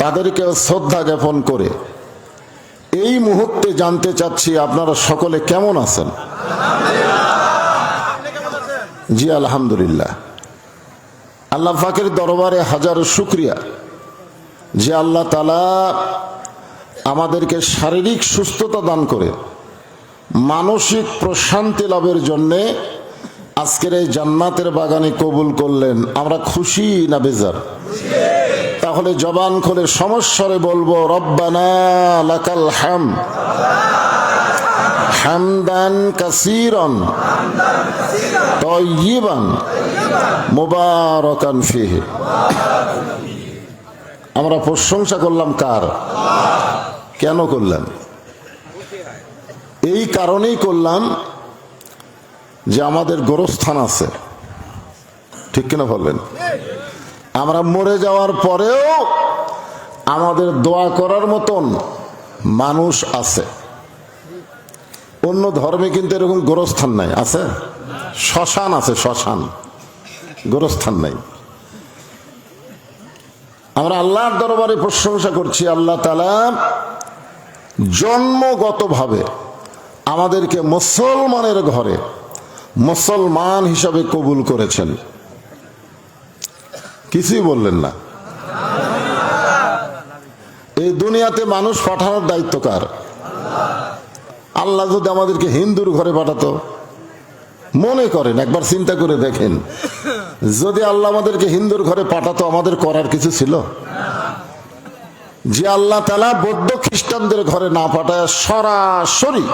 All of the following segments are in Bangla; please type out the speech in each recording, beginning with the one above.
তাদেরকে শ্রদ্ধা জ্ঞাপন করে এই মুহূর্তে জানতে চাচ্ছি আপনারা সকলে কেমন আছেন? জি আলহামদুলিল্লাহ। আল্লাহ পাকের দরবারে হাজার শুকরিয়া যে আল্লাহ তাআলা আমাদেরকে শারীরিক সুস্থতা দান করে মানসিক প্রশান্তি লাভের জন্যে আজকের এই জান্নাতের বাগানে কবুল করলেন। আমরা খুশি না বেজার? তাহলে জবান খুলে সমস্বরে বলবো রব্বানা লাকাল হামদ হামদান কাসীরান তাইয়িবান মুবারাকান ফিহি। আমরা প্রশংসা করলাম কার? কেন করলাম? এই কারণেই করলাম যে আমাদের গোরস্থান আছে, ঠিক কিনা বলবেন? আমরা মরে যাওয়ার পরেও আমাদের দোয়া করার মতন মানুষ আছে। অন্য ধর্মে কিন্তু এরকম গোরস্থান নাই। আছে? শ্মশান আছে, শ্মশান, গোরস্থান নাই। আমরা আল্লাহর দরবারে প্রশংসা করছি, আল্লাহ তাআলা জন্মগতভাবে আমাদেরকে মুসলমানের ঘরে মুসলমান হিসাবে কবুল করেছেন। কিছুই বললেন না। এই দুনিয়াতে মানুষ পাঠানোর দায়িত্ব কার? আল্লাহ যদি আমাদেরকে হিন্দুর ঘরে পাঠাতো, মনে করেন, একবার চিন্তা করে দেখেন, যদি আল্লাহ আমাদেরকে হিন্দুর ঘরে পাঠাতো আমাদের করার কিছু ছিল? যে আল্লাহ তাআলা বৌদ্ধ খ্রিস্টানদের ঘরে না পাঠায় সরাসরি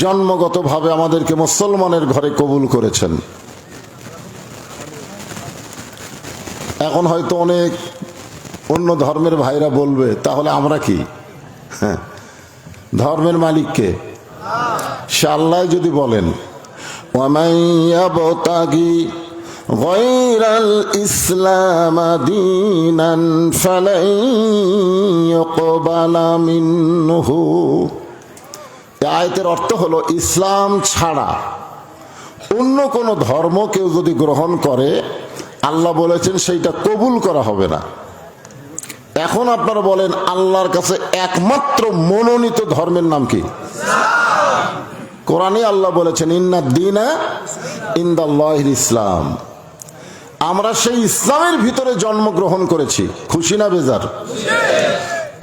জন্মগতভাবে আমাদেরকে মুসলমানের ঘরে কবুল করেছেন। এখন হয়তো অনেক অন্য ধর্মের ভাইরা বলবে, তাহলে আমরা কি? ধর্মের মালিককে সে আল্লাহ যদি বলেন ওয়ামান ইয়াবতাগি গায়রাল ইসলাম দীনান ফালাই ইউকবালা মিনহু। এই আয়াতের অর্থ হলো ইসলাম ছাড়া অন্য কোন ধর্ম কেউ যদি গ্রহণ করে আল্লাহ বলেছেন সেইটা কবুল করা হবে না। এখন আপনারা বলেন আল্লাহর কাছে একমাত্র মনোনীত ধর্মের নাম কি? কোরআনে আল্লাহ বলেছেন ইন্নাদ দীনা ইনদাল্লাহিল ইসলাম। আমরা সেই ইসলামের ভিতরে জন্মগ্রহণ করেছি। খুশি না বেজার?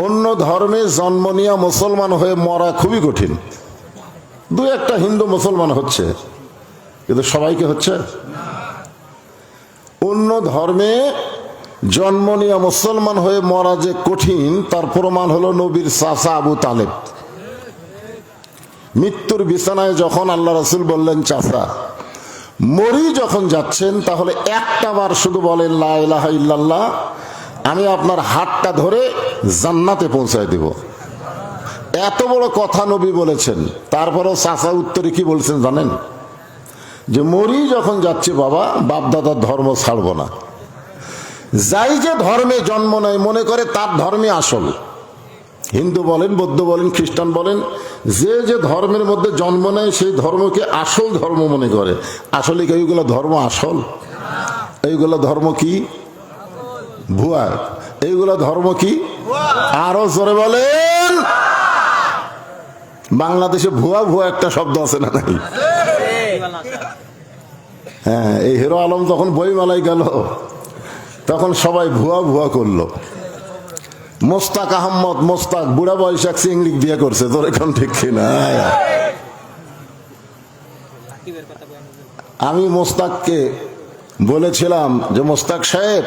অন্য ধর্মে জন্ম নিয়ে মুসলমান হয়ে মরা খুবই কঠিন। দু একটা হিন্দু মুসলমান হচ্ছে, কিন্তু সবাইকে হচ্ছে? অন্য ধর্মে জন্ম নিয়ে মুসলমান হয়ে মরা যে কঠিন তার প্রমাণ হলো নবীর চাচা আবু তালেব। মৃত্যুর বিছানায় যখন আল্লাহ রাসূল বললেন চাচা মরি যখন যাচ্ছেন, তাহলে একটা বার শুধু বলেন লা ইলাহা ইল্লাল্লাহ, আমি আপনার হাতটা ধরে জান্নাতে পৌঁছায় দিব। এত বড় কথা নবী বলেছেন। তারপরেও চাচা উত্তরে কি বলছেন জানেন? যে মরি যখন যাচ্ছে বাবা, বাপ দাদার ধর্ম ছাড়বো না। যাই যে ধর্মে জন্ম নেয় মনে করে তার ধর্মে আসল। হিন্দু বলেন, বৌদ্ধ বলেন, খ্রিস্টান বলেন, যে যে ধর্মের মধ্যে জন্ম নেয় সেই ধর্মকে আসল ধর্ম মনে করে। আসলে কি এইগুলো ধর্ম আসল? এইগুলো ধর্ম কি? ভুয়া। এইগুলো ধর্ম কি? আরো জোরে বলেন। বাংলাদেশে ভুয়া ভুয়া একটা শব্দ আছে না নাই? হ্যাঁ, এই হিরো আলম যখন বইমেলায় গেল তখন সবাই ভুয়া ভুয়া করলো। মোস্তাক আহমদ, মোস্তাক বুড়া বয়সে এক চিংড়ি বিয়ে করছে। তোর এখন ঠিক কিনা? আমি মোস্তাককে বলেছিলাম যে মোস্তাক সাহেব,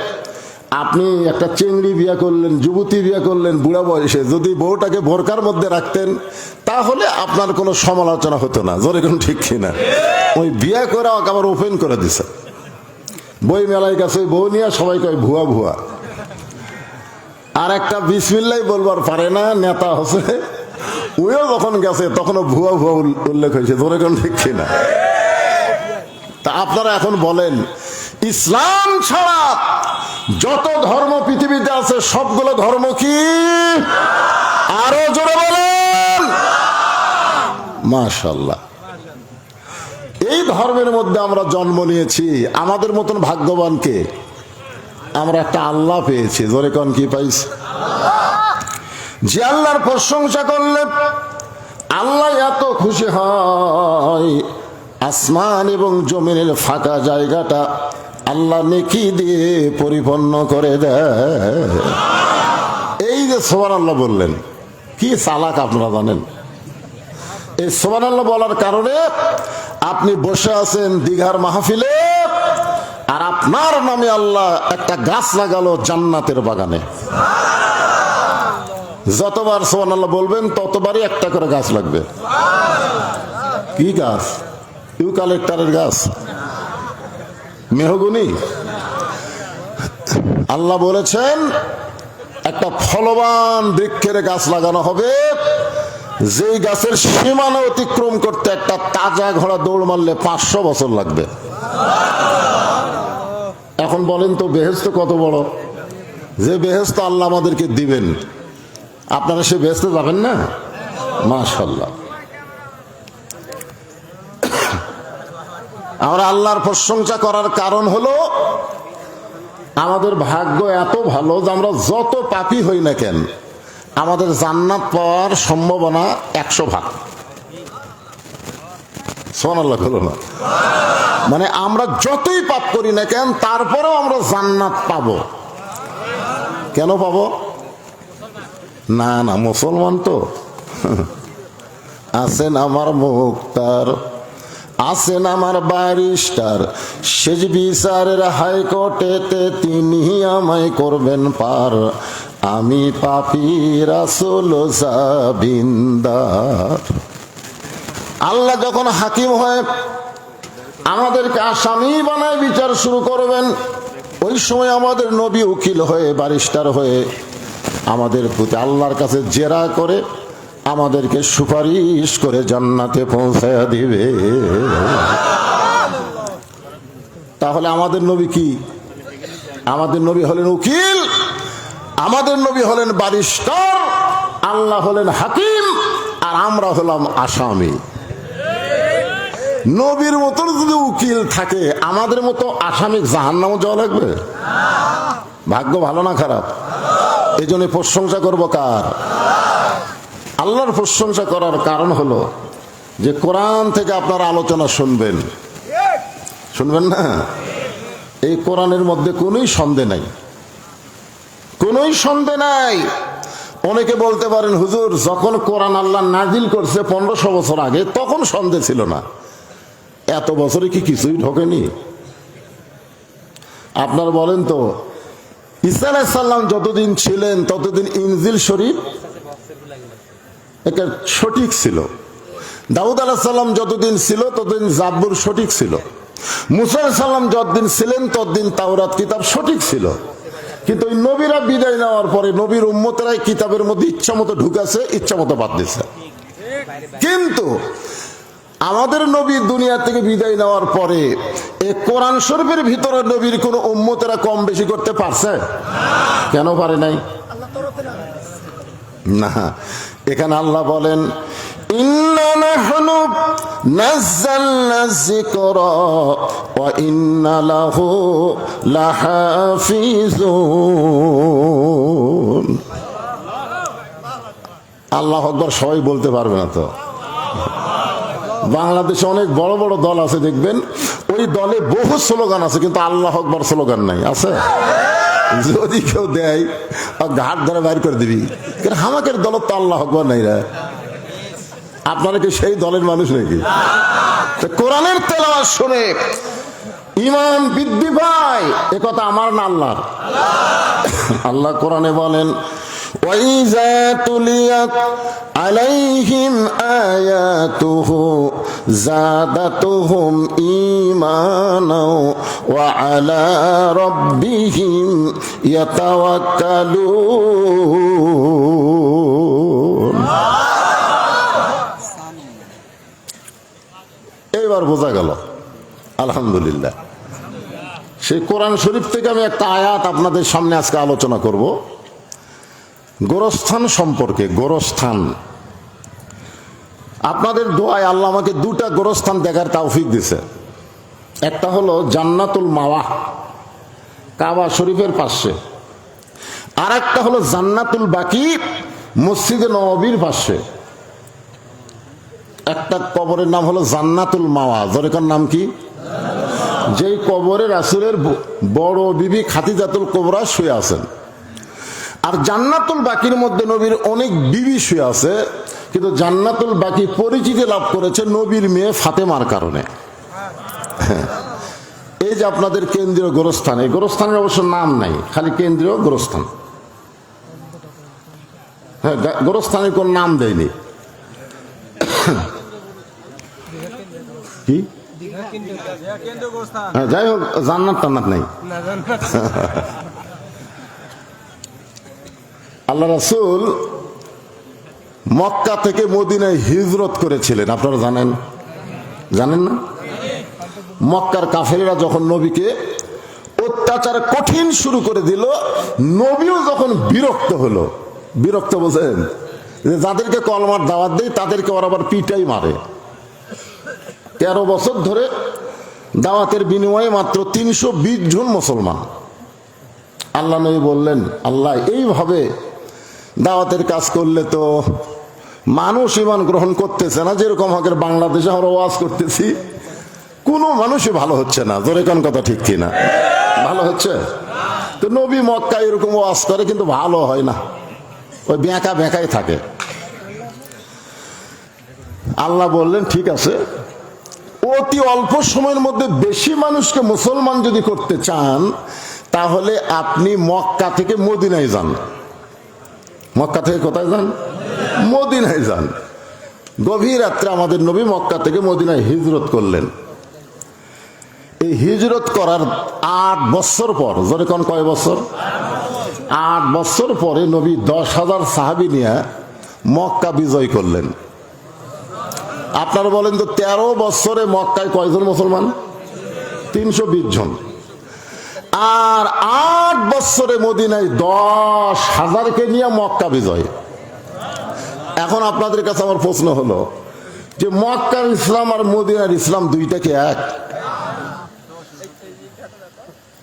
আপনি একটা চিংড়ি বিয়ে করলেন, যুবতী বিয়ে করলেন বুড়া বয়সে, যদি বউটাকে বোরকার মধ্যে রাখতেন তাহলে আপনার কোনো সমালোচনা হতো না। জোরে কোন ঠিক কিনা? ওই বিয়ে করে আবার ওপেন করে দিছে। বই মেলায় গেছে বউ নিয়ে, সবাই কয় ভুয়া ভুয়া। আর একটা বিসমিল্লাহ বলবার পারে না নেতা হচ্ছে, ওইও যখন গেছে তখনও ভুয়া ভুয়া উল্লেখ হয়েছে। জোরে কোন ঠিক কিনা? তা আপনারা এখন বলেন ইসলাম ছাড়া যত ধর্ম পৃথিবীতে আছে সবগুলো ধর্ম কি? আরো জোরে বলেন। মাশাআল্লাহ। এই ধর্মের মধ্যে আমরা জন্ম নিয়েছি। আমাদের মতন ভাগ্যবান কে? আমরা একটা আল্লাহ পেয়েছি। জোরে কোন কি পাইছি? যে আল্লাহর প্রশংসা করলে আল্লাহ এত খুশি হয়, আসমান এবং জমিনের ফাঁকা জায়গাটা আল্লাহ নেকি দিয়ে পরিপূর্ণ করে দেয়। এই যে সুবহানাল্লাহ বললেন, কি চালাক আপনারা জানেন। এই সুবহানাল্লাহ বলার কারণে আপনি বসে আছেন দীঘার মাহফিলে, আর আপনার নামে আল্লাহ একটা গাছ লাগালো জান্নাতের বাগানে। যতবার সুবহানাল্লাহ বলবেন ততবারই একটা করে গাছ লাগবে। কি গাছ? ইউক্যালিপটাসের গাছ, মেহগনি। আল্লাহ বলেছেন একটা ফলবান বৃক্ষের গাছ লাগানো হবে, যেই গাছের সীমানা অতিক্রম করতে একটা তাজা ঘোড়া দৌড় মারলে 500 বছর লাগবে। এখন বলেন তো বেহেশত কত বড়, যে বেহেশত আল্লাহ আমাদেরকে দিবেন, আপনারা সে বেহেশতে যাবেন না? মাশাআল্লাহ। আমরা আল্লাহর প্রশংসা করার কারণ হলো আমাদের ভাগ্য এত ভালো যে আমরা যত পাপী হই না কেন আমাদের জান্নাত পাওয়ার সম্ভাবনা 100 ভাগ। সুবহানাল্লাহ বলো না? মানে আমরা যতই পাপ করি না কেন তারপরেও আমরা জান্নাত পাবো। কেন পাবো? না না, মুসলমান তো আছেন আমার মুক্তার, আছেন আমার ব্যারিস্টার, সেজ বিচারের হাইকোর্টেতে তিনি আমায় করবেন পার, আমি পাপী রাসূল জাবিন্দার। আল্লাহ যখন হাকিম হয়ে আমাদেরকে আসামি বানায় বিচার শুরু করবেন, ওই সময় আমাদের নবী উকিল হয়ে ব্যারিস্টার হয়ে আমাদের প্রতি আল্লাহর কাছে জেরা করে আমাদেরকে সুপারিশ করে জান্নাতে পৌঁছায়া দিবে। তাহলে আমাদের নবী কি? আমাদের নবী হলেন উকিল, আমাদের নবী হলেন ব্যারিস্টার, আল্লাহ হলেন হাকিম, আর আমরা হলাম আসামি। নবীর মতো যদি উকিল থাকে আমাদের মতো আসামি জাহান্নামে যাওয়া লাগবে? ভাগ্য ভালো না খারাপ? এই জন্য প্রশংসা করবো কার? আল্লাহর প্রশংসা করার কারণ হলো যে কোরআন থেকে আপনারা আলোচনা শুনবেন, শুনবেন না? এই কোরআনের মধ্যে কোনোই সন্দেহ নাই, কোনোই সন্দেহ নাই। অনেকে বলতে পারেন হুজুর যখন কোরআন আল্লাহ নাজিল করছে 1500 বছর আগে তখন সন্দেহ ছিল না, এত বছরে কি কিছুই ঢোকেনি? আপনার বলেন তো, ঈসা আলাইহিস সালাম যতদিন ছিলেন ততদিন ইনজিল শরীফ এটা সঠিক ছিল, দাউদ আলাইহিস সালাম যতদিন ছিল ততদিন জাবুর সঠিক ছিল, মুসা আলাইহিস সালাম যতদিন ছিলেন ততদিন তাওরাত কিতাব সঠিক ছিল। কিন্তু ওই নবীরা বিদায় নেওয়ার পরে নবীর উম্মতেরাই কিতাবের মধ্যে ইচ্ছা মতো ঢুকাছে, ইচ্ছা মতো বাদ দিচ্ছে। কিন্তু আমাদের নবী দুনিয়া থেকে বিদায় নেওয়ার পরে এই কোরআন শরীফের ভিতরে নবীর কোন উম্মতেরা কম বেশি করতে পারছে? কেন পারে নাই? না, এখানে আল্লাহ বলেন ইন্না নাহনু নাযালনা যিকরা ওয়া ইন্না লাহু লাহাফিজুন। আল্লাহু আকবার সবাই বলতে পারবে না তো। বাংলাদেশে অনেক বড় বড় দল আছে দেখবেন, ওই দলে বহু স্লোগান আছে কিন্তু আল্লাহু আকবার স্লোগান নাই। আছে? যদি কেউ দেয় ঘাট ধরে বাইর করে দিবি, হামাকের দল তো আল্লাহু আকবার নাই রে। আপনারা কি সেই দলের মানুষ নাকি? কোরআনের তেলাওয়াত শুনে ঈমান বৃদ্ধি পায়, এ কথা আমার না আল্লাহর। আল্লাহ কোরআনে বলেন وَإِذَا تُلِيَتْ عَلَيْهِمْ آيَاتُهُ زَادَتْهُمْ إِيمَانًا وَعَلَى رَبِّهِمْ يَتَوَكَّلُونَ। এইবার বোঝা গেল আলহামদুলিল্লাহ। সেই কোরআন শরীফ থেকে আমি একটা আয়াত আপনাদের সামনে আজকে আলোচনা করব, গোরস্থান সম্পর্কে। গোরস্থান, আপনাদের দোয়ায় আল্লাহ আমাকে দুটা গোরস্থান দেখার তৌফিক দিয়েছে। একটা হলো জান্নাতুল মাওয়া, কাবা শরীফের পাশে, আর একটা হলো জান্নাতুল বাকি মসজিদে নববীর পাশে। একটা কবরের নাম হলো জান্নাতুল মাওয়া, জরেকার নাম কি? যেই কবরে রাসূলের বড় বিবি খাদিজাতুল কুবরা শুয়ে আছেন। আর জান্নাতুল বাকির মধ্যে নবীর অনেক বিবি শুয়ে আছে, কিন্তু জান্নাতুল বাকি পরিচিতি লাভ করেছে নবীর মেয়ে ফাতেমার কারণে। এই যে আপনাদের কেন্দ্রীয় গোরস্থান, এই গোরস্থানের অবশ্য নাম নাই, খালি কেন্দ্রীয় গোরস্থান। হ্যাঁ, গোরস্থানের কোন নাম দেয়নি। কি? হ্যাঁ, যাই হোক, জান্নাত টান্নাত নাই। আল্লাহ রাসূল মক্কা থেকে মদিনায় হিজরত করেছিলেন, আপনারা জানেন? জানেন না? মক্কার কাফেরেরা যখন নবীকে অত্যাচার কঠিন শুরু করে দিল, নবীও যখন বিরক্ত হলো, বিরক্ত বোঝেন, যে যাদেরকে কলমার দাওয়াত দেয় তাদেরকে ওরা আবার পিটাই মারে। 13 বছর ধরে দাওয়াতের বিনিময়ে মাত্র 320 জন মুসলমান। আল্লাহ নবী বললেন, আল্লাহ এইভাবে দাওয়াতের কাজ করলে তো মানুষ ঈমান গ্রহণ করতেছে না, যেরকম আগের বাংলাদেশে আমরা ওয়াজ করতেছি, কোনো মানুষই ভালো হচ্ছে না। জোরে কোন কথা, ঠিক কিনা? ভালো হচ্ছে তো? নবী মক্কা এরকম ওয়াজ করে, কিন্তু ভালো হয় না, ওই বেঁকা বেঁকাই থাকে। আল্লাহ বললেন, ঠিক আছে, অতি অল্প সময়ের মধ্যে বেশি মানুষকে মুসলমান যদি করতে চান, তাহলে আপনি মক্কা থেকে মদিনায় যান। মক্কা থেকে কোথায় যান? মদিনায় যান। গভীর রাত্রে আমাদের নবী মক্কা থেকে মদিনায় হিজরত করলেন। এই হিজরত করার 8 বছর পর, জোরে কোন কয় বছর? 8 বছর পরে নবী 10,000 সাহাবী নিয়ে মক্কা বিজয় করলেন। আপনারা বলেন তো, 13 বছরে মক্কায় কয়জন মুসলমান? 320 জন। আর 8 বছরে মদিনায় 10,000কে নিয়ে মক্কা বিজয়। এখন আপনাদের কাছে আমার প্রশ্ন হলো যে মক্কার ইসলাম আর মদিনার ইসলাম দুইটা কি এক?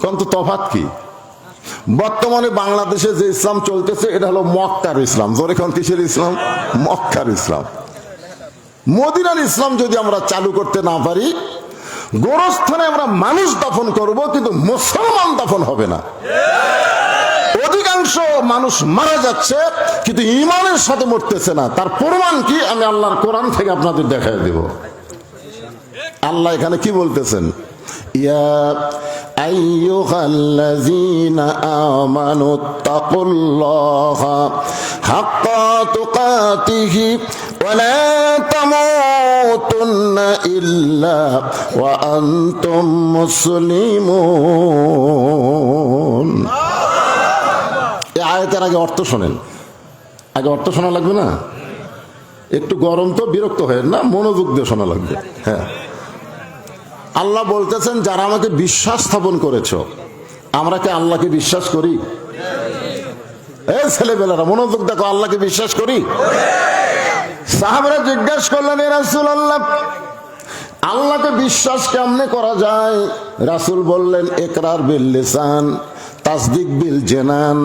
কোন তো তফাৎ কি? বর্তমানে বাংলাদেশে যে ইসলাম চলতেছে এটা হলো মক্কার ইসলাম। জোরে কোন কিসের ইসলাম? মক্কার ইসলাম। মদিনার ইসলাম যদি আমরা চালু করতে না পারি, গোরস্থানে আমরা মানুষ দাফন করব, কিন্তু মুসলমান দাফন হবে না। অধিকাংশ মানুষ মারা যাচ্ছে, কিন্তু ঈমানের সাথে মরতেছে না। তার প্রমাণ কি? আমি আল্লাহর কোরআন থেকে আপনাদের দেখাই দেব। আল্লাহ এখানে কি বলতেছেন? ইয়া আইয়ুহাল্লাযীনা আমানুত্তাকুল্লাহা হাক্কা তুকাতিহি ওয়া লা তামুতুন্না ইল্লা ওয়া আনতুম মুসলিমুন। এই আয়াতের আগে অর্থ শোনেন। আগে অর্থ শোনা লাগবে না? একটু গরম তো, বিরক্ত হয় না, মনোযোগ দিয়ে শোনা লাগবে। হ্যাঁ, আল্লাহ বলতেছেন, যারা আমাকে বিশ্বাস স্থাপন করেছ, আমরা কি আল্লাহকে বিশ্বাস করি? এই ছেলেবেলারা মনোযোগ দেখো, আল্লাহকে বিশ্বাস করি? সাহাবারা জিজ্ঞাসা করলেন, এ রাসূলুল্লাহ, আল্লাহকে বিশ্বাস কেমনে করা যায়? রাসূল বললেন, ইকরার বিল লিসান, তাসদিক বিল জানান,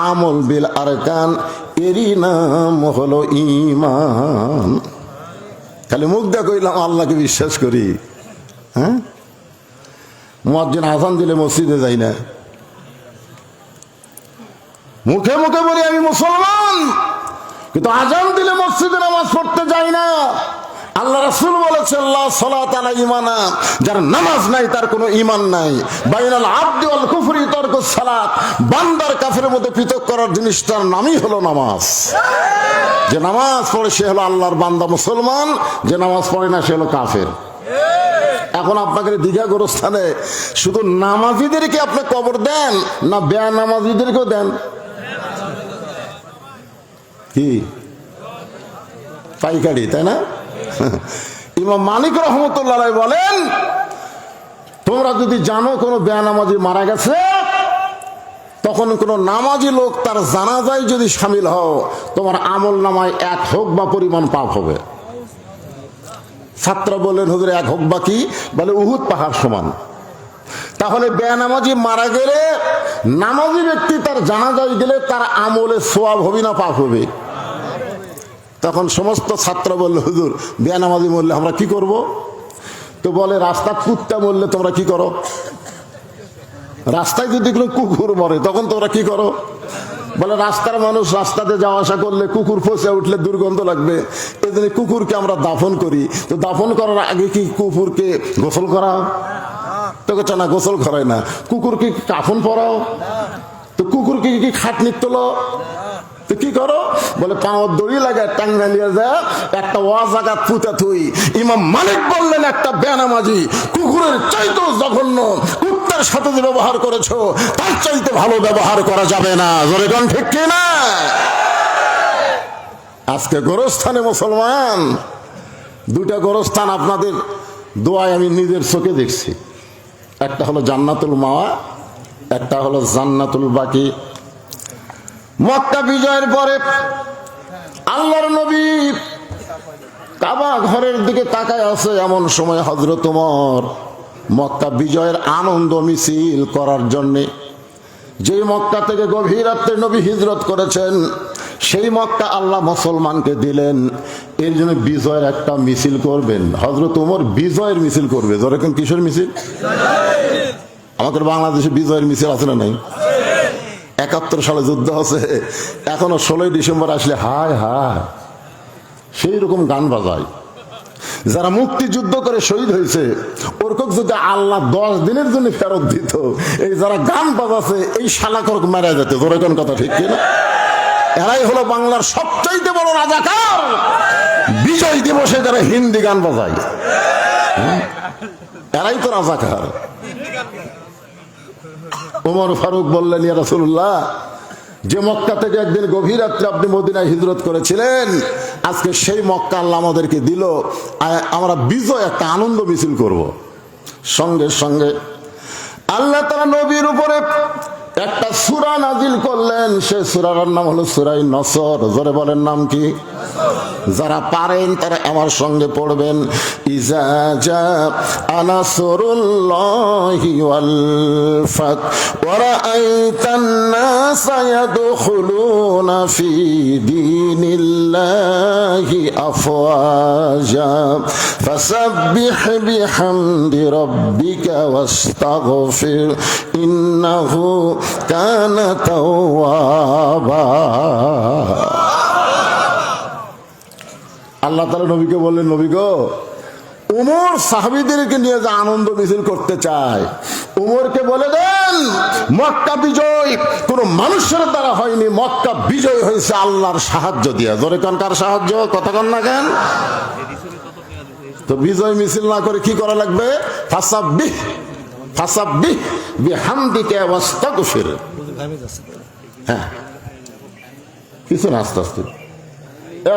আমল বিল আরকান, এরই নাম হলো ঈমান। খালি মুখ দিয়ে কইলাম আল্লাহকে বিশ্বাস করি, হ্যাঁ? মুয়াজ্জিন আযান দিলে মসজিদে যাই না, মুখে মুখে বলি আমি মুসলমান, কিন্তু আযান দিলে মসজিদে নামাজ পড়তে যাই না। আল্লাহ রাসূল বলেছেন, লা সালাতা আলা ঈমানা, যার নামাজ নাই তার কোনো ঈমান নাই। বাইনাল আবদি ওয়াল কুফরি তারকুস সালাত, বান্দার কাফেরের মধ্যে পৃথক করার জিনিসটার নামই হলো নামাজ। যে নামাজ পড়ে সে হলো আল্লাহর বান্দা মুসলমান, যে নামাজ পড়ে না সে হলো কাফের। এখন আপনাকে দীঘা গোরস্থানে শুধু নামাজীদেরকে আপনি কবর দেন না বেনামাজীদেরকেও দেন? কি পাইকারি, তাই না? ইমাম মালিক রহমতুল্লাহ আলাইহি বলেন, তোমরা যদি জানো কোনো বেনামাজি মারা গেছে, তখন কোন নামাজি লোক তার জানাজায় যদি শামিল হও, তোমার আমল নামায় 1 হুকবা পরিমাণ পাপ হবে। ছাত্র বললেন, হুজুর 1 হুকবা কি? বলে উহুদ পাহাড় সমান। তাহলে বেনামাজি মারা গেলে নামাজি ব্যক্তি তার জানাজায় গেলে তার আমলে সওয়াব হবে না পাপ হবে? তখন সমস্ত ছাত্র বলল, হুজুর বেনামাজি মরলে আমরা কি করব? তো বলে, রাস্তার কুত্তা মরলে তোমরা কি করো? রাস্তায় যদি কোনো কুকুর মরে তখন তোমরা কি করো? বলে, রাস্তার মানুষ রাস্তাতে যাওয়া আসা করলে কুকুর ফসে উঠলে দুর্গন্ধ লাগবে, এই জন্য কুকুরকে আমরা দাফন করি। তো দাফন করার আগে কি কুকুরকে গোসল করাও? তো না, গোসল করায় না। কুকুরকে কাফন পরাও? তো কুকুরকে কি খাটনির তোলো? তো কি করো? বলে, পাওয়ার দড়ি লাগায় টাঙ্গা নিয়ে যা একটা ওয়াজাগাত পুঁতে থুই। ইমাম মালিক বললেন, একটা বেনামাজি কুকুরের চাইতেও জঘন্য, কুত্তার সাথে যে ব্যবহার করেছো তার চাইতে ভালো ব্যবহার করা যাবে না। জোরে কোন ঠিক কি না? আজকে গোরস্থানে মুসলমান, দুইটা গোরস্থান আপনাদের দোয়ায় আমি নিজের চোখে দেখছি। একটা হলো জান্নাতুল মাওয়া, একটা হলো জান্নাতুল বাকি। মক্কা বিজয়ের পরে আল্লাহর নবী কাবা ঘরের দিকে তাকায় আছে, এমন সময় হযরত ওমর মক্কা বিজয়ের আনন্দ মিছিল করার জন্যে, যে মক্কা থেকে গভীর রাত্রে নবী হিজরত করেছেন, সেই মক্কা আল্লাহ মুসলমানকে দিলেন। এর জন্য বিজয়ের একটা মিছিল করবেন। হযরত ওমর বিজয়ের মিছিল করবে। যেরকম কিশোর মিছিল, আমাদের বাংলাদেশে বিজয়ের মিছিল আছে না নাই? ৭১ সালে যুদ্ধ আছে, এখনো 16 ডিসেম্বর আসলে হায় হায় সেই রকম গান বাজায়। যারা মুক্তিযুদ্ধ করে শহীদ হয়েছে ওরকম যদি আল্লাহ 10 দিনের জন্য ফেরত দিত, এই যারা গান বাজাচ্ছে এই শালাকর মারা যেত। তোর কোন কথা ঠিক কিনা? এরাই হলো বাংলার সবচাইতে বড় রাজাকার। বিজয় দিবসে যারা হিন্দি গান বাজায়, এরাই তো রাজাকার। ওমর ফারুক বললেন, ইয়া রাসূলুল্লাহ, যে মক্কা থেকে একদিন গভীর রাত্রে আপনি মদিনায় হিজরত করেছিলেন, আজকে সেই মক্কা আল্লাহ আমাদেরকে দিল, আমরা বিজয় একটা আনন্দ মিছিল করব। সঙ্গে সঙ্গে আল্লাহ তাআলা নবীর উপরে একটা সূরা নাজিল করলেন। সেই সূরার নাম হলো সূরা নসর। জোরে বলেন, নাম কি? যারা পারেন তারা আমার সঙ্গে পড়বেন। ইজা জাআ নাসরুল্লাহি ওয়াল ফাত ওয়া রাআইতান নাসা ইয়াদখুলুনা ফি দীনিল্লাহি আফওয়াজা ফাসাব্বিহ বিহামদি রাব্বিকা ওয়াস্তাগফির ইন্নাহু কানা তাওয়াবা। আল্লাহ তাআলা নবীকে বললেন, নবী গো, ওমর সাহাবীদেরকে নিয়ে যে আনন্দ মিছিল করতে চায়, ওমরকে বলে দেন মক্কা বিজয় কোন মানুষের দ্বারা হয়নি, মক্কা বিজয় হয়েছে আল্লাহর সাহায্য দিয়ে। জোরে কোন, কার সাহায্য? কথা কন না কেন? তো বিজয় মিছিল না করে কি করা লাগবে? ফাসাব্বিহ বিহামদিকা ওয়াস্তাগফির। হ্যাঁ, কিছু না, আস্তে আস্তে।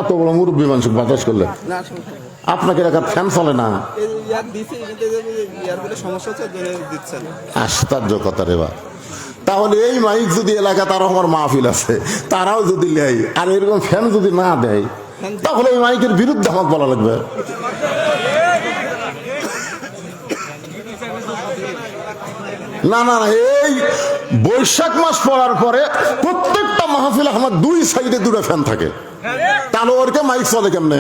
এত বড় মুরব্বী মানুষ বাতাস করলে আপনাকে এলাকার ফ্যান চলে না? আশ্চর্য কথা রে বা। তাহলে এই মাইক যদি এলাকা তার আমার মাহফিল আছে তারাও যদি নেয়, আর এরকম ফ্যান যদি না দেয়, তাহলে এই মাইকের বিরুদ্ধে আমাকে বলা লাগবে। না না, এই বৈশাখ মাস পড়ার পরে প্রত্যেকটা মাহফিল আমার 2 সাইডে 2টা ফ্যান থাকে, তাহলে ওরকে মাইক চলে কেমনে?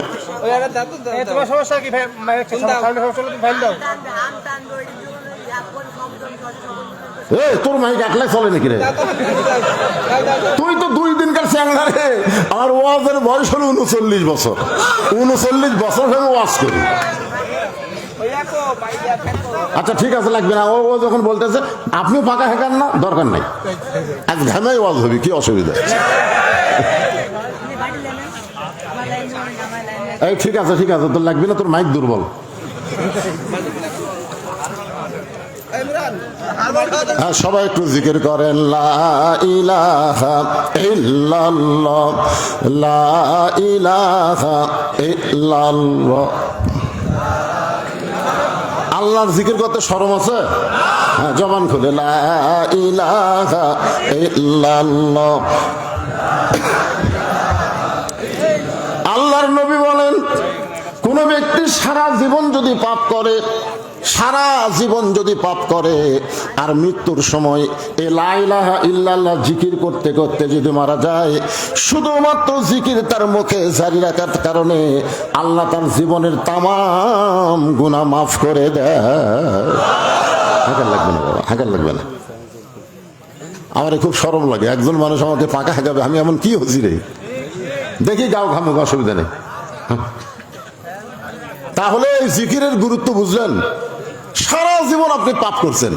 তোর মাইক একলাই চলে নাকি রে? তুই তো 2 দিনকার চ্যাংলা রে। আমার ওয়াজের বয়স হলো 39 বছর। 39 বছর আমি ওয়াজ করি। আচ্ছা ঠিক আছে, লাগবে না। ও যখন বলতেছে আপনিও ফাঁকা হেঁকান না, দরকার নাই, আজ ঘামাই ওয়াজ হবে, কি অসুবিধা? এই ঠিক আছে ঠিক আছে, তোর লাগবে না, তোর মাইক দুর্বল। হ্যাঁ, সবাই একটু জিকির করেন, লা ইলাহা ইল্লাল্লাহ, লা ইলাহা ইল্লাল্লাহ। আল্লাহর জিকির করতে শরম আছে? হ্যাঁ, জবান খুলে লা ইলাহা ইল্লাল্লাহ। আল্লাহর নবী বলেন, কোন ব্যক্তি সারা জীবন যদি পাপ করে, সারা জীবন যদি পাপ করে আর মৃত্যুর সময় এই লা ইলাহা ইল্লাল্লাহ জিকির করতে করতে যদি মারা যায়, শুধুমাত্র জিকির তার মুখে জারি রাখার কারণে আল্লাহ তার জীবনের তামাম গুনাহ মাফ করে দেয়। হাঁকার লাগবে না বাবা, হাঁকার লাগবে না। আমার খুব শরম লাগে, একজন মানুষ আমাকে পাকা হাঁকাবে, আমি এমন কি হচ্ছি রে, দেখি গাও ঘামুক, অসুবিধা নেই। তাহলে এই জিকিরের গুরুত্ব বুঝলেন? সারা জীবন আপনি পাপ করছেন,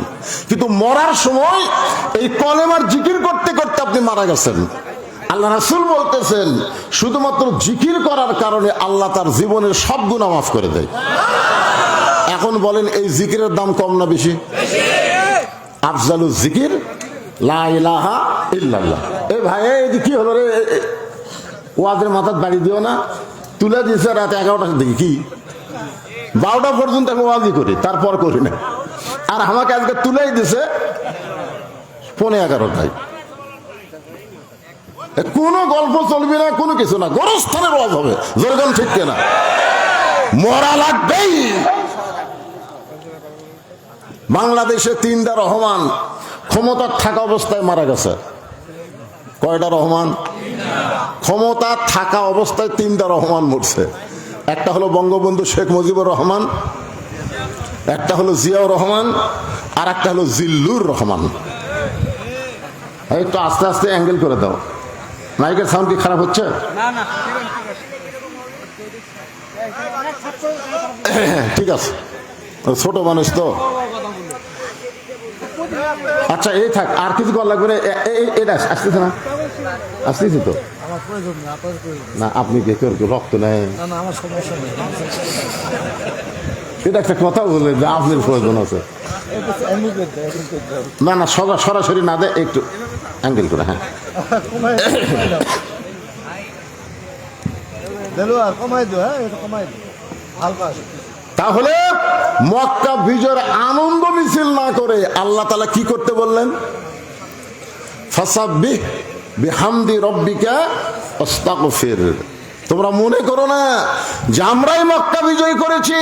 কিন্তু মরার সময় এই কলেমার জিকির করতে করতে আপনি মারা গেছেন। আল্লাহ রাসূল বলতেছেন শুধুমাত্র জিকির করার কারণে আল্লাহ তার জীবনের সব গুনাহ মাফ করে দেয়। এখন বলেন এই জিকিরের দাম কম না বেশি? আফজালুজ জিকির লা ইলাহা ইল্লাল্লাহ। এই ভাই এই কি হলো রে, ওয়াজের মাথায় বাড়ি দিও না, তুলে দিয়েছে রাত 11টার দিকে, কি 12টা পর্যন্ত আমি ওয়াজই করি, তারপর করি না। আর আমাকে আজকে তুলেই দিছে 11:15টায়। কোনো গল্প চলবে না, কোনো কিছু না, গোরস্থানের ওয়াজ হবে, যেরকম ঠিক কিনা? মরা লাগবেই। বাংলাদেশে 3টা রহমান ক্ষমতার থাকা অবস্থায় মারা গেছে। কয়টা রহমান? ক্ষমতা থাকা অবস্থায় 3টা রহমান মরছে। একটা হলো বঙ্গবন্ধু শেখ মুজিবুর রহমান, একটা হলো জিয়াউর রহমান, আর একটা হলো জিল্লুর রহমান। একটু আস্তে আস্তে অ্যাঙ্গেল করে দাও, মাইকের সাউন্ড কি খারাপ হচ্ছে? ঠিক আছে, ছোট মানুষ তো। আচ্ছা এই থাক, আর কিছু করা লাগবে না। এটা আসতেছে না, আসতেছি তো না, আপনি কে রক্ত নেয়, এটা একটা কথা বলে যে আপনার প্রয়োজন আছে। না না, সরাসরি না দেয়, একটু অ্যাঙ্গেল করে। হ্যাঁ তাহলে মক্কা বিজয়ের আনন্দ মিছিল না করে আল্লাহ তাআলা কি করতে বললেন? ফাসাব্বিহ বিহামদি রব্বিকা ওয়াস্তাগফির। তোমরা মনে করো না যে আমরাই মক্কা বিজয় করেছি,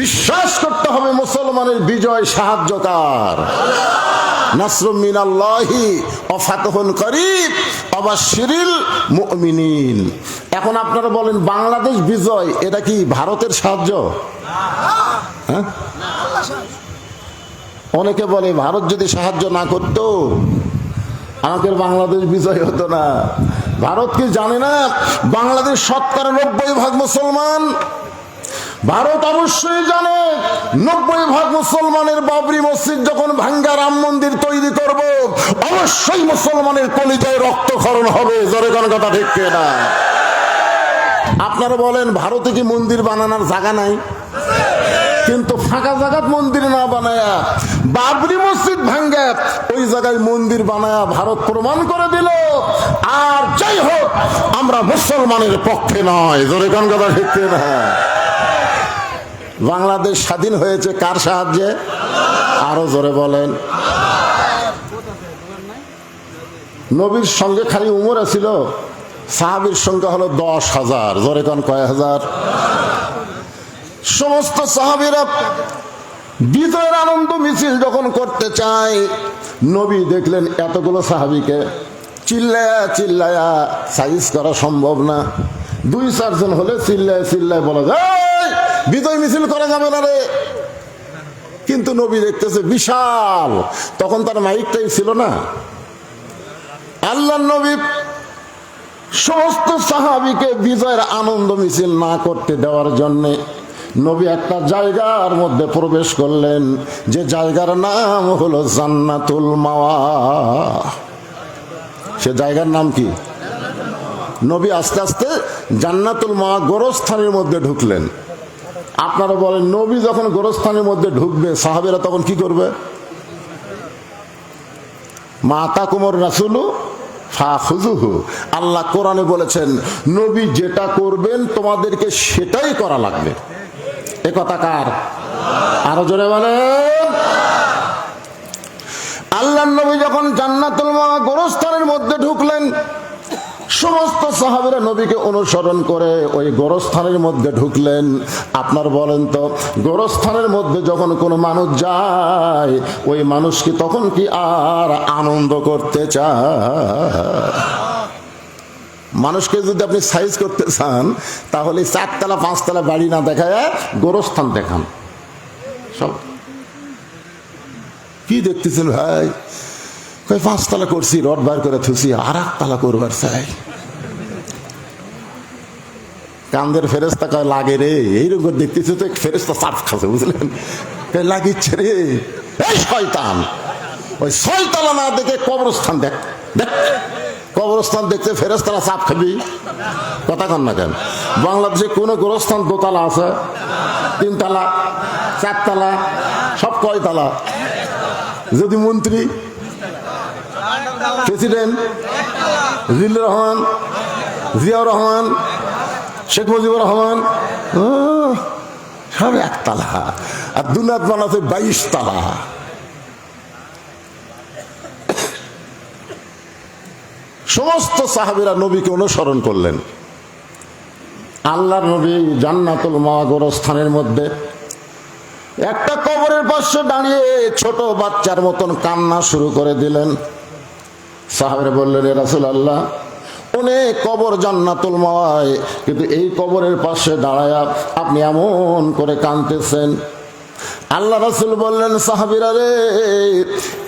বিশ্বাস করতে হবে মুসলমানের বিজয় সাহায্য কার? নাসরুম মিনাল্লাহি ওয়া ফাতহুন করিব ওয়া বাশশিরিল মুমিনিন। এখন আপনারা বলেন বাংলাদেশ বিজয় এটা কি ভারতের সাহায্য? হ্যাঁ, অনেকে বলে ভারত যদি সাহায্য না করতো আমাদের বাংলাদেশ বিজয় হতো না। ভারত কি জানে না বাংলাদেশ 90% মুসলমান? ভারত অবশ্যই জানে 90% মুসলমানের বাবরি মসজিদ যখন ভাঙ্গা রাম মন্দির তৈরি করব, অবশ্যই মুসলমানের কলিজায় রক্তক্ষরণ হবে। জোরে কোন কথা ঠিক কিনা? আপনারা বলেন ভারতে কি মন্দির বানানোর জায়গা নাই? কিন্তু ফাঁকা জায়গাত মন্দির না বানায়া বাবরি মসজিদ ভাঙ্গা ওই জায়গায় মন্দির বানায়া ভারত প্রমাণ করে দিল আর যাই হোক আমরা মুসলমানের পক্ষে নয়। জোরে কোন কথা ঠিক কিনা? বাংলাদেশ স্বাধীন হয়েছে কার সাহায্যে? আরো জোরে বলেন। নবীর সঙ্গে খালি উমর ছিল, সাহাবীর সংখ্যা হলো 10,000। জোরে কোন কয় হাজার? সমস্ত সাহাবীরা বিজয়ের আনন্দ মিছিল যখন করতে চায়, নবী দেখলেন এতগুলো সাহাবীকে চিল্লায়া চিল্লায়া সাইজ করা সম্ভব না। 2-4 জন হলে চিল্লায় চিল্লায় বলা যায় বিজয় মিছিল করা যাবে না রে। কিন্তু নবী দেখতেছে বিশাল, তখন তার মাইকটাই ছিল না। আল্লাহর নবী সমস্ত সাহাবীকে বিজয়ের আনন্দ মিছিল না করতে দেওয়ার জন্যে নবী একটা জায়গার মধ্যে প্রবেশ করলেন, যে জায়গার নাম হলো জান্নাতুল মাওয়া। সে জায়গার নাম কি? নবী আস্তে আস্তে জান্নাতুল মাওয়া গোরস্থানের মধ্যে ঢুকলেন। আপনারা বলেন নবী যখন গোরস্থানের মধ্যে ঢুকবে সাহাবীরা তখন কি করবে? মা তাকুমুর রাসূলু ফাখুযুহু। আল্লাহ কোরআনে বলেছেন নবী যেটা করবেন তোমাদেরকে সেটাই করা লাগবে। এ কথা কার? আরো জোরে বলেন। আল্লাহর নবী যখন জান্নাতুল মাওয়া গোরস্থানের মধ্যে ঢুকলেন, সমস্ত সাহাবীরা নবীকে অনুসরণ করে ওই গোরস্থানের মধ্যে ঢুকলেন। আপনার বলেন তো, গোরস্থানের মধ্যে যখন কোনো মানুষ যায়, ওই মানুষ কি তখন কি আর আনন্দ করতে চায়? মানুষকে যদি আপনি সাইজ করতে চান, তাহলে 4তলা 5তলা বাড়ি না দেখায় গোরস্থান দেখান। সব কি দেখতেছেন ভাই? 5তলা করছি, রড বার করে থুসি, আর 8তলা করবার চাই। কান্দের ফেরেস্তা কয় লাগে রে, এইরকম দেখতেছি তো ফেরেস্তা চাপ খাচ্ছে, বুঝলেন? লাগিচ্ছে রে, এই শয়তান, ওই 6তলা না দেখে কবরস্থান দেখ। দেখ কবরস্থান দেখতে ফেরেস্তারা চাপ খাবি? কথা কন না কেন? বাংলাদেশে কোন গোরস্থান দোতলা আছে? 3তলা 4তলা? সব কয়তলা? যদি মন্ত্রী, প্রেসিডেন্ট, জিল্লুর রহমান, জিয়াউর রহমান, শেখ মুজিবুর রহমান, সব 1তলা। আর দুনিয়াত বানাতে 22তলা। সমস্ত সাহাবীরা নবীকে অনুসরণ করলেন। আল্লাহর নবী জান্নাতুল মাওয়া গোরস্থানের মধ্যে একটা কবরের পাশে দাঁড়িয়ে ছোট বাচ্চার মতন কান্না শুরু করে দিলেন। সাহাবীরা বললেন, এ রাসূলুল্লাহ, অনেক কবর জান্নাতুল মাওয়ায়, কিন্তু এই কবরের পাশে দাঁড়ায়া আপনি এমন করে কাঁদতেছেন। আল্লাহ রাসূল বললেন, সাহাবীরা রে,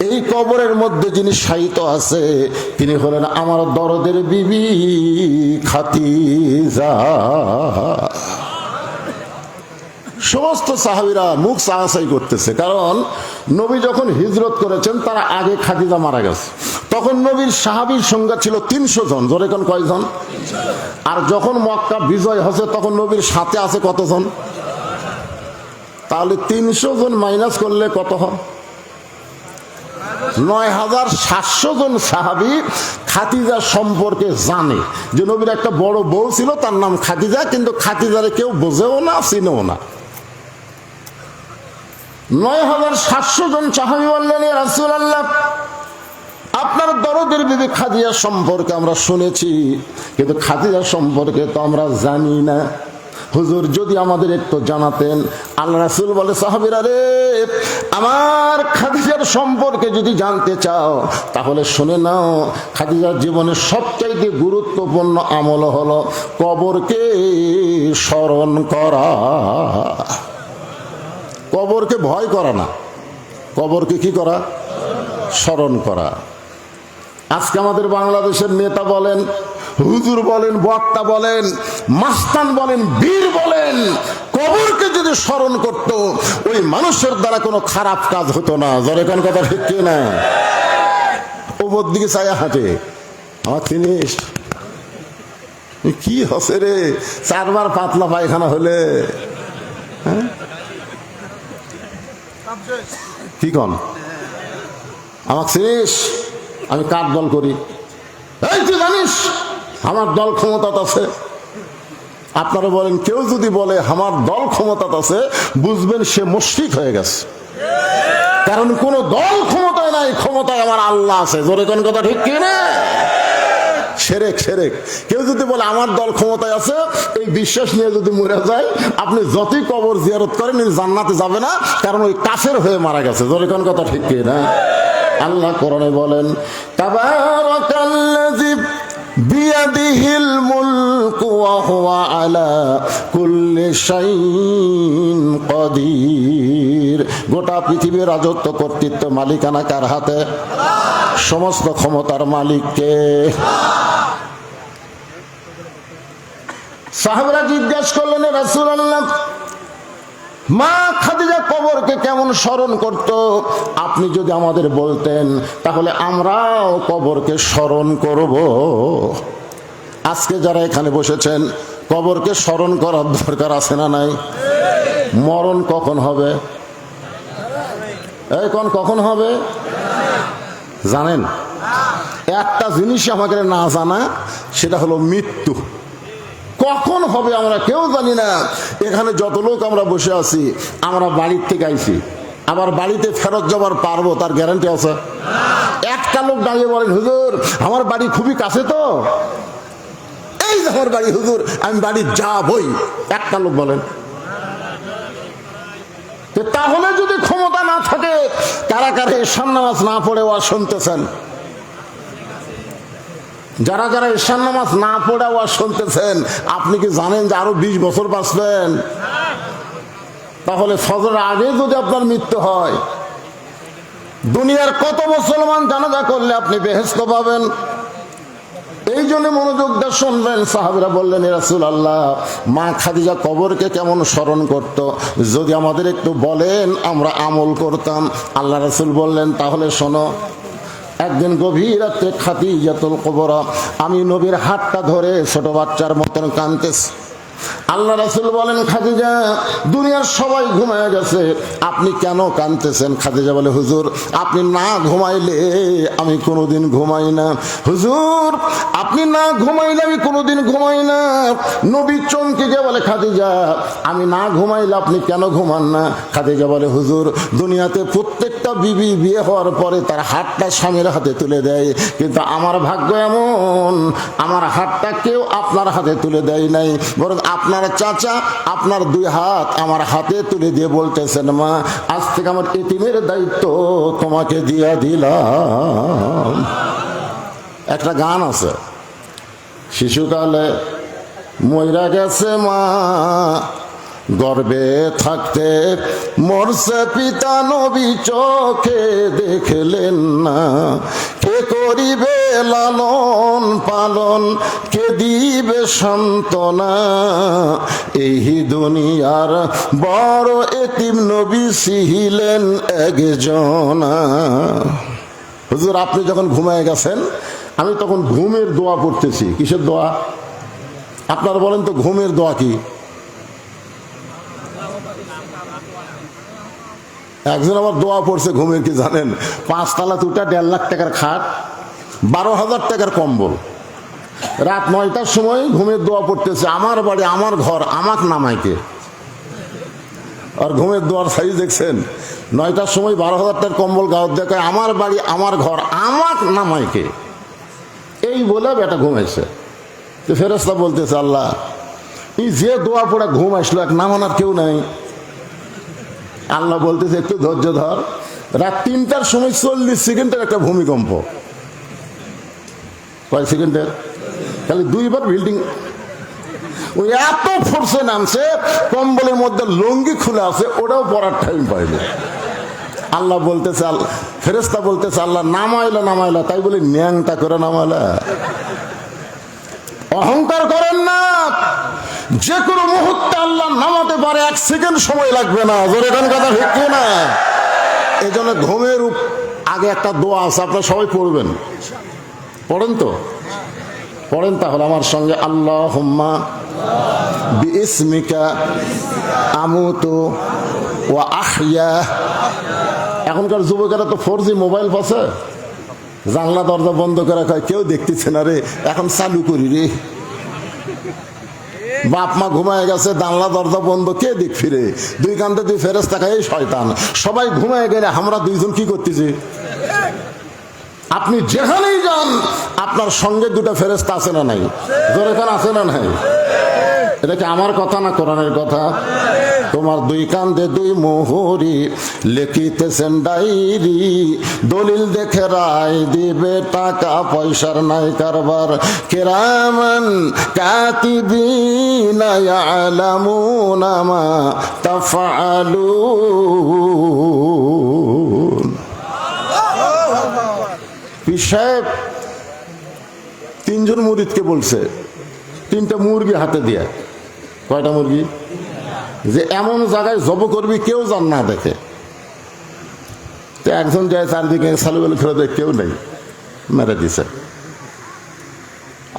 এই কবরের মধ্যে যিনি শায়িত আছে তিনি হলেন আমার দরদের বিবি খাদিজা। সমস্ত সাহাবীরা মুখ চাহাচাই করতেছে, কারণ নবী যখন হিজরত করেছেন তার আগে খাদিজা মারা গেছে। তখন নবীর সাহাবীর সংখ্যা ছিল 300 জন। জোরে কোন কয়জন? আর যখন মক্কা বিজয় হচ্ছে তখন নবীর সাথে আছে কতজন? তাহলে 300 জন মাইনাস করলে কত হয়? 9700 জন সাহাবী খাদিজা সম্পর্কে জানে যে নবীর একটা বড় বউ ছিল, তার নাম খাদিজা, কিন্তু খাদিজারে কেউ বোঝেও না, চিনেও না। 9700 জন সাহাবী বললেন, ইয়া রাসূলুল্লাহ, আপনার দরদের বিবি খাদিজা সম্পর্কে আমরা শুনেছি, কিন্তু খাদিজা সম্পর্কে তো আমরা জানি না। হুজুর, যদি আমাদের একটু জানাতেন। আল্লাহ রাসূল বলে, সাহাবীরা রে, আমার খাদিজার সম্পর্কে যদি জানতে চাও তাহলে শুনে নাও, খাদিজার জীবনের সবচাইতে গুরুত্বপূর্ণ আমল হলো কবরকে স্মরণ করা। কবরকে ভয় করা না, কবরকে কি করা? স্মরণ করা। আজকে আমাদের বাংলাদেশের নেতা বলেন, হুজুর বলেন, বক্তা বলেন, মাস্তান বলেন, বীর বলেন, কবরকে যদি স্মরণ করত ওই মানুষের দ্বারা কোনো খারাপ কাজ হতো না। জোরে কোন কথা ঠিক কি না? ওপর দিকে চায়া হাঁটে, আমার জিনিস কি হচ্ছে রে, 4 বার পাতলা পায়খানা হলে কি কন? আমার জিনিস, আমি কার দল করি? এই তুই জানিস আমার দল ক্ষমতা আছে? আপনারা বলেন, কেউ যদি বলে আমার দল ক্ষমতা আছে, বুঝবেন সে মুশরিক হয়ে গেছে। কারণ কোন দল ক্ষমতায় নাই, ক্ষমতায় আমার আল্লাহ আছে। জোরে কোন কথা ঠিক কি না? শিরক, শিরক। কেউ যদি বলে আমার দল ক্ষমতায় আছে, এই বিশ্বাস নিয়ে যদি মরে যায়, আপনি যতই কবর জিয়ারত করেন জান্নাতে যাবে না, কারণ ওই কাফের হয়ে মারা গেছে। জোরে কোন কথা ঠিক কি না? আল্লাহ কোরআনে বলেন, তাবারাকাল্লাযী বিয়াদিহিল মুলকু ওয়া হুয়া আলা কুল্লি শাইইন কাদির। গোটা পৃথিবীর রাজত্ব, কর্তৃত্ব, মালিকানা কার হাতে? সমস্ত ক্ষমতার মালিক কে? সাহাবারা জিজ্ঞাসা করলেন, রাসূলুল্লাহ, মা খাদিজা কবরকে কেমন স্মরণ করত? আপনি যদি আমাদের বলতেন তাহলে আমরাও কবরকে স্মরণ করব। আজকে যারা এখানে বসেছেন, কবরকে স্মরণ করার দরকার আছে না নাই? মরণ কখন হবে? এই কখন হবে জানেন? একটা জিনিস আমাকে না জানা, সেটা হলো মৃত্যু। কখন হবে আমরা কেউ জানি না। এখানে যত লোক আমরা বসে আছি, আমরা বাড়ির থেকে আইছি, আবার বাড়িতে ফেরত যাবার পারবো তার গ্যারান্টি আছে? একটা লোক দাঁড়িয়ে বলেন, হুজুর আমার বাড়ি খুবই কাছে তো, আমার বাড়ি হুজুর, আমি বাড়ি যাবই। একটা লোক বলেন। তাহলে যদি ক্ষমতা না থাকে, কারা কারা ঈশান নামাজ না পড়ে ওয়াজ শুনতেছেন? যারা যারা ঈশান নামাজ না পড়ে ওয়াজ শুনতেছেন, আপনি কি জানেন যে আরো 20 বছর বাঁচবেন? তাহলে ফজরের আগে যদি আপনার মৃত্যু হয়, দুনিয়ার কত মুসলমান জানাজা করলে আপনি বেহেশত পাবেন? এই জন্য মনোযোগ দিয়ে শুনবেন। সাহাবীরা বললেন, ইয়া রাসূলুল্লাহ, মা খাদিজা কবরকে কেমন স্মরণ করত, যদি আমাদের একটু বলেন আমরা আমল করতাম। আল্লাহ রাসূল বললেন, তাহলে শোনো। একদিন গভীর রাতে খাদিজাতুল কুবরা, আমি নবীর হাতটা ধরে ছোট বাচ্চার মতন কাঁদতেছি। আল্লাহ রাসূল বলেন, খাদিজা, দুনিয়ার সবাই ঘুমায় গেছে, আপনি কেন কাঁদতেছেন? খাদিজা বলে, হুজুর, আপনি না ঘুমাইলে আমি কোনোদিন ঘুমাই না। হুজুর, আপনি না ঘুমাইলে আমি কোনোদিন ঘুমাই না। নবী চমকে গিয়ে বলে, খাদিজা, আমি না ঘুমাইলে আপনি কেন ঘুমান না? খাদিজা বলে, হুজুর, দুনিয়াতে প্রত্যেকটা বিবি বিয়ে হওয়ার পরে তার হাতটা স্বামীর হাতে তুলে দেয়, কিন্তু আমার ভাগ্য এমন, আমার হাতটা কেউ আপনার হাতে তুলে দেয় নাই, বরং আপনার চাচা আপনার 2 হাত আমার হাতে তুলে দিয়ে বলতেছেন, মা, আজ থেকে আমার এতিমের দায়িত্ব তোমাকে দিয়ে দিলাম। একটা গান আছে, শিশুকালে মইরা গেছে মা, গর্বে থাকতে মরছে পিতা, নবী চোখে দেখলেন না, কে করিবে লালন পালন, কে দিবে সান্ত্বনা, এই দুনিয়ার বড় এতিম নবী ছিলেন একজনা। হুজুর, আপনি যখন ঘুমায় গেছেন, আমি তখন ঘুমের দোয়া পড়তেছি। কিসের দোয়া? আপনারা বলেন তো, ঘুমের দোয়া কি? একজন আবার দোয়া পড়ছে ঘুমের, কি জানেন? 5 তলা তুটা, 1.5 লাখ টাকার খাট, 12,000 টাকার কম্বল, রাত 9টার সময় ঘুমের দোয়া পড়তেছে, আমার বাড়ি আমার ঘর, আমাক নামাইকে। আর ঘুমের দোয়ার সাইজ দেখছেন? 9টার সময় 12,000 টাকার কম্বল গাওয়ার দেখায়, আমার বাড়ি আমার ঘর, আমাক নামাইকে। এই বলে বেটা ঘুমাইছে। তো ফেরেশতা বলতেছে, আল্লাহ, এই যে দোয়া পড়ে ঘুম আসলো, এক নামানোর কেউ নাই। আল্লাহ বলতেছে, একটু ধৈর্য ধর, রাত 3টার সময় 40 সেকেন্ডের একটা ভূমিকম্প। কয় সেকেন্ডের? খালি 2 বার বিল্ডিং ওই এত ফোর্সে নামছে, কম্বলের মধ্যে লুঙ্গি খুলে আছে, ওটাও পড়ার টাইম পাইবে। আল্লাহ বলতেছে, ফেরেশতা বলতেছে, আল্লাহ, নামাইলা, তাই বলে ন্যাংটা করে নামাইলা। অহংকার করেন না, যে কোনো মুহূর্তে আল্লাহ নামাতে পারে, 1 সেকেন্ড সময় লাগবে না। জোরে গান কথা ঠিক না? এই জন্য ঘুমের আগে একটা দোয়া আছে, আপনারা সবাই পড়বেন। পড়েন তো? পড়েন তাহলে আমার সঙ্গে, আল্লাহুম্মা বিইসমিকা আমুতু ওয়া আহইয়া। এখনকার যুবকেরা তো 4G মোবাইল পাচ্ছে, জানলা দরজা বন্ধ করে কয়, কেউ দেখতেছে না রে, এখন চালু করি রে। বাপ মা ঘুমায় গেছে, জানলা দরজা বন্ধ, কে দিক ফিরে? 2 কান্দে 2 ফেরেশতা খায়, এই শয়তান। সবাই ঘুমায় গেলে আমরা 2জন কি করতেছি? আপনি যেখানেই যান, আপনার সঙ্গে 2টা ফেরেশতা আছে না নাই? জোরে কান আছে না নাই? এটা কি আমার কথা না কোরআনের কথা? তোমার 2 কান্দে 2 মোহরি, লিখিতেছেন ডায়েরি, দলিল দেখে রায় দিবে, টাকা পয়সার নাই কারবার, কিরামান কাতিবিনা ইয়ালামুনা মা তাফআলুন। পীর সাহেব 3 জন মুরিদকে বলছে, 3টা মুরগি হাতে দিয়া। কয়টা মুরগি? যে এমন জায়গায় জব করবি কেউ জান না দেখে। তো একজন যায় চারদিকে সালুবেল ফেলে দেয়, কেউ নেই, মেরে দিছে।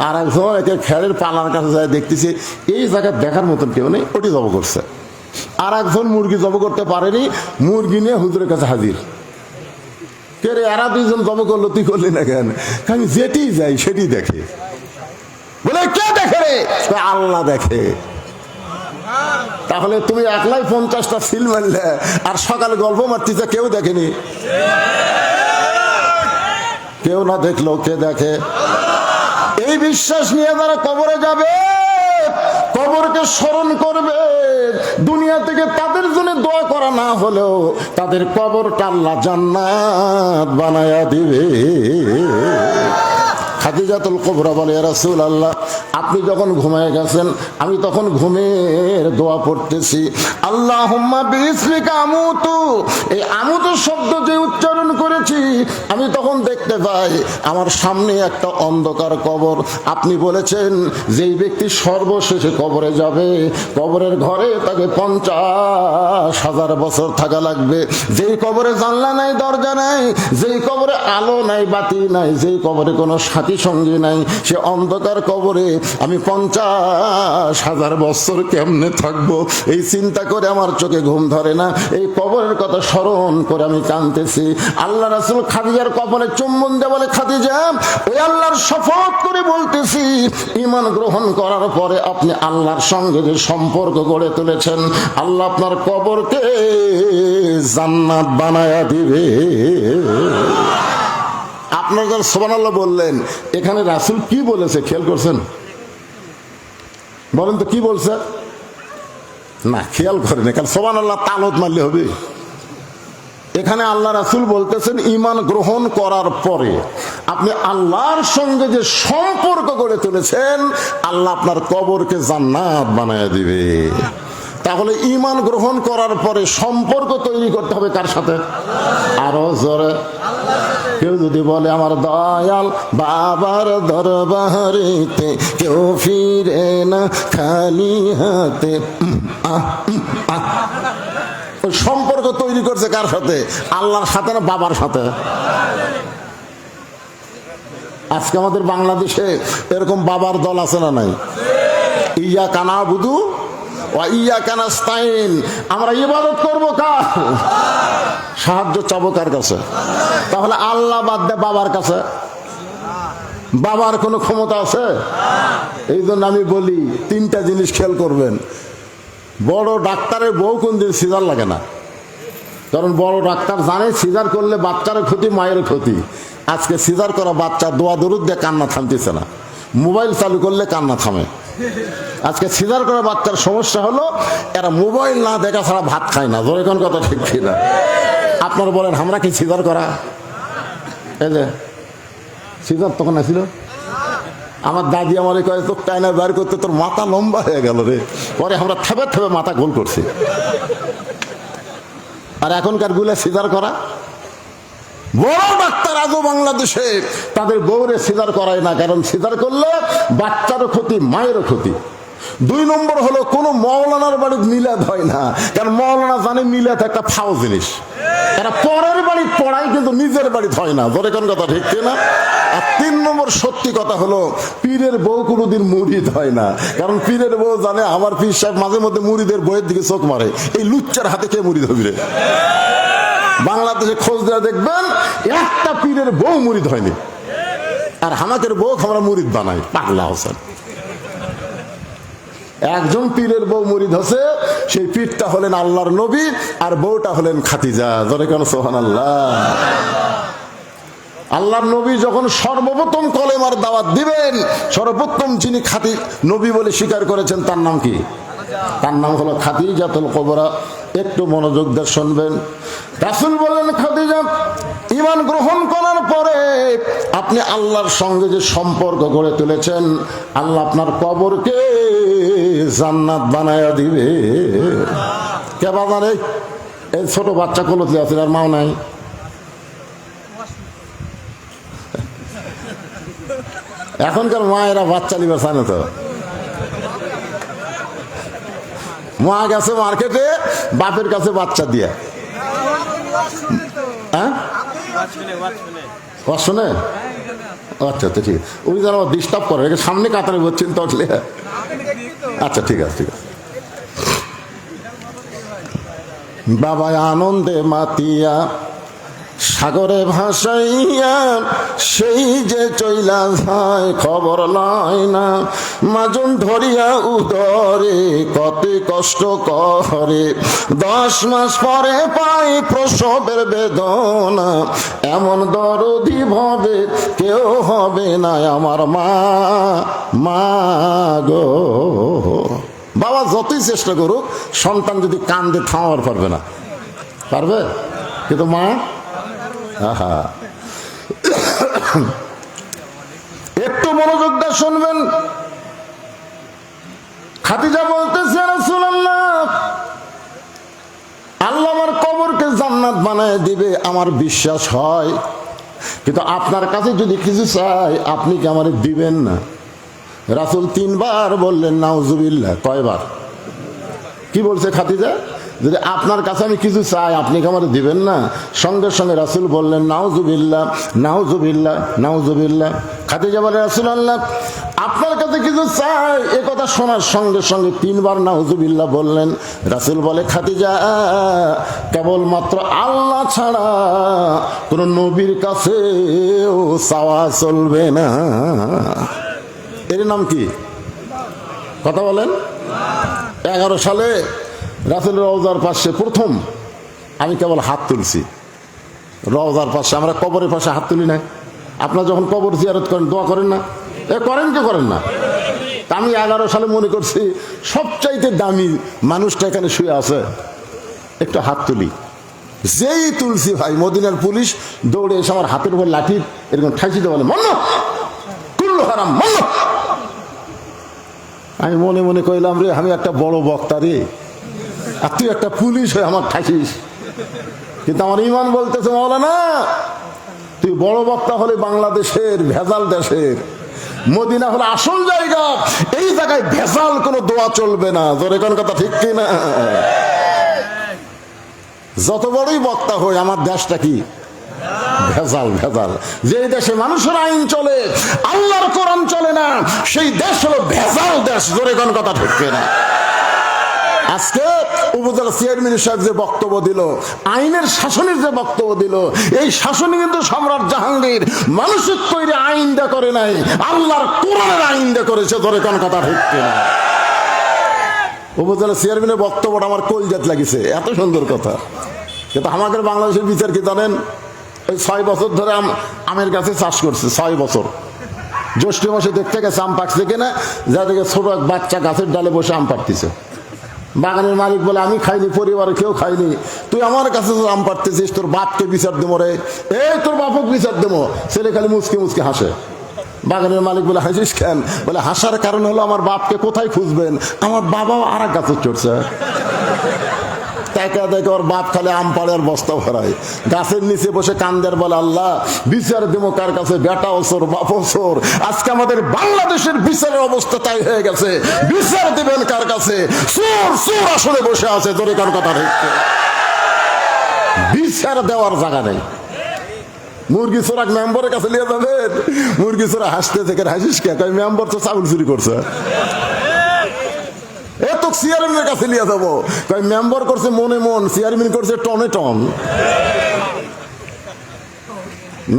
আর একজন একে খেরের পালার কাছে যায়, দেখতেছে এই জায়গায় দেখার মতন কেউ নেই, ওটি জব করছে। আর একজন মুরগি জব করতে পারেনি, মুরগি নিয়ে হুজুরের কাছে হাজির। কে রে, এরা 2 জন জব করলো, তুই করলি না কেন? আমি যেটি যাই সেটি দেখে। বলে, কে দেখে রে? আল্লাহ দেখে। তাহলে তুমি একলাই 50টা সিল মারলে, আর সকালে গল্প মারতেছে, কেউ দেখেনি? কেউ না দেখলো কে দেখে? এই বিশ্বাস নিয়ে যারা কবরে যাবে, কবরকে স্মরণ করবে, দুনিয়া থেকে তাদের জন্য দোয়া করা না হলেও তাদের কবরটা আল্লাহ জান্নাত বানায়া দিবে। খাদিজাতুল কুবরা বলে, ইয়া রাসূলুল্লাহ, আপনি যখন ঘুমিয়ে গেছেন আমি তখন ঘুমের দোয়া পড়তেছি, আল্লাহুম্মা বিইসমিকা আমুতু। এই আমুতু শব্দ যে উচ্চারণ করেছি আমি তখন দেখতে পাই আমার সামনে একটা অন্ধকার কবর। আপনি বলেছেন যেই ব্যক্তি সর্বশেষে কবরে যাবে, কবরের ঘরে তাকে 50,000 বছর থাকা লাগবে। যেই কবরে জানলা নাই, দরজা নাই, যেই কবরে আলো নাই, বাতি নাই, যেই কবরে কোনো সাথী সঙ্গী নাই, সে অন্ধকার কবরে আমি 50,000 বছর কেমনে থাকবো, এই চিন্তা করে আমার চোখে ঘুম ধরে না। এই কবরের কথা স্মরণ করে আমি কাঁদতেছি। আল্লাহ রাসূল খাদিজার কপালে চুম্বন দিয়ে বলে, খাদিজা, ওই আল্লাহর শপথ করে বলতেছি, ঈমান গ্রহণ করার পরে আপনি আল্লাহর সঙ্গে যে সম্পর্ক গড়ে তুলেছেন, আল্লাহ আপনার কবরকে জান্নাত বানায়া দিবে। আপনারা যারা সুবহানাল্লাহ বললেন, এখানে রাসূল কি বলেছে খেয়াল করছেন? বলেন তো কি বলছে? না, খেয়াল করেন, কারণ সুবহানাল্লাহ তালত মারলে হবে। এখানে আল্লাহ রাসূল বলতেছেন ঈমান গ্রহণ করার পরে আপনি আল্লাহর সঙ্গে যে সম্পর্ক গড়ে তুলেছেন, আল্লাহ আপনার কবরকে জান্নাত বানায়া দিবে। তাহলে ঈমান গ্রহণ করার পরে সম্পর্ক তৈরি করতে হবে কার সাথে? আরো জোরে। কেউ যদি বলে আমার দয়াল বাবার দরবারেতে কেউ ফিরে না খালি হাতে, ওই সম্পর্ক তৈরি করছে কার সাথে? আল্লাহর সাথে না বাবার সাথে? আজকে আমাদের বাংলাদেশে এরকম বাবার দল আছে না নাই? ইয়াকা নাবুদু ওয়া ইয়াকা নাস্তাইন। আমরা ইবাদত করব কার? সাহায্য চাবো কার কাছে? তাহলে আল্লাহ বাদ দে বাবার কাছে। বাবার কোনো ক্ষমতা আছে? এই জন্য আমি বলি 3টা জিনিস খেয়াল করবেন। বড় ডাক্তারের বউ কোনদিন সিজার লাগে না, কারণ বড় ডাক্তার জানে সিজার করলে বাচ্চারও ক্ষতি, মায়ের ক্ষতি। আজকে সিজার করা বাচ্চা দোয়া দরুদ দিয়ে কান্না থামতেছে না, মোবাইল চালু করলে কান্না থামে। আজকে সিজার করা বাচ্চার সমস্যা হলো এরা মোবাইল না দেখা ছাড়া ভাত খায় না। ধরে কোন কথা ঠিক কিনা? আপনারা বলেন আমরা কি সিজার করা? এই যে সিজার তখন আসছিল, আমার দাদি আমারে কয়ে তোর টাইনা বের করতে তোর মাথা লম্বা হয়ে গেল রে। পরে আমরা থেবে থেবে মাথা গোল করছি। আর এখনকার গুলা সিজার করা বড় ডাক্তার আজও বাংলাদেশে তাদের বউরে সিজার করায় না, কারণ সিজার করলে বাচ্চারও ক্ষতি, মায়েরও ক্ষতি। 2 নম্বর হলো কোনো মওলানার বাড়িতে মিলাদ হয় না, কারণ মওলানা জানে মিলাদ একটা ফাও জিনিস। এরা পরের বাড়ি পড়ায় কিন্তু নিজের বাড়িতে হয় না। ধরে কোন কথা ঠিক না? আর 3 নম্বর সত্যি কথা হলো পীরের বউ কোনোদিন মুরিদ হয় না, কারণ পীরের বউ জানে আমার পীর সাহেব মাঝে মধ্যে মুরিদের বইয়ের দিকে চোখ মারে, এই লুচ্চার হাতে কে মুরিদ হবে রে? বাংলাদেশে খোঁজ দেওয়া দেখবেন একটা পীরের বউ মুরিদ হয়নি, আর হামাকের বউ আমরা মুরিদ বানাই। পাগলা হোসেন একজন পীরের বউ মুরিদ হচ্ছে, সেই পীরটা হলেন আল্লাহর নবী আর বউটা হলেন খাদিজা। ধরে কেন সুবহানাল্লাহ। আল্লাহর নবী যখন সর্বপ্রথম কলেমার দাওয়াত দিবেন, সর্বপ্রথম যিনি নবী বলে স্বীকার করেছেন তার নাম কি? তার নাম হলো খাদিজাতুল কুবরা। একটু মনোযোগ দিয়ে শুনবেন। রাসূল বললেন, খাদিজা, ঈমান গ্রহণ করার পরে আপনি আল্লাহর সঙ্গে যে সম্পর্ক গড়ে তুলেছেন, আল্লাহ আপনার কবরকে জান্নাত বানায়া দিবে। কে বাবা রে? এই ছোট বাচ্চা কোলতে আছে, আর মাও নাই। এখনকার মায়েরা বাচ্চা নিবে জানে তো। মা গেছে মার্কেটে বাপের কাছে বাচ্চা দিয়ে। হ্যাঁ শুনে? আচ্ছা আচ্ছা ঠিক আছে। ওই যারা ডিস্টার্ব করে সামনে কাতারে বলছেন তো। আচ্ছা ঠিক আছে ঠিক আছে। বাবা আনন্দে মাতিয়া সাগরে ভাসাইয়া সেই যে চইলা যায় খবর লয় না, মাজন ধরিয়া উদরে কত কষ্ট করে, 10 মাস পরে পাই প্রসবের বেদনা, এমন দরদি ভবে কেউ হবে না আমার মা, মা গো। বাবা যতই চেষ্টা করুক সন্তান যদি কান্দে থামাবার পারবে না, পারবে? কিন্তু মা, আহা, একটু মনোযোগ দিয়ে শুনবেন। খাদিজা বলতেছে, রাসূলুল্লাহ, আল্লাহ আমার কবরকে জান্নাত বানায় দিবে আমার বিশ্বাস হয়, কিন্তু আপনার কাছে যদি কিছু চাই আপনি কি আমারে দিবেন না? রাসূল 3 বার বললেন নাউজুবিল্লাহ। কয়বার? কি বলছে খাদিজা? যদি আপনার কাছে আমি কিছু চাই আপনি কি আমারে দিবেন না? সঙ্গে সঙ্গে রাসূল বললেন নাউজুবিল্লাহ, নাউজুবিল্লাহ, নাউজুবিল্লাহ। খাদিজা বলে, রাসূলুল্লাহ, আপনার কাছে কিছু চাই, এ কথা শোনার সঙ্গে সঙ্গে 3 বার নাউজুবিল্লাহ বললেন। রাসূল বলে, খাদিজা, কেবলমাত্র আল্লাহ ছাড়া কোন নবীর কাছেও চাওয়া চলবে না। এর নাম কি? কথা বলেন। 11 সালে রাসূলের রওজার পাশে প্রথম আমি কেবল হাত তুলছি। রওজার পাশে, আমরা কবরের পাশে হাত তুলি না? আপনারা যখন কবর জিয়ারত করেন দোয়া করেন না? করেন কি করেন না? আমি 11 সালে মনে করছি সবচাইতে দামি মানুষটা এখানে শুয়ে আছে, একটু হাত তুলি। যেই তুলছি ভাই, মদিনার পুলিশ দৌড়ে এসে আমার হাতের উপর লাঠি এরকম ঠাইছিতে বলে, মন্ন কুল্লু হারাম, মন্ন। আমি মনে মনে কইলাম, রে আমি একটা বড় বক্তা রে, আর তুই একটা পুলিশ হয়ে আমার ঠাইছিস। কিন্তু আমার ঈমান বলতেছে, মাওলানা তুই বড় বক্তা হলে বাংলাদেশের ভেজাল দেশের, মদিনা হলো আসল জায়গা, এই জায়গায় ভেজাল কোনো দোয়া চলবে না। জোরে কোন কথা ঠিক কি না? যত বড়ই বক্তা হই আমার দেশটা কি ভেজাল, ভেজাল। যে দেশে মানুষের আইন চলে, আল্লাহর কোরআন চলে না, সেই দেশ হলো ভেজাল দেশ। জোরে কোন কথা ঠিক কি না? আজকে উপজেলা চেয়ারম্যান সাহেব যে বক্তব্য দিল, আইনের শাসনের যে বক্তব্য দিল, এই শাসনে কিন্তু সম্রাট জাহাঙ্গীর মানুষের তৈরি আইন দা করে নাই, আল্লাহর কোরআনের আইন দা করেছে। ধরে কোন কথা ঠিক কিনা? উপজেলা চেয়ারম্যানের বক্তব্যটা আমার কলজাত লাগিছে, এত সুন্দর কথা। কিন্তু আমাদের বাংলাদেশের বিচার কি জানেন? ওই 6 বছর ধরে আমের গাছে চাষ করছে, 6 বছর। জ্যৈষ্ঠ মাসে দেখতে গেছে আম পাকছে কিনা, যা দেখে ছোট এক বাচ্চা গাছের ডালে বসে আম পাড়তেছে। বাগানের মালিক বলে, আমি খাইনি, পরিবারে কেউ খাইনি, তুই আমার কাছে আম পাড়তেছিস, তোর বাপকে বিচার দেবো রে, এই তোর বাপক বিচার দেবো। ছেলে খালি মুচকে মুচকে হাসে। বাগানের মালিক বলে, হাসিস কেন? বলে, হাসার কারণ হলো আমার বাপকে কোথায় খুঁজবেন, আমার বাবাও আর এক গাছে চড়ছে। দেখা দেখে ওর বাপ খালি আম পাড়ে আর বস্তা ভরায়, গাছের নিচে বসে কান্দের বলে, আল্লাহ বিচার দেবো কার কাছে? বেটা ওসর, বাপ ওসর। আজকে আমাদের বাংলাদেশের বিচারের অবস্থা তাই হয়ে গেছে, বিচার দেবেন কার কাছে? চোর চোর আসলে বসে আছে। তোর কার কথা রেখে বিচার দেওয়ার জায়গা নেই। মুরগি চোরা মেম্বরের কাছে নিয়ে যাবেন, মুরগি চোরা হাসতে থেকে, হাসিস কে? মেম্বর তো চাউল চুরি করছে, এত চেয়ারম্যানের কাছে নিয়ে যাবো। মেম্বার করছে মনে মন, চেয়ারম্যান করছে টনে টন।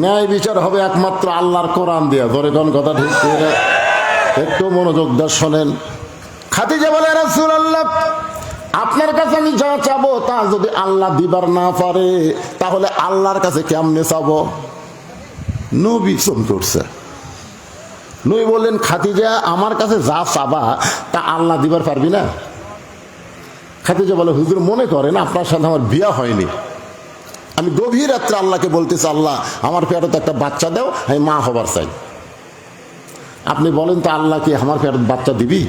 ন্যায় বিচার হবে একমাত্র আল্লাহর কোরআন দিয়া। ধরে কোন কথা ঠিক? একটু মনোযোগ দিয়ে শোনেন। খাদিজা বলে, রাসূলুল্লাহ, আপনার কাছে আমি যা চাবো তা যদি আল্লাহ দিবার না পারে তাহলে আল্লাহর কাছে কেমনে চাবো? নবী চুপ করছে। নবী বললেন, খাদিজা, আমার কাছে যা চাবা তা আল্লাহ দিবার পারবি না? খাদিজা বলে, হুজুর মনে করেন আপনার সাথে আমার বিয়া হয়নি, আমি গভীর রাত্রে আল্লাহকে বলতেছি, আল্লাহ আমার পেটে তো একটা বাচ্চা দাও, আমি মা হবার চাই। আপনি বলেন তো আল্লাহ কি আমার পেটে বাচ্চা দিবি?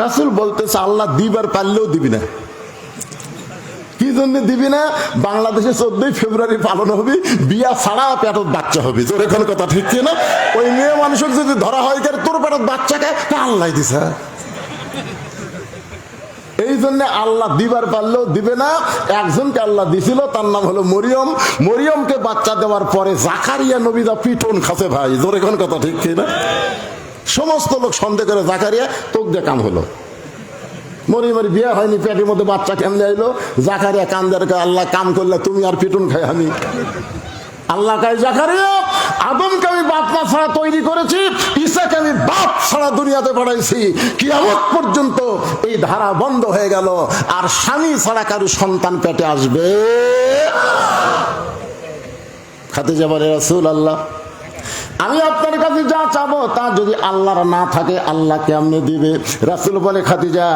রাসূল বলতেছে, আল্লাহ দিবার পারলেও দিবি না। কি জন্য দিবি না? বাংলাদেশে 14ই ফেব্রুয়ারি পালন হবে, বিয়া ছাড়া পেটত বাচ্চা হবে। তোর এখন কথা ঠিক না? ওই মেয়ে মানুষের যদি ধরা হয়, তোর পেটত বাচ্চাকে আল্লাহ দিছে। এই জন্য আল্লাহ দিবার পারলেও দিবে না। একজনকে আল্লাহ দিছিল, তার নাম হলো মরিয়ম। মরিয়মকে বাচ্চা দেওয়ার পরে জাকারিয়া নবীরা পিটন খাসে ভাই। তোর এখন কথা ঠিক না? সমস্ত লোক সন্দেহ করে, জাকারিয়া তোক দিয়ে কাম হলো। মরি মরি বিয়ে হয়নি, পেটের মধ্যে বাচ্চা কেমনে আইলো? জাকারিয়া কান্দের, আল্লাহ কাম করলে তুমি আর পিটুন খাই আমি। আল্লাহ কয় জাকারিয়া, আদমকে আমি বাপ মা ছাড়া তৈরি করেছি, ঈসাকে আমি বাপ ছাড়া দুনিয়াতে পাঠাইছি। কিয়ামত পর্যন্ত এই ধারা বন্ধ হয়ে গেল, আর স্বামী ছাড়া কারো সন্তান পেটে আসবে। খাদিজা বলে, রাসূলুল্লাহ, আমি আপনার কাছে যা চাবো তা যদি আল্লাহর না থাকে আল্লাহ কেমনে দিবে? রাসূল বলে, খাদিজা,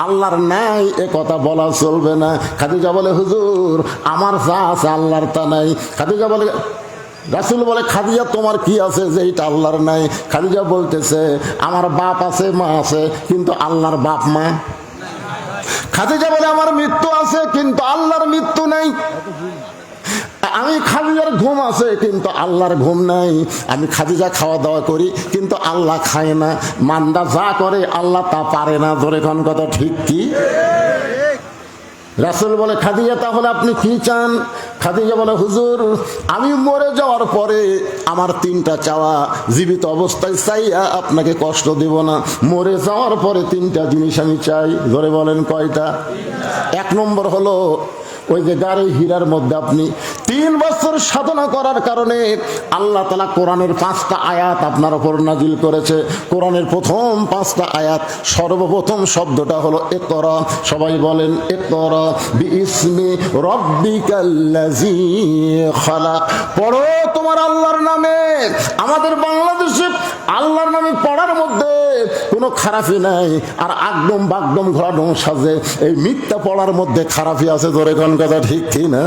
আল্লাহর নাই এ কথা বলা চলবে না। খাদিজা বলে, হুজুর, আমার যা আছে আল্লাহর তা নাই। খাদিজা বলে, রাসূল বলে, খাদিজা তোমার কি আছে যে এটা আল্লাহর নাই? খাদিজা বলতেছে, আমার বাপ আছে, মা আছে, কিন্তু আল্লাহর বাপ মা। খাদিজা বলে, আমার মৃত্যু আছে কিন্তু আল্লাহর মৃত্যু নাই। আমি খাদিজার ঘুম আছে কিন্তু আল্লাহর ঘুম নাই। আমি খাদিজা খাওয়া দাওয়া করি কিন্তু আল্লাহ খায় না। মান্দা যা করে আল্লাহ তা পারে না। ধরে কোন কথা ঠিক কি? রাসূল বলে, খাদিজা তাহলে আপনি কি চান? খাদিজা বলে, হুজুর, আমি মরে যাওয়ার পরে আমার তিনটা চাওয়া, জীবিত অবস্থায় চাইয়া আপনাকে কষ্ট দিব না, মরে যাওয়ার পরে তিনটা জিনিস আমি চাই। ধরে বলেন কয়টা? এক নম্বর হলো, ওই যে গাড়ি হীরার মধ্যে আপনি 3 বছর সাধনা করার কারণে আল্লাহ তাআলা কোরআনের 5টা আয়াত আপনার উপর নাজিল করেছে। কোরআনের প্রথম 5টা আয়াত, সর্বপ্রথম শব্দটা হলো ইকরা। সবাই বলেন ইকরা বিইসমি রাব্বিকাল্লাযী খালাক। পড়ো তোমার আল্লাহর নামে। আমাদের বাংলাদেশে আল্লাহর নামে পড়ার মধ্যে কোনো খারাপই নাই, আর আগডম বাগডম ঘোড়াডম সাজে এই মিথ্যা পড়ার মধ্যে খারাপই আছে। ধরে কোন কথা ঠিক কি না?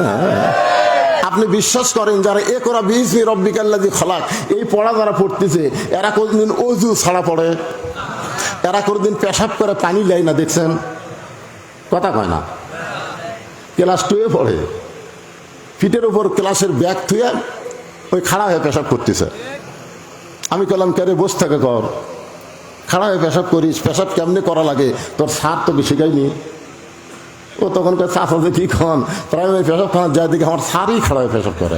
আপনি বিশ্বাস করেন যারা ইকরা বিইসমি রাব্বিকাল্লাযী খালাক এই পড়া যারা পড়তেছে, এরা কোনদিন ওযু ছাড়া পড়ে? এরা কোনদিন পেশাব করে পানি লেয় না? দেখছেন? কথা কয় না। ক্লাস 2-এ পড়ে, ফিটের উপর ক্লাসের ব্যাগ থুয়ে ওই খাড়া হয়ে পেশাব করতেছে। আমি কলাম, কে রে, বস থাকে কর, খাড়া হয়ে পেশাব করিস, পেশাব কেমনে করা লাগে তোর স্যার তোকে শিখায়নি? ও তখন চাষা যে কি খন প্রাইমারি পেশাব খাওয়ার যায়, দিকে আমার স্যারই খাড়া হয়ে পেশাব করে।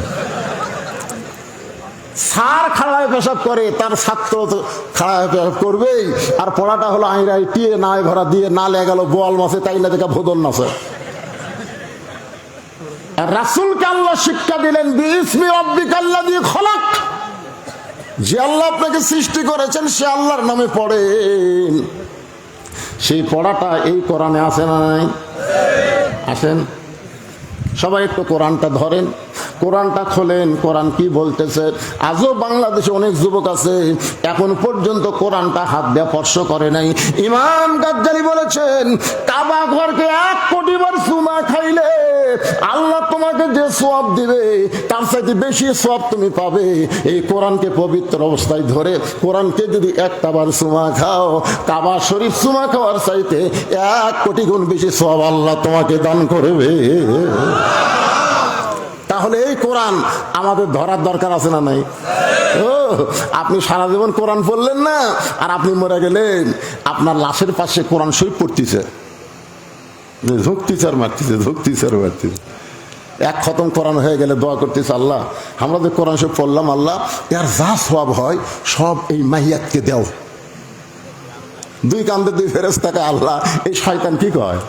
স্যার খাড়া হয়ে পেশাব করে, তার ছাত্র তো খাড়া হয়ে পেশাব করবেই। আর পড়াটা হলো আইরাই টিয়ে নাই ভরা দিয়ে না লেগে গেল বোয়াল মাছে, তাই না দেখা ভোদন নাচে। রাসূলকে আল্লাহ শিক্ষা দিলেন বিইসমি রাব্বিকাল্লাযী খালাক। যে আল্লাহ আপনাকে সৃষ্টি করেছেন সে আল্লাহর নামে পড়েন। সেই পড়াটা এই কোরআনে আছে না নাই? আসেন সবাই একটু কোরআনটা ধরেন, কোরআনটা খোলেন, কোরআন কি বলতেছে। আজও বাংলাদেশে অনেক যুবক আছে এখন পর্যন্ত কোরআনটা হাত দেওয়া স্পর্শ করে নাই। ইমাম গাজ্জালী বলেছেন, কাবা ঘরকে 1 কোটি বার চুমা খাইলে আল্লাহ তোমাকে যে সওয়াব দিবে তার চাইতে বেশি সওয়াব তুমি পাবে এই কোরআনকে পবিত্র অবস্থায় ধরে। কোরআনকে যদি 1টা বার চুমা খাও, কাবা শরীফ চুমা খাওয়ার চাইতে 1 কোটি গুণ বেশি সওয়াব আল্লাহ তোমাকে দান করবে। তাহলে এই কোরআন আমাদের ধরার দরকার আছে না নাই? ও আপনি সারা জীবন কোরআন পড়লেন না, আর আপনি মরে গেলেন, আপনার লাশের পাশে কোরআন শরীফ পড়তেছে, ঝুঁকতেছে আর মারতেছে, ঝুঁকতেছে আর মারতেছে। 1 খতম কোরআন হয়ে গেলে দোয়া করতেছে, আল্লাহ আমরা যে কোরআন শরীফ পড়লাম, আল্লাহ এর যা সওয়াব হয় সব এই মাহিয়াতকে দাও। 2 কান্দে 2 ফেরেশতাকে আল্লাহ এই শয়তান কি কয়?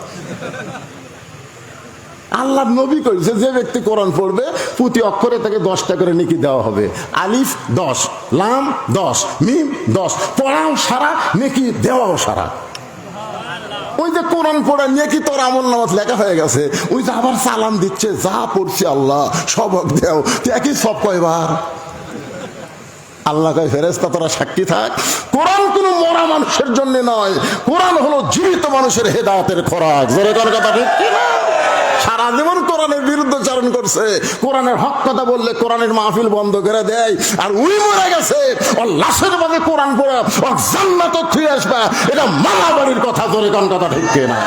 আল্লাহ নবী কইছে যে ব্যক্তি কোরআন পড়বে প্রতি অক্ষরে তাকে 10টা করে নেকি দেওয়া হবে। আলিফ 10, লাম 10, মিম 10, পড়াও সারা, নেকি দেওয়াও সারা। ওই যে কোরআন পড়া নেকি তোর আমলনামাত লেখা হয়ে গেছে, ওই যে আবার সালাম দিচ্ছে, যা পড়ছি আল্লাহ সব দেও, একই সব কয়বার। আল্লাহ কয়, ফেরেশতা তোরা সাক্ষী থাক, কোরআন কোনো মরা মানুষের জন্য নয়, কোরআন হলো জীবিত মানুষের হেদায়েতের খোরাক। জোরে কোন কথা ঠিক কি না? সারা জীবন কোরআনের বিরুদ্ধাচরণ করছে, কোরআনের হক কথা বললে কোরআনের মাহফিল বন্ধ করে দেয়, আর উনি মরে গেছে ওর লাশের মধ্যে কোরআন পড়ে ওর জান্নাত ছুঁয়ে আসবা, এটা মালাবাড়ির কথা। জোরে কোন কথা ঠিক কি না?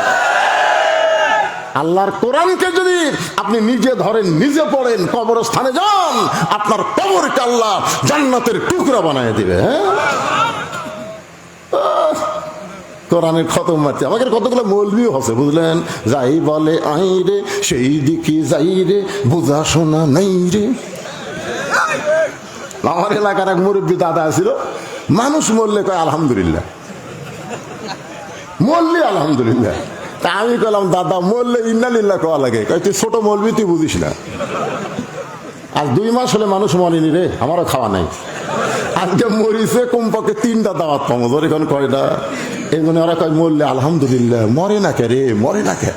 আল্লাহর কোরআনকে যদি আপনি নিজে ধরেন, নিজে পড়েন, কবরস্থানে যান, আপনার কবরকে আল্লাহ জান্নাতের টুকরা বানিয়ে দিবে। কোরআনের খতম মারছে। আমাদের কতগুলো মৌলভিও আছে বুঝলেন, যাই বলে আই রে সেই দিকে যাই রে, বুঝা শোনা নাই রে। আমার এলাকার এক মুরব্বী দাদা ছিল, মানুষ মরলে কয় আলহামদুলিল্লাহ, মরলি আলহামদুলিল্লাহ। তা আমি কইলাম দাদা মরলে ইন্নালিল্লাহ কওয়া লাগে, কই তুই ছোট মৌলবি, তুই বুঝিস না। আজ 2 মাস হলে মানুষ মরেনি রে, আমারও খাওয়া নাই। আজকে মরিছে কমপক্ষে 3টা দাওয়াত পাবো, ধর এখন কয়টা। এই জন্য ওরা কয় মরলে আলহামদুলিল্লাহ, মরে না কে রে, মরে না কে।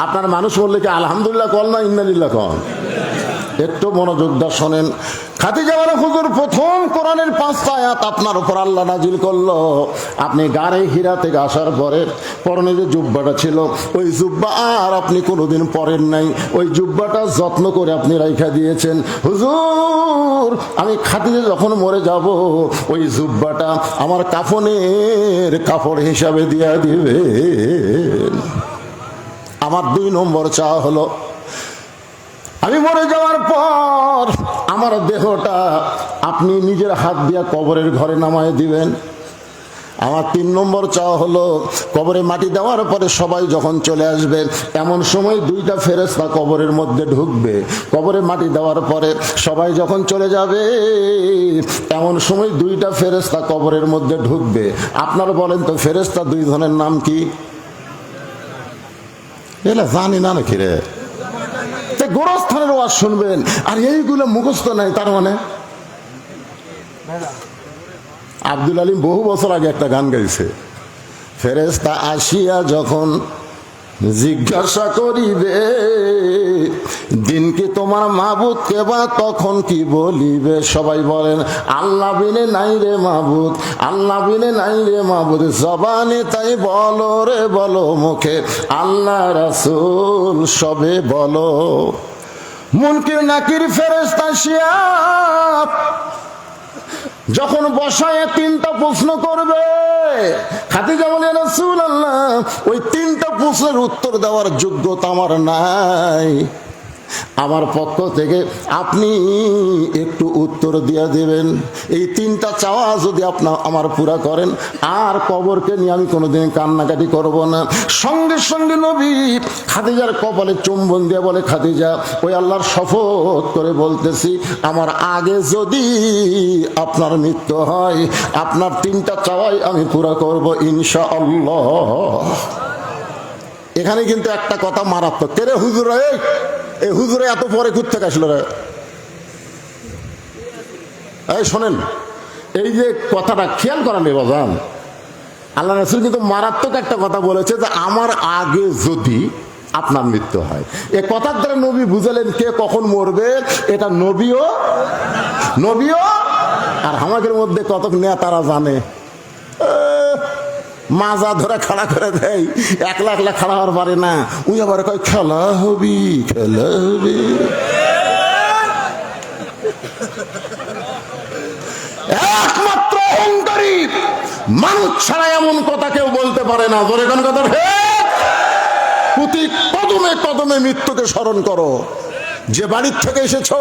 আপনার মানুষ বললে কি আলহামদুলিল্লাহ কল না ইন্নালিল্লাহ কল? একটু মনোযোগ দা শোনেন। খাদিজা বলে হুজুর প্রথম কোরআনের 5টা আয়াত আপনার উপর আল্লাহ নাজিল করলো। আপনি গাড়ি হীরা থেকে আসার পরে পরনে যে জুব্বাটা ছিল, ওই জুব্বা আর আপনি কোনোদিন পরেন নাই, ওই জুব্বাটা যত্ন করে আপনি রাইখা দিয়েছেন। হুজুর আমি খাদিজা যখন মরে যাব, ওই জুব্বাটা আমার কাফনের কাপড় হিসাবে দিয়া দিবে। আমার 2 নম্বর চাওয়া হলো, আমি মরে যাওয়ার পর আমার দেহটা আপনি নিজের হাত দিয়া কবরের ঘরে নামায় দিবেন। আমার 3 নম্বর চাওয়া হলো, কবরে মাটি দেওয়ার পরে সবাই যখন চলে আসবে, এমন সময় 2টা ফেরেশতা কবরের মধ্যে ঢুকবে। কবরে মাটি দেওয়ার পরে সবাই যখন চলে যাবে, এমন সময় 2টা ফেরেশতা কবরের মধ্যে ঢুকবে। আপনারা বলেন তো ফেরেশতা 2 জনের নাম কি? এলা জানি না নাকি রে? গোরস্থানের ওয়াজ শুনবেন আর এইগুলো মুখস্থ নাই, তার মানে আব্দুল আলিম বহু বছর আগে একটা গান গাইছে, ফেরেশতা আসিয়া যখন জিজ্ঞাসা করিবে দিন কি তোমার মাবুদ কেবা, তখন কি বলিবে? সবাই বলেন আল্লাহ বিনে নাই রে মাবুদ, আল্লাহ বিনে নাই রে মাবুদ। জবানে তাই বলো রে বলো, মুখে আল্লাহ রাসূল সবে বলো। মুনকির নাকির ফেরেশতা আসিয়া যখন বসায় 3টা প্রশ্ন করবে, খাদিজা বলে রাসূলুল্লাহ ওই 3টা প্রশ্নের উত্তর দেওয়ার যোগ্যতা আমার নাই, আমার পক্ষ থেকে আপনি একটু উত্তর দিয়ে দেবেন। এই 3টা চাওয়া যদি আপনি আমার পুরা করেন, আর কবরকে নিয়ে আমি কোনোদিন কান্নাকাটি করব না। সঙ্গে সঙ্গে নবী খাদিজার কপালে চুম্বন দিয়ে বলে, খাদিজা ওই আল্লাহর শপথ করে বলতেছি, আমার আগে যদি আপনার মৃত্যু হয়, আপনার 3টা চাওয়াই আমি পুরা করব ইনশাআল্লাহ। এখানে কিন্তু একটা কথা মারাত্মক। কে রে হুজুর, এই হুজুরে এত পরে কোথা থেকে আসলো রে? এই শোনেন, এই যে কথাটা খেয়াল করা নেই বাজান, আল্লাহ রাসূল কিন্তু মারাত্মক একটা কথা বলেছে যে আমার আগে যদি আপনার মৃত্যু হয়। এই কথার দ্বারা নবী বুঝালেন কে কখন মরবে, এটা নবীও আর আমাদের মধ্যে কত নেতারা জানে। মাজা ধরে খাড়া করে দেয়, 1 লাখ খাড়া হওয়ার পারে না, উই আবার কয় খেলা হবি খেলা হবি। একমাত্র অহংকারী মানুষ ছাড়া এমন কথা কেউ বলতে পারে না। ধরে কোন কথা, প্রতি কদমে কদমে মৃত্যুকে স্মরণ করো। যে বাড়ির থেকে এসেছো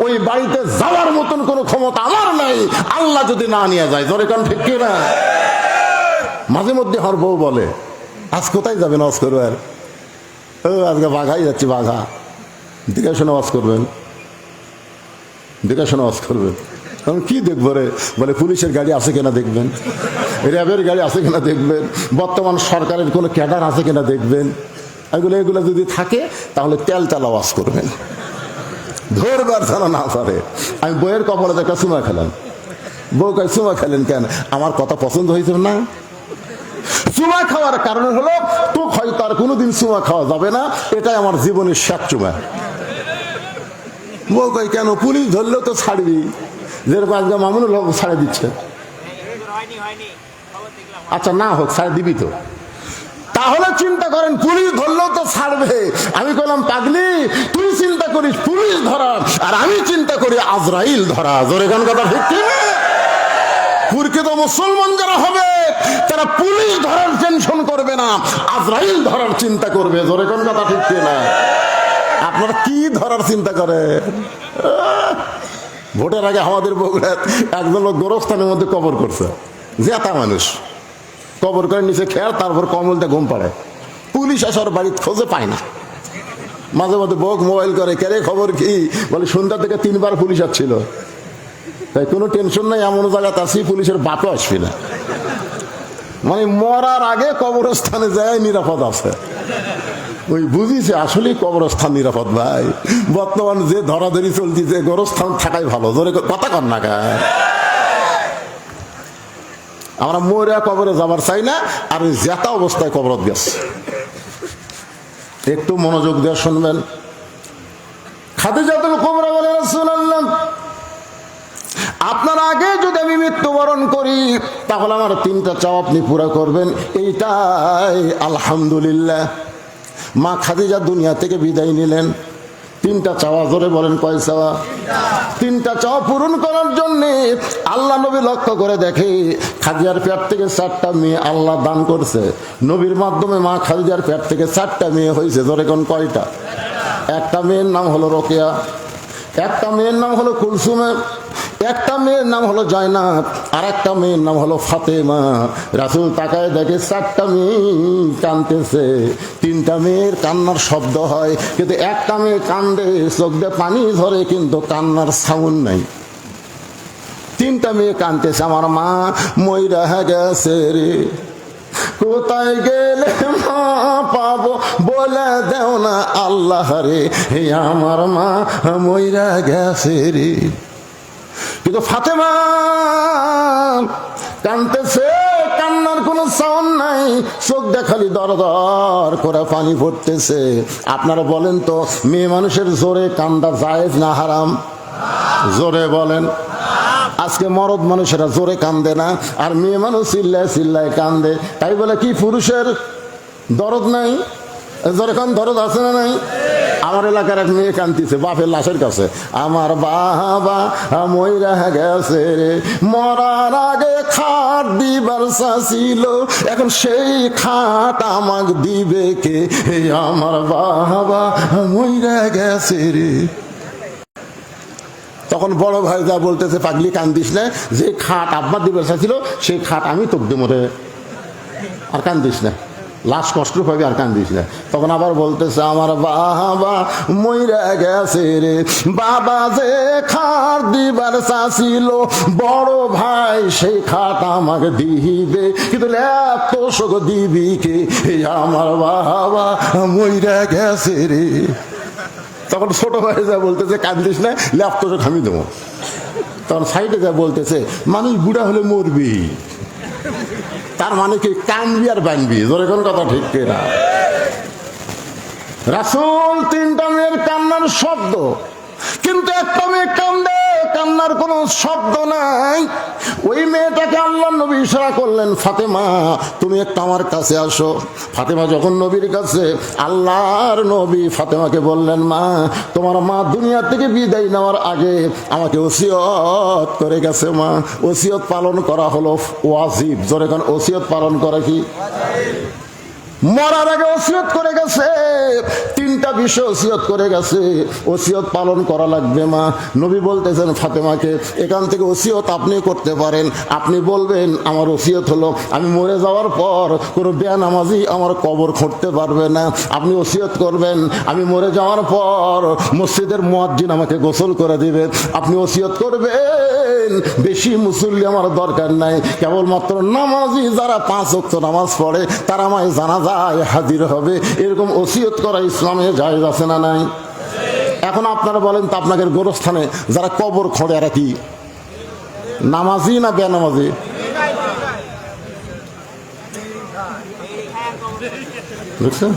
ওই বাড়িতে যাওয়ার মতন কোনো ক্ষমতা আমার নাই, আল্লাহ যদি না নিয়ে যায়। ধরে কোন ঠিক কি না? মাঝে মধ্যে আমার বউ বলে, আজ কোথায় যাবেন ওয়াজ করবেন? আজকে বাঘাই যাচ্ছি, বাঘা দেখে শুনে ওয়াজ করবেন, দেখে শুনে ওয়াজ করবেন। কি দেখবো রে? বলে পুলিশের গাড়ি আছে কিনা দেখবেন, র্যাবের গাড়ি আছে কিনা দেখবেন, বর্তমান সরকারের কোনো ক্যাডার আছে কিনা দেখবেন। এগুলো যদি থাকে তাহলে তেল ওয়াজ করবেন, ধরবার যেন না পারে। আমি বইয়ের কপালে একটা চুমা খেলাম, বউ কয় চুমা খেলেন কেন? আমার কথা পছন্দ হয়েছে না। চুমা খাওয়ার কারণ হলো তো হয়তো আর কোনোদিন চুমা খাওয়া যাবে না, এটাই আমার জীবনের শেষ চুমা। বউ কয় কেন? পুলিশ ধরলেও তো ছাড়বি, যেরকম আজকে মামুনুল হক ছাড়ে দিচ্ছে। আচ্ছা না হোক, ছাড়ে দিবি তো। তাহলে চিন্তা করেন, পুলিশ ধরলেও তো ছাড়বে। আমি বললাম পাগলি, তুই চিন্তা করিস পুলিশ ধরা, আর আমি চিন্তা করি আজরাইল ধরা। জোরে গান কথা ঠিক কি? প্রকৃত মুসলমান যারা হবে তারা পুলিশ ধরার টেনশন করবে না, আজরাইল ধরার চিন্তা করবে। জোরে কোন কথা ঠিক কি না? আপনারা কি ধরার চিন্তা করেন? ভোটের আগে আমাদের বগুড়ায় একজন লোক গোরস্থানের মধ্যে কবর করছে, জেতা মানুষ কবর করে নিচে খেয়াল, তারপর কমলটা ঘুম পাড়ে। পুলিশ আসার বাড়ি খোঁজে পায় না। মাঝে মধ্যে বউক মোবাইল করে, কে রে খবর কি? বলে সন্ধ্যা থেকে 3বার পুলিশ আসছিল। তাই কোনো টেনশন নাই, এমন জায়গাতে আসি পুলিশের বাপও আসবে না। মানে মরার আগে কবরস্থানে যায় নিরাপদ আছে। ওই বুঝিছে আসলে কবরস্থান নিরাপদ ভাই। বর্তমান যে ধরাধরি চলতেছে গোরস্থান থাকাই ভালো। ধরে কথা কর না গায়, আমরা মরে কবরে যাবার চাই না। আর ওই জেতা অবস্থায় কবরত গেছে। একটু মনোযোগ দিয়ে শুনবেন। খাদিজাতুল কুবরা বলেন, রাসূলুল্লাহ আপনার আগে যদি আমি মৃত্যুবরণ করি তাহলে আমার তিনটা চাওয়া আপনি পুরা করবেন, এইটাই আলহামদুলিল্লাহ। মা খাদিজা দুনিয়া থেকে বিদায় নিলেন। তিনটা চাওয়া, জোরে বলেন কয় চাওয়া? তিনটা চাওয়া পূরণ করার জন্য আল্লাহ নবী লক্ষ্য করে দেখে খাদিজার পেট থেকে 4টা মেয়ে আল্লাহ দান করছে। নবীর মাধ্যমে মা খাদিজার পেট থেকে 4টা মেয়ে হয়েছে। জোরে কোন কয়টা? একটা মেয়ের নাম হলো রোকেয়া, একটা মেয়ের নাম হলো কুলসুমে, একটা মেয়ের নাম হলো জয়নাব, আর একটা মেয়ের নাম হলো ফাতেমা। রাসূল তাকায় দেখে 4টা মেয়ে কাঁদতেছে। 3টা মেয়ের কান্নার শব্দ হয়, কিন্তু একটা মেয়ে কান্দে, চোখ দিয়ে পানি ঝরে, কিন্তু কান্নার সাউন্ড নাই। 3টা মেয়ে কাঁদতেছে, আমার মা মইরা গেছে রে, কোথায় গেলে মা পাবো বলে দেও না আল্লাহ রে, হে আমার মা মইরা গেছে রে। কিন্তু ফাতেমা কাঁদতেছে, কান্নার কোনো সাউন্ড নাই, চোখ দেখালি দর দর করে পানি পড়তেছে। আপনারা বলেন তো, মেয়ে মানুষের জোরে কান্দা জায়েজ না হারাম? জোরে বলেন। আজকে মরদ মানুষেরা জোরে কান্দে না, আর মেয়ে মানুষ চিল্লায় চিল্লায় কান্দে। তাই বলে কি পুরুষের দরদ নাই? জোরে কান দরদ আছে না নাই? আমার এলাকার এক মেয়ে কান্দিছে বাপের লাশের কাছে, আমার বাবা মইরা গেছে রে, মরার আগে খাট দিবার ছিল, এখন সেই খাট আমাকে দিবে কে, আমার বাবা মইরা গেছে রে। তখন বড় ভাই যা বলতেছে, পাগলি কান্দিস না, যে খাট আব্বা দিবে ছিল সেই খাট আমি তোকে দেবো রে, আর কান্দিস না, লাশ কষ্ট পাবি, আর কান্দিস না। তখন আবার বলতেছে, আমার বাবা মইরা গেছে রে, বাবা যে খাট দিবার ছিল, বড় ভাই সেই খাট আমাকে দিবে, কিন্তু এত শোক দিবি কে, আমার বাবা মইরা গেছে রে। তখন ছোট ভাই যা বলতেছে, কান্দিস না, ল্যাপটপে খামি দেবো। তখন সাইডে যা বলতেছে, মানুষ বুড়া হলে মরবি, তার মানে কি কানবি আর বানবি। ধরে কোন কথা ঠিক কিনা? রাসূল 3টা মেয়ের কান্নার শব্দ, কিন্তু একটা মেয়ে কান্দে, কান্নার কোনো শব্দ নাই। ওই মেয়েটাকে আল্লাহ নবী ইশারা করলেন, ফাতেমা তুমি একটু আমার কাছে আসো। ফাতেমা যখন নবীর কাছে, আল্লাহর নবী ফাতেমাকে বললেন, মা তোমার মা দুনিয়া থেকে বিদায় নেওয়ার আগে আমাকে ওসিয়ত করে গেছে। মা ওসিয়ত পালন করা হলো ওয়াজিব। জোরে কান, ওসিয়ত পালন করা কি? মরার আগে ওসিয়ত করে গেছে, 3টা বিষয় ওসিয়ত করে গেছে, ওসিয়ত পালন করা লাগবে। মা নবী বলতেছেন ফাতেমাকে, এখান থেকে ওসিয়ত আপনি করতে পারেন, আপনি বলবেন আমার ওসিয়ত হলো আমি মরে যাওয়ার পর কোনো বেনামাজি আমার কবর খুঁড়তে পারবে না। আপনি ওসিয়ত করবেন আমি মরে যাওয়ার পর মসজিদের মুয়াজ্জিন আমাকে গোসল করে দিবে। আপনি ওসিয়ত করবেন বেশি মুসল্লি আমার দরকার নাই, কেবলমাত্র নামাজি যারা 5 ওয়াক্ত নামাজ পড়ে তারা আমায় জানাজা হাজির হবে। এরকম ওসিয়ত করা ইসলামে জায়েজ আছে না নাই? এখন আপনারা বলেন তো, আপনাদের গোরস্থানে যারা কবর খোঁড়ে এরা কি নামাজি না বেনামাজি? বুঝছেন?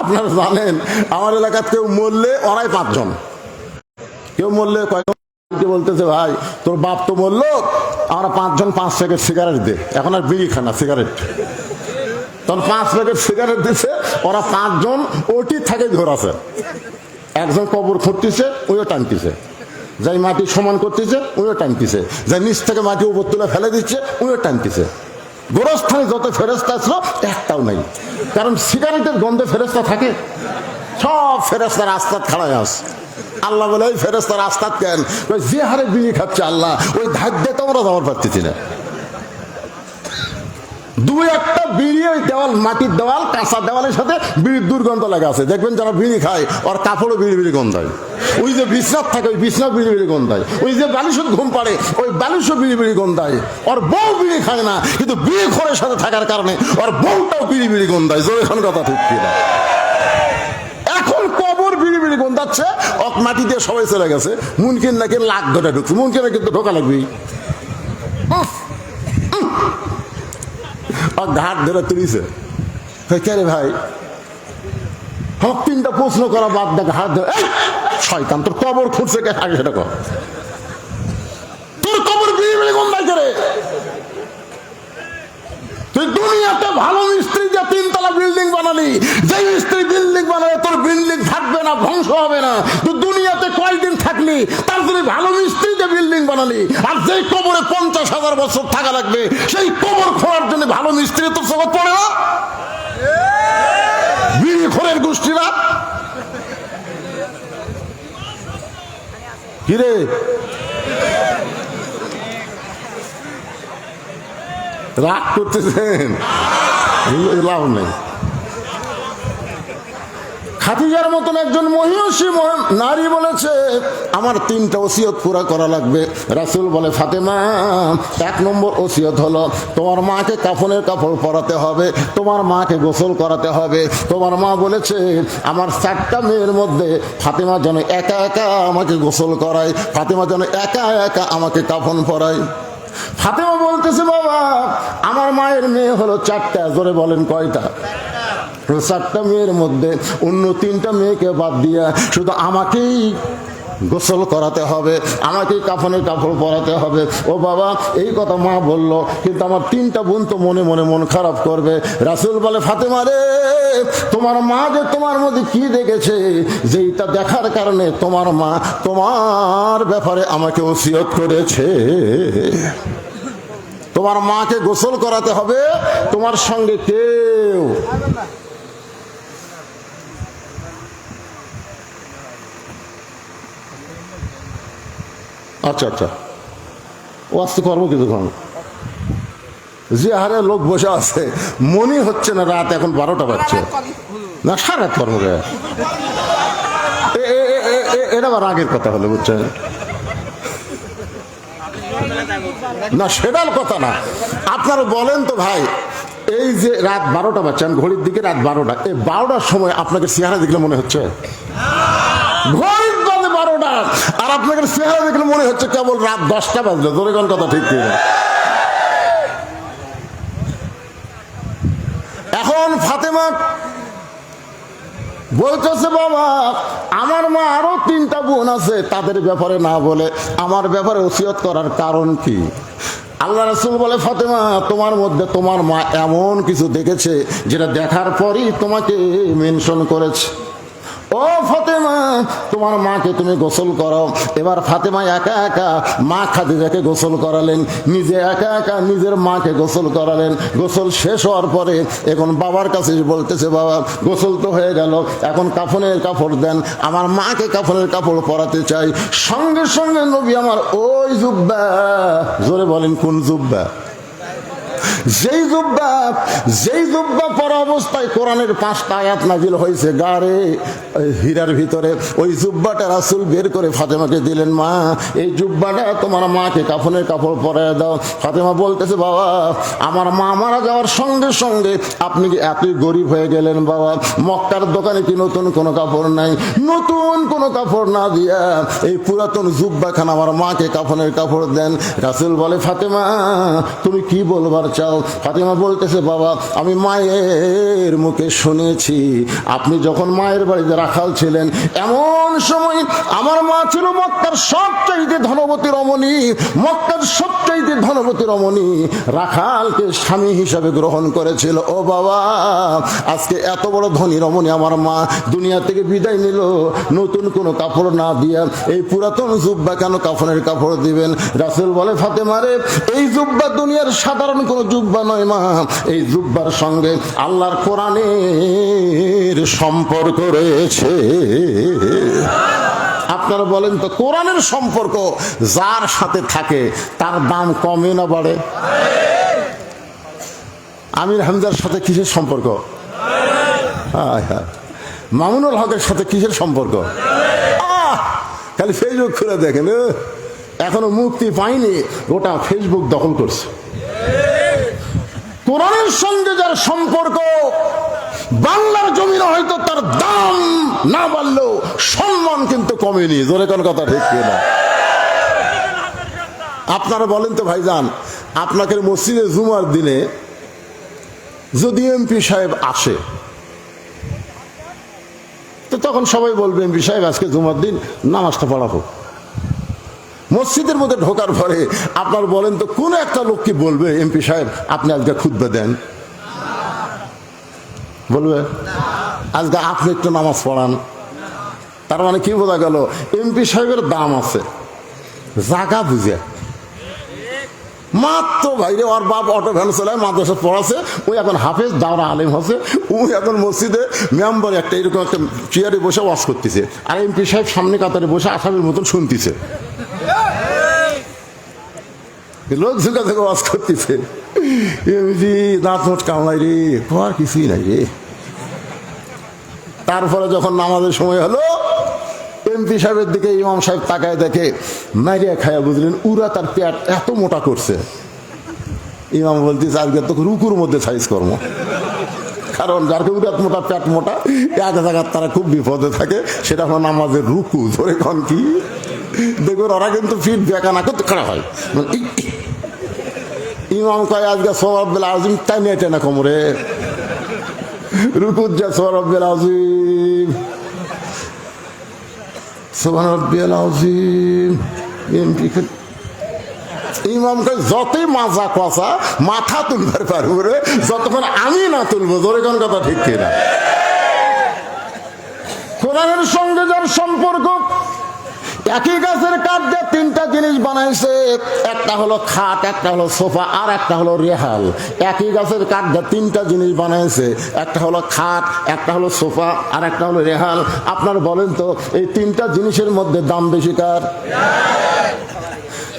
আপনারা জানেন আমার এলাকার কেউ মরলে ওরাই 5 জন, কেউ মরলে কয়জন বলতেছে, ভাই তোর বাপ তো বললো আমরা 5 জন 5 প্যাকেট সিগারেট দে, এখন আর বিড়ি খানা সিগারেট। তখন 5 প্যাকেট সিগারেট দিছে, ওরা 5 জন ওটি থাকে ধরাছে। একজন কবর খুঁড়তেছে, ওইও টানতেছে, যাই মাটি সমান করতেছে ওইও টানতেছে, যাই নিচ থেকে মাটি উপর তুলে ফেলে দিচ্ছে ওইও টানতেছে। গোরস্থানে যত ফেরেস্তা ছিল একটাও নাই, কারণ সিগারেটের গন্ধে ফেরেস্তা থাকে, সব ফেরেস্তা রাস্তায় খাড়ায় আস। আল্লাহ বলে, ওই ফেরেস্তা রাস্তাত কেন? যে হারে বিড়ি খাচ্ছে আল্লাহ, ওই ধাক দিয়ে তোমরা যাওয়ার পারতেছি না। দুই একটা বিড়ি, ওই দেওয়াল, মাটির দেওয়াল, কাঁচা দেওয়ালের সাথে বিড়ির দুর্গন্ধ লাগা আছে। দেখবেন যারা বিড়ি খায় ওর কাপড়ও বিড়ি বিড়ি গন্ধায়, ওই যে বিছনাথ থাকে ওই বিছনাথ বিড়ি বিড়ি গন্ধায়, ওই যে বালিশত ঘুম পাড়ে ওই বালিশও বিড়ি বিড়ি গন্ধায়। ওর বউ বিড়ি খায় না, কিন্তু বিড়ি খোরের সাথে থাকার কারণে ওর বউটাও বিড়ি বিড়ি গন্ধায়। জোরে এখন কথা ঠিক কিনা? এখন কবর বিড়ি বিড়ি গন্ধাচ্ছে, অক মাটি দিয়ে সবাই চলে গেছে, মুনকিন নাকি লাখ ধরে ঢুকছে, মুনকিনে কিন্তু ঢোকা লাগবেই। ঘাট ধরে তুলিছে, কে রে ভাই? হক তিনটা প্রশ্ন করা বাদ দেখে হাত ধরে, শয়তান তোর কবর খুঁজছে কে? আগে সেটা কর, তোর কবর বিড়ি বিড়ি গন্ধায় করে। তুই দুনিয়াতে ভালো মিস্ত্রি দিয়ে 3 তলা বিল্ডিং বানালি, যে মিস্ত্রি বিল্ডিং বানালে তোর বিল্ডিং থাকবে না, ধ্বংস হবে না। তুই দুনিয়াতে কয়দিন থাকলি, তার জন্য ভালো মিস্ত্রি দিয়ে বিল্ডিং বানালি। আর যে কবরে 50,000 বছর থাকা লাগবে, সেই কবর খোঁড়ার জন্য ভালো মিস্ত্রি তোর জগৎ পড়ে না? বিড়ি খোরের গোষ্ঠীরা কিরে রাগ করতেছেন? লাভ নেই। খাদিজার মতন একজন মহিষী নারী বলেছে আমার 3টা ওসিয়ত পুরা করা লাগবে। রাসূল বলে ফাতেমা, 1 নম্বর ওসিয়ত হলো তোমার মাকে কাফনের কাপড় পরাতে হবে, তোমার মাকে গোসল করাতে হবে। তোমার মা বলেছে আমার 4টা মেয়ের মধ্যে ফাতেমা যেন একা একা আমাকে গোসল করায়, ফাতেমা যেন একা একা আমাকে কাফন পরায়। ফাতেমা বলতেছে বাবা আমার মায়ের মেয়ে হলো 4টা। জোরে বলেন কয়টা? 4টা মেয়ের মধ্যে অন্য 3টা মেয়েকে বাদ দিয়া শুধু আমাকেই গোসল করাতে হবে, আমাকেই কাফনের কাপড় পরাতে হবে। ও বাবা এই কথা মা বলল, কিন্তু আমার 3টা বোন তো মনে মনে মন খারাপ করবে। রাসূল বলে ফাতেমা রে, তোমার মা যে তোমার মধ্যে কি দেখেছে, যেটা দেখার কারণে তোমার মা তোমার ব্যাপারে আমাকে ওসিয়ত করেছে। তোমার মাকে গোসল করাতে হবে, তোমার সঙ্গে কেউ আচ্ছা আচ্ছা ও আসতে পারবো কিছুক্ষণ। যে হারে লোক বসে আছে মনে হচ্ছে না রাত এখন 12টা বাজছে না, সারা কর্ম এটা আবার আগের কথা হলো বুঝছেন না, সেটার কথা না। আপনারা বলেন তো ভাই, এই যে রাত 12টা বাজছে, ঘড়ির দিকে রাত 12টা, এই 12টার সময় আপনাকে চেহারা দেখলে মনে হচ্ছে ঘড়ির বাজে 12টা, আর আপনাকে চেহারা দেখলে মনে হচ্ছে কেবল রাত 10টা বাজলো। জোরে কোন কথা ঠিক কিনা? এখন ফাতেমা বলতেছে বাবা আমার মা আরো 3টা বোন আছে, তাদের ব্যাপারে না বলে আমার ব্যাপারে ওসিয়ত করার কারণ কি? আল্লাহ রাসূল বলে ফাতেমা তোমার মধ্যে তোমার মা এমন কিছু দেখেছে যেটা দেখার পরই তোমাকে মেনশন করেছে। ও ফাতেমা তোমার মাকে তুমি গোসল করাও। এবার ফাতেমা একা একা মা খাদিজাকে গোসল করালেন, নিজে একা একা নিজের মাকে গোসল করালেন। গোসল শেষ হওয়ার পরে এখন বাবার কাছে বলতেছে বাবা গোসল তো হয়ে গেল, এখন কাফনের কাপড় দেন, আমার মাকে কাফনের কাপড় পরাতে চাই। সঙ্গে সঙ্গে নবী আমার ওই জুব্বা, জোরে বলেন কোন জুব্বা? যেই জুব্বা পরা অবস্থায় কোরআনের 5টা আয়াত নাজিল হয়েছে গারে হীরার ভিতরে, ওই জুব্বাটা রাসূল বের করে ফাতেমাকে দিলেন, মা এই জুব্বাটা তোমার মাকে কাফনের কাপড় পরায় দাও। ফাতেমা বলতেছে বাবা আমার মা মারা যাওয়ার সঙ্গে সঙ্গে আপনি কি এতই গরিব হয়ে গেলেন বাবা? মক্কার দোকানে কি নতুন কোনো কাপড় নাই? নতুন কোনো কাপড় না দিয়া এই পুরাতন জুব্বাখান আমার মাকে কাফনের কাপড় দেন। রাসূল বলে ফাতেমা তুমি কি বলবার চাও? ফাতেমা বলতেছে বাবা আমি মায়ের মুখে শুনেছি আপনি যখন মায়ের বাড়িতে রাখাল ছিলেন এমন সময় আমার মা ছিল মক্কার সবচাইতে ধনবতী রমণী, মক্কার সবচাইতে ধনবতী রমণী, রাখালকে স্বামী হিসাবে গ্রহণ করেছিল। ও বাবা আজকে এত বড় ধনী রমণী আমার মা দুনিয়া থেকে বিদায় নিল, নতুন কোনো কাপড় না দিয়া এই পুরাতন জুব্বা কেন কাফনের কাপড় দিবেন? রাসূল বলে ফাতেমা রে এই জুব্বা দুনিয়ার সাধারণ কোনো জুব্বা নয় মা, এই জুব্বার সঙ্গে আল্লাহর কোরআনের সম্পর্ক রয়েছে। আপনারা বলেন তো কোরআনের সম্পর্ক যার সাথে থাকে তার দাম কমে না বাড়ে? আমির হামজার সাথে কিসের সম্পর্ক? মামুনুল হকের সাথে কিসের সম্পর্ক? খালি ফেসবুক খুলে দেখেন, এখনো মুক্তি পায়নি, ওটা ফেসবুক দখল করছে। কোরআনের সঙ্গে যার সম্পর্ক, বাংলার জমিনে হয়তো তার দাম না বাড়লেও সম্মান কিন্তু কমেনি। জোরে কোন কথা ঠিক কিনা? আপনারা বলেন তো ভাইজান, আপনাকে মসজিদে জুমার দিনে যদি এমপি সাহেব আসে, তো তখন সবাই বলবে এমপি সাহেব আজকে জুমার দিন নামাজটা পড়াবো। মসজিদের মধ্যে ঢোকার পরে আপনার বলেন তো কোন একটা লোক কি বলবে এমপি সাহেব আপনি আজকে খুতবা দেন? বলবে আজকে আপনি একটু নামাজ পড়ান। তার মানে কি বোঝা গেল? এমপি সাহেবের দাম আছে জায়গা বুঝে। মাত্র ভাইরে ওর বাপ অটো ভ্যান চালায়, মাদ্রাসা পড়াছে, ওই এখন হাফেজ দাওরা আলেম হচ্ছে, ওই এখন মসজিদে মেম্বার একটা এরকম একটা চেয়ারে বসে ওয়াজ করতেছে, আর এমপি সাহেব সামনে কাতারে বসে আসামের মতন শুনতেছে, লোক ঝুঁকা থেকে ওয়াজ করতেছে। এমনি দাঁত মোট কামলাই রে, আর কিছুই নাই রে। তারপরে যখন নামাজের সময় হলো, এমপি সাহেবের দিকে ইমাম সাহেব তাকায় দেখে মাইরিয়া খায়া বুঝলেন উরা তার পেট এত মোটা করছে। ইমাম বলতেছে আজকে তো রুকুর মধ্যে সাইজ কর্ম, কারণ যার উরাত মোটা পেট মোটা এক জায়গার তারা খুব বিপদে থাকে, সেটা হলো নামাজের রুকু। ধরে কন কি দেখুন, ওরা কিন্তু ফিট বেকা না করতে খারাপ হয়। ইমাম কয় আজকে সওয়াবেল আজিম তাই নিয়ে টেনা কোমরে রুকুর যা সওয়াবেল আজিম সুবহান রাব্বিয়াল আযীম। ইমামকে যতই মাজা কষা মাথা তুলবার পারবে, যতক্ষণ আমি না তুলবো। জোরে কোন কথা ঠিক কিনা? কোরআনের সঙ্গে যার সম্পর্ক, একই গাছের কাঠ দিয়ে তিনটা জিনিস বানাইছে, একটা হলো খাট, একটা হলো সোফা, আর একটা হলো রেহাল। একই গাছের কাঠ দিয়ে তিনটা জিনিস বানাইছে, একটা হলো খাট, একটা হলো সোফা, আর একটা হলো রেহাল। আপনার বলেন তো এই তিনটা জিনিসের মধ্যে দাম বেশি কার?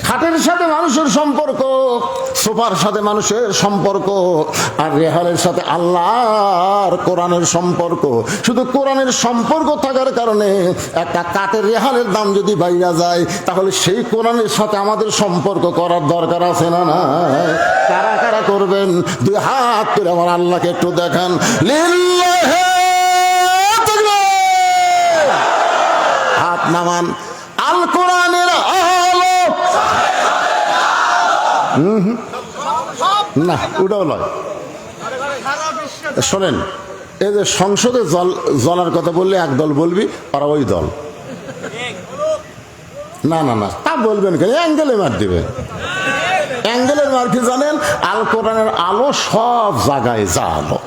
খাটের সাথে মানুষের সম্পর্ক, সোফার সাথে মানুষের সম্পর্ক, আর রেহালের সাথে আল্লাহর কোরআনের সম্পর্ক। শুধু কোরআনের সম্পর্ক থাকার কারণে একটা কাঠের রেহালের দাম যদি বাইরা যায়, তাহলে সেই কোরআনের সাথে আমাদের সম্পর্ক করার দরকার আছে না? না, কারা কারা করবেন? দুই হাত করে আমার আল্লাহকে একটু দেখান। লিল্লাহি তাকবীর, হাত নামান। আল কোরআনের আলো না, ওটাও নয়। শোনেন, এই যে সংসদে জ্বলার কথা বললে এক দল বলবি, আর ওই দল না না না তা বলবেন কেন? অ্যাঙ্গেলে মার দিবে। অ্যাঙ্গেলের মার কি জানেন? আল কোরআনের আলো সব জায়গায় যা আলো।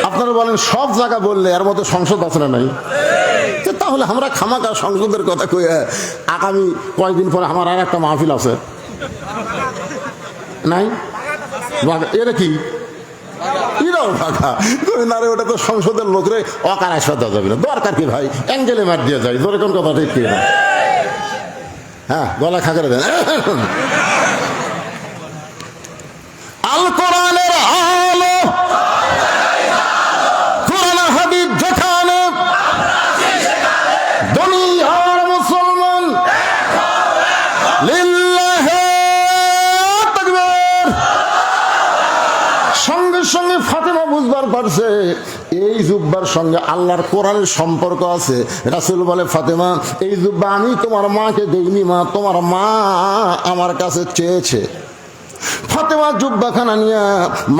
আপনারা বলেন সব জায়গা বললে এর মধ্যে সংসদ আছে না নাই? তাহলে আমরা খামাকা সংসদের কথা কই। আগামী কয়েকদিন পরে আমার আর একটা মাহফিল আছে নাই? এরা কি এরাও ফাঁকা না রে? ওটা তো সংসদের লোকরে অকারায় শ্রদ্ধা যাবে না। দরকার কি ভাই? অ্যাঙ্গেলে মার দিয়ে যায়। ধরে কোন কথা ঠিক কি না? হ্যাঁ, গলা খাঁকড়ে দেন। আল কোরআনের আলো, কোরআন হাদিস যেখানে, দুনিয়ার মুসলমান লিল্লাহি তাকবীর। সঙ্গে সঙ্গে ফাতেমা বুঝবার পারছে এই জুব্বার সঙ্গে আল্লাহর কোরআনের সম্পর্ক আছে। রাসূল বলে, ফাতেমা এই জুব্বা আমি তোমার মাকে দেইনি মা, তোমার মা আমার কাছে চেয়েছে। ফাতেমা জুব্বাখানা নিয়ে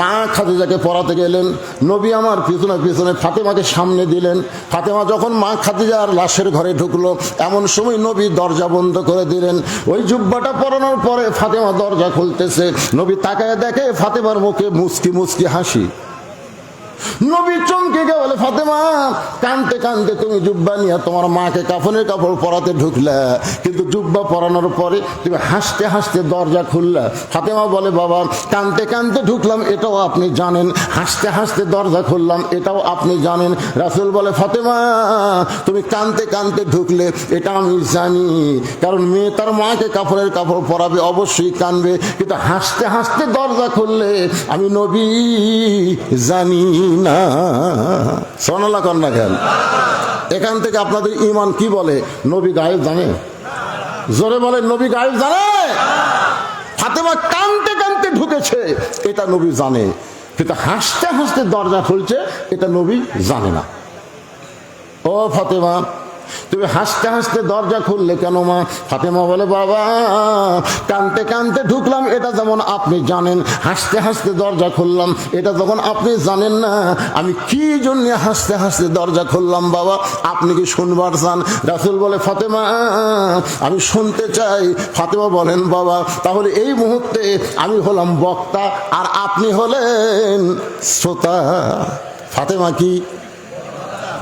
মা খাদিজাকে পড়াতে গেলেন। নবী আমার পিছনে পিছনে ফাতেমাকে সামনে দিলেন। ফাতেমা যখন মা খাদিজার লাশের ঘরে ঢুকলো, এমন সময় নবী দরজা বন্ধ করে দিলেন। ওই জুব্বাটা পরানোর পরে ফাতেমা দরজা খুলতেছে। নবী তাকায় দেখে ফাতেমার মুখে মুচকি মুচকি হাসি। নবী চমকে গিয়ে বলে, ফাতেমা কানতে কানতে তুমি জুব্বা নিয়ে তোমার মাকে কাফনের কাপড় পরাতে ঢুকলা, কিন্তু জুব্বা পরানোর পরে তুমি হাসতে হাসতে দরজা খুললা। ফাতেমা বলে, বাবা কানতে কানতে ঢুকলাম এটাও আপনি জানেন, হাসতে হাসতে দরজা খুললাম এটাও আপনি জানেন। রাসূল বলে, ফাতেমা তুমি কানতে কানতে ঢুকলে এটা আমি জানি, কারণ মেয়ে তার মাকে কাপড়ের কাপড় পরাবে অবশ্যই কানবে, কিন্তু হাসতে হাসতে দরজা খুললে আমি নবী জানি না। সোনালা কন্যা খেল। এখান থেকে আপনাদের ঈমান কি বলে? নবী গায়েব জানে? জোরে বলে, নবী গায়েব জানে? ফাতেমা কানতে কানতে ঢুকেছে এটা নবী জানে, কিন্তু হাসতে হাসতে দরজা খুলছে এটা নবী জানে না। ও ফাতেমা তুমি হাসতে হাসতে দরজা খুললে কেন মা? ফাতেমা বলে, বাবা কানতে কানতে ঢুকলাম এটা যেমন আপনি জানেন, হাসতে হাসতে দরজা খুললাম এটা যখন আপনি জানেন না, আমি কি জন্য হাসতে হাসতে দরজা খুললাম বাবা, আপনি কি শুনবার চান? রাসূল বলে, ফাতেমা আমি শুনতে চাই। ফাতেমা বলেন, বাবা তাহলে এই মুহূর্তে আমি হলাম বক্তা আর আপনি হলেন শ্রোতা। ফাতেমা কি?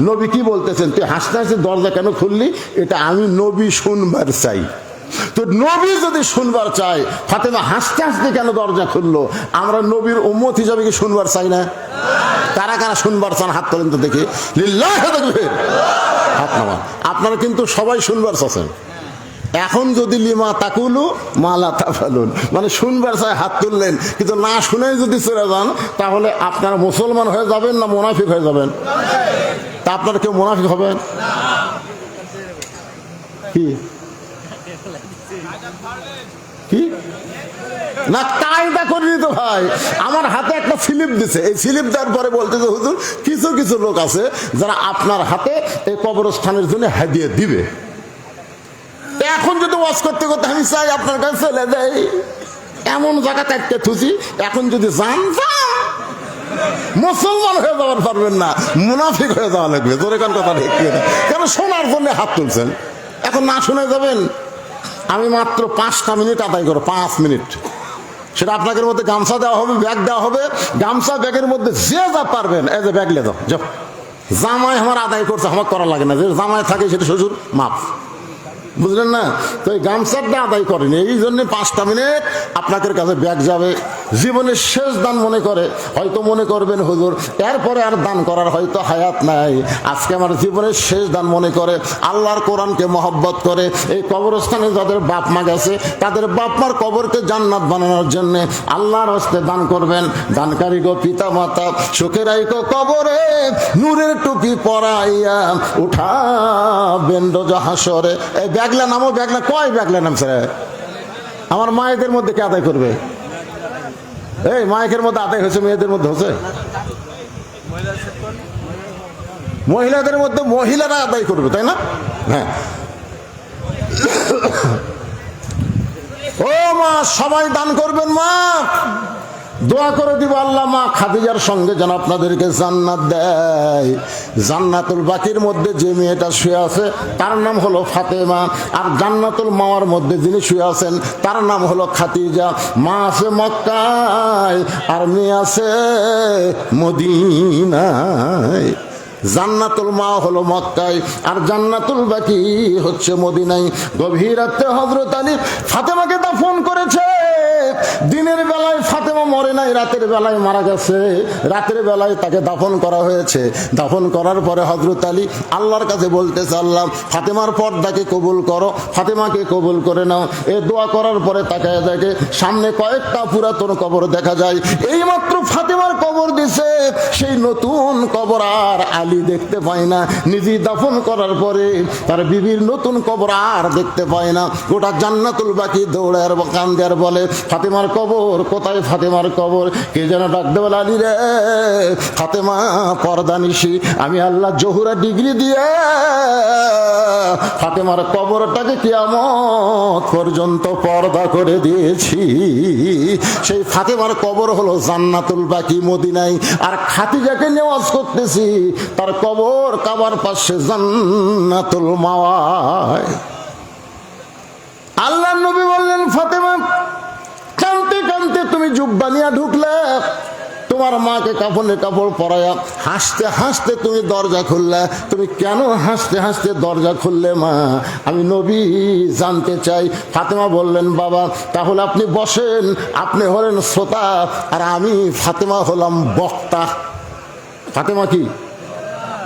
নবী কি বলতেছেন? তুই হাসতে হাসতে দরজা কেন খুললি? এটা আমি নবী শুনবার চাই। তো নবী যদি শুনবার চাই, ফাতেমা হাসতে হাসতে কেন দরজা খুললো? আমরা নবীর উম্মত হিসাবে কি শুনবার চাই না? কারা কারা শুনবার চান হাত তোলেন তো দেখি। লিল্লাহি তাকবীর, হাত নামান। আপনারা কিন্তু সবাই শুনবার চাচ্ছেন। এখন যদি লিমা তাকুলু মালা তাফালুন, মানে শুনবার চাই হাত তুললেন, কিন্তু না শুনে যদি চলে যান তাহলে আপনারা মুসলমান হয়ে যাবেন না মুনাফিক হয়ে যাবেন? তা আপনারা কেউ মুনাফিক হবেন কি? কি না কায়দা করিনি তো ভাই। আমার হাতে একটা স্লিপ দিছে, এই স্লিপ দেওয়ার পরে বলতেছে, হুজুর কিছু কিছু লোক আছে যারা আপনার হাতে এই কবরস্থানের জন্য হাদিয়া দিবে। এখন যদি ওয়াজ করতে করতে আমি চাই আপনার কাছে চলে যাই, এমন জায়গা কাটতে থুছি, এখন যদি জান মুসলমান হয়ে যাওয়ার পারবেন না, মুনাফিক হয়ে যাওয়া লাগবে। তোর এখান কথা ঠিক না, কেন শোনার জন্য হাত তুলছেন, এখন না শুনে যাবেন। আমি মাত্র 5টা মিনিট আদায় করো, 5 মিনিট। সেটা আপনাদের মধ্যে গামছা দেওয়া হবে, ব্যাগ দেওয়া হবে, গামছা ব্যাগের মধ্যে যে যা পারবেন এই যে ব্যাগ লে দাও। জামাই আমার আদায় করছে, আমার করা লাগে না, যে জামাই থাকে সেটা শ্বশুর মাপ, বুঝলেন না? তো এই গামছাটা আদায় করেনি, এই জন্য 5টা মিনিট আপনাদের কাছে ব্যাগ যাবে। জীবনের শেষ দান মনে করে, হয়তো মনে করবেন হুজুর এরপরে আর দান করার হয়তো হায়াত নাই, আজকে আমার জীবনের শেষ দান মনে করে, আল্লাহর কোরআনকে মহব্বত করে এই কবরস্থানে যাদের বাপ মা গেছে তাদের বাপ মার কবরকে জান্নাত বানানোর জন্য আল্লাহর হস্তে দান করবেন। দানকারী গো পিতা মাতা, সুখের আইকো কবরে নূরের টুপি পরাইয়া উঠাবেন রোজ হাসরে। এই ব্যাগলা নামো, ব্যাগলা কয় ব্যাগলা নামছে রে? আমার মায়েদের মধ্যে কে আদায় করবে? এই মায়ের মধ্যে আদায় হয়েছে, মেয়েদের মধ্যে হচ্ছে? মহিলাদের মধ্যে মহিলারা আদায় করবে, তাই না? হ্যাঁ। ও মা সবাই দান করবেন, মা দোয়া করে দিব আল্লাহ মা খাদিজার সঙ্গে যেন আপনাদেরকে জান্নাত দেয়। জান্নাতুল বাকির মধ্যে যে মেয়েটা শুয়ে আছে তার নাম হলো ফাতেমা, আর জান্নাতুল মাওয়ার মধ্যে যিনি শুয়ে আছেন তার নাম হলো খাদিজা। মা আছে মক্কায় আর মেয়ে আছে মদিনায়। জান্নাতুল মা হলো মক্কায় আর জান্নাতুল বাকি হচ্ছে মদিনায়। গভীর রাতে হযরত আলী ফাতেমাকে দাফন করেছে। দিনের বেলায় ফাতেমা মরে নাই, রাতের বেলায় মারা গেছে। রাতের বেলায় তাকে দাফন করা হয়েছে। দাফন করার পরে হযরত আলী আল্লাহর কাছে বলতেছে, আল্লাহ ফাতেমার পর্দাকে কবুল করো, ফাতেমাকে কবুল করে নাও। এই দোয়া করার পরে তাকায় দেখে সামনে কয়েকটা পুরাতন কবর দেখা যায়। এইমাত্র ফাতেমার কবর দিছে, সেই নতুন কবর আর আলী দেখতে পায় না। নিজে দাফন করার পরে তার বিবির নতুন কবর আর দেখতে পায় না। গোটা জান্নাতুল বাকি দৌড়ার কান্দার বলে, ফাতেমার কবর কোথায়? ফাতেমার কবর। কে যেন ডাক দেবে, আলী রে ফাতেমা পর্দা নিশি, আমি আল্লাহ জহুরা ডিগ্রি দিয়ে ফাতেমার কবরটাকে কিয়ামত পর্যন্ত পর্দা করে দিয়েছি। সেই ফাতেমার কবর হলো জান্নাতুল বাকি মদিনায়। আর খাদিজাকে নেওয়াজ করতেছি, তার কবর কাবার পাশে জান্নাতুল মাওয়ায়। আল্লাহর নবী বললেন, ফাতেমা কানতে কানতে তুমি জুব্বা নিয়ে ঢুকলে, তোমার তোমার মাকে কাফনের কাপড় পরায়া হাসতে হাসতে তুমি দরজা খুললে। তুমি কেন হাসতে হাসতে দরজা খুললে মা? আমি নবী জানতে চাই। ফাতেমা বললেন, বাবা তাহলে আপনি বসেন, আপনি হলেন শ্রোতা আর আমি ফাতেমা হলাম বক্তা। ফাতেমা কি?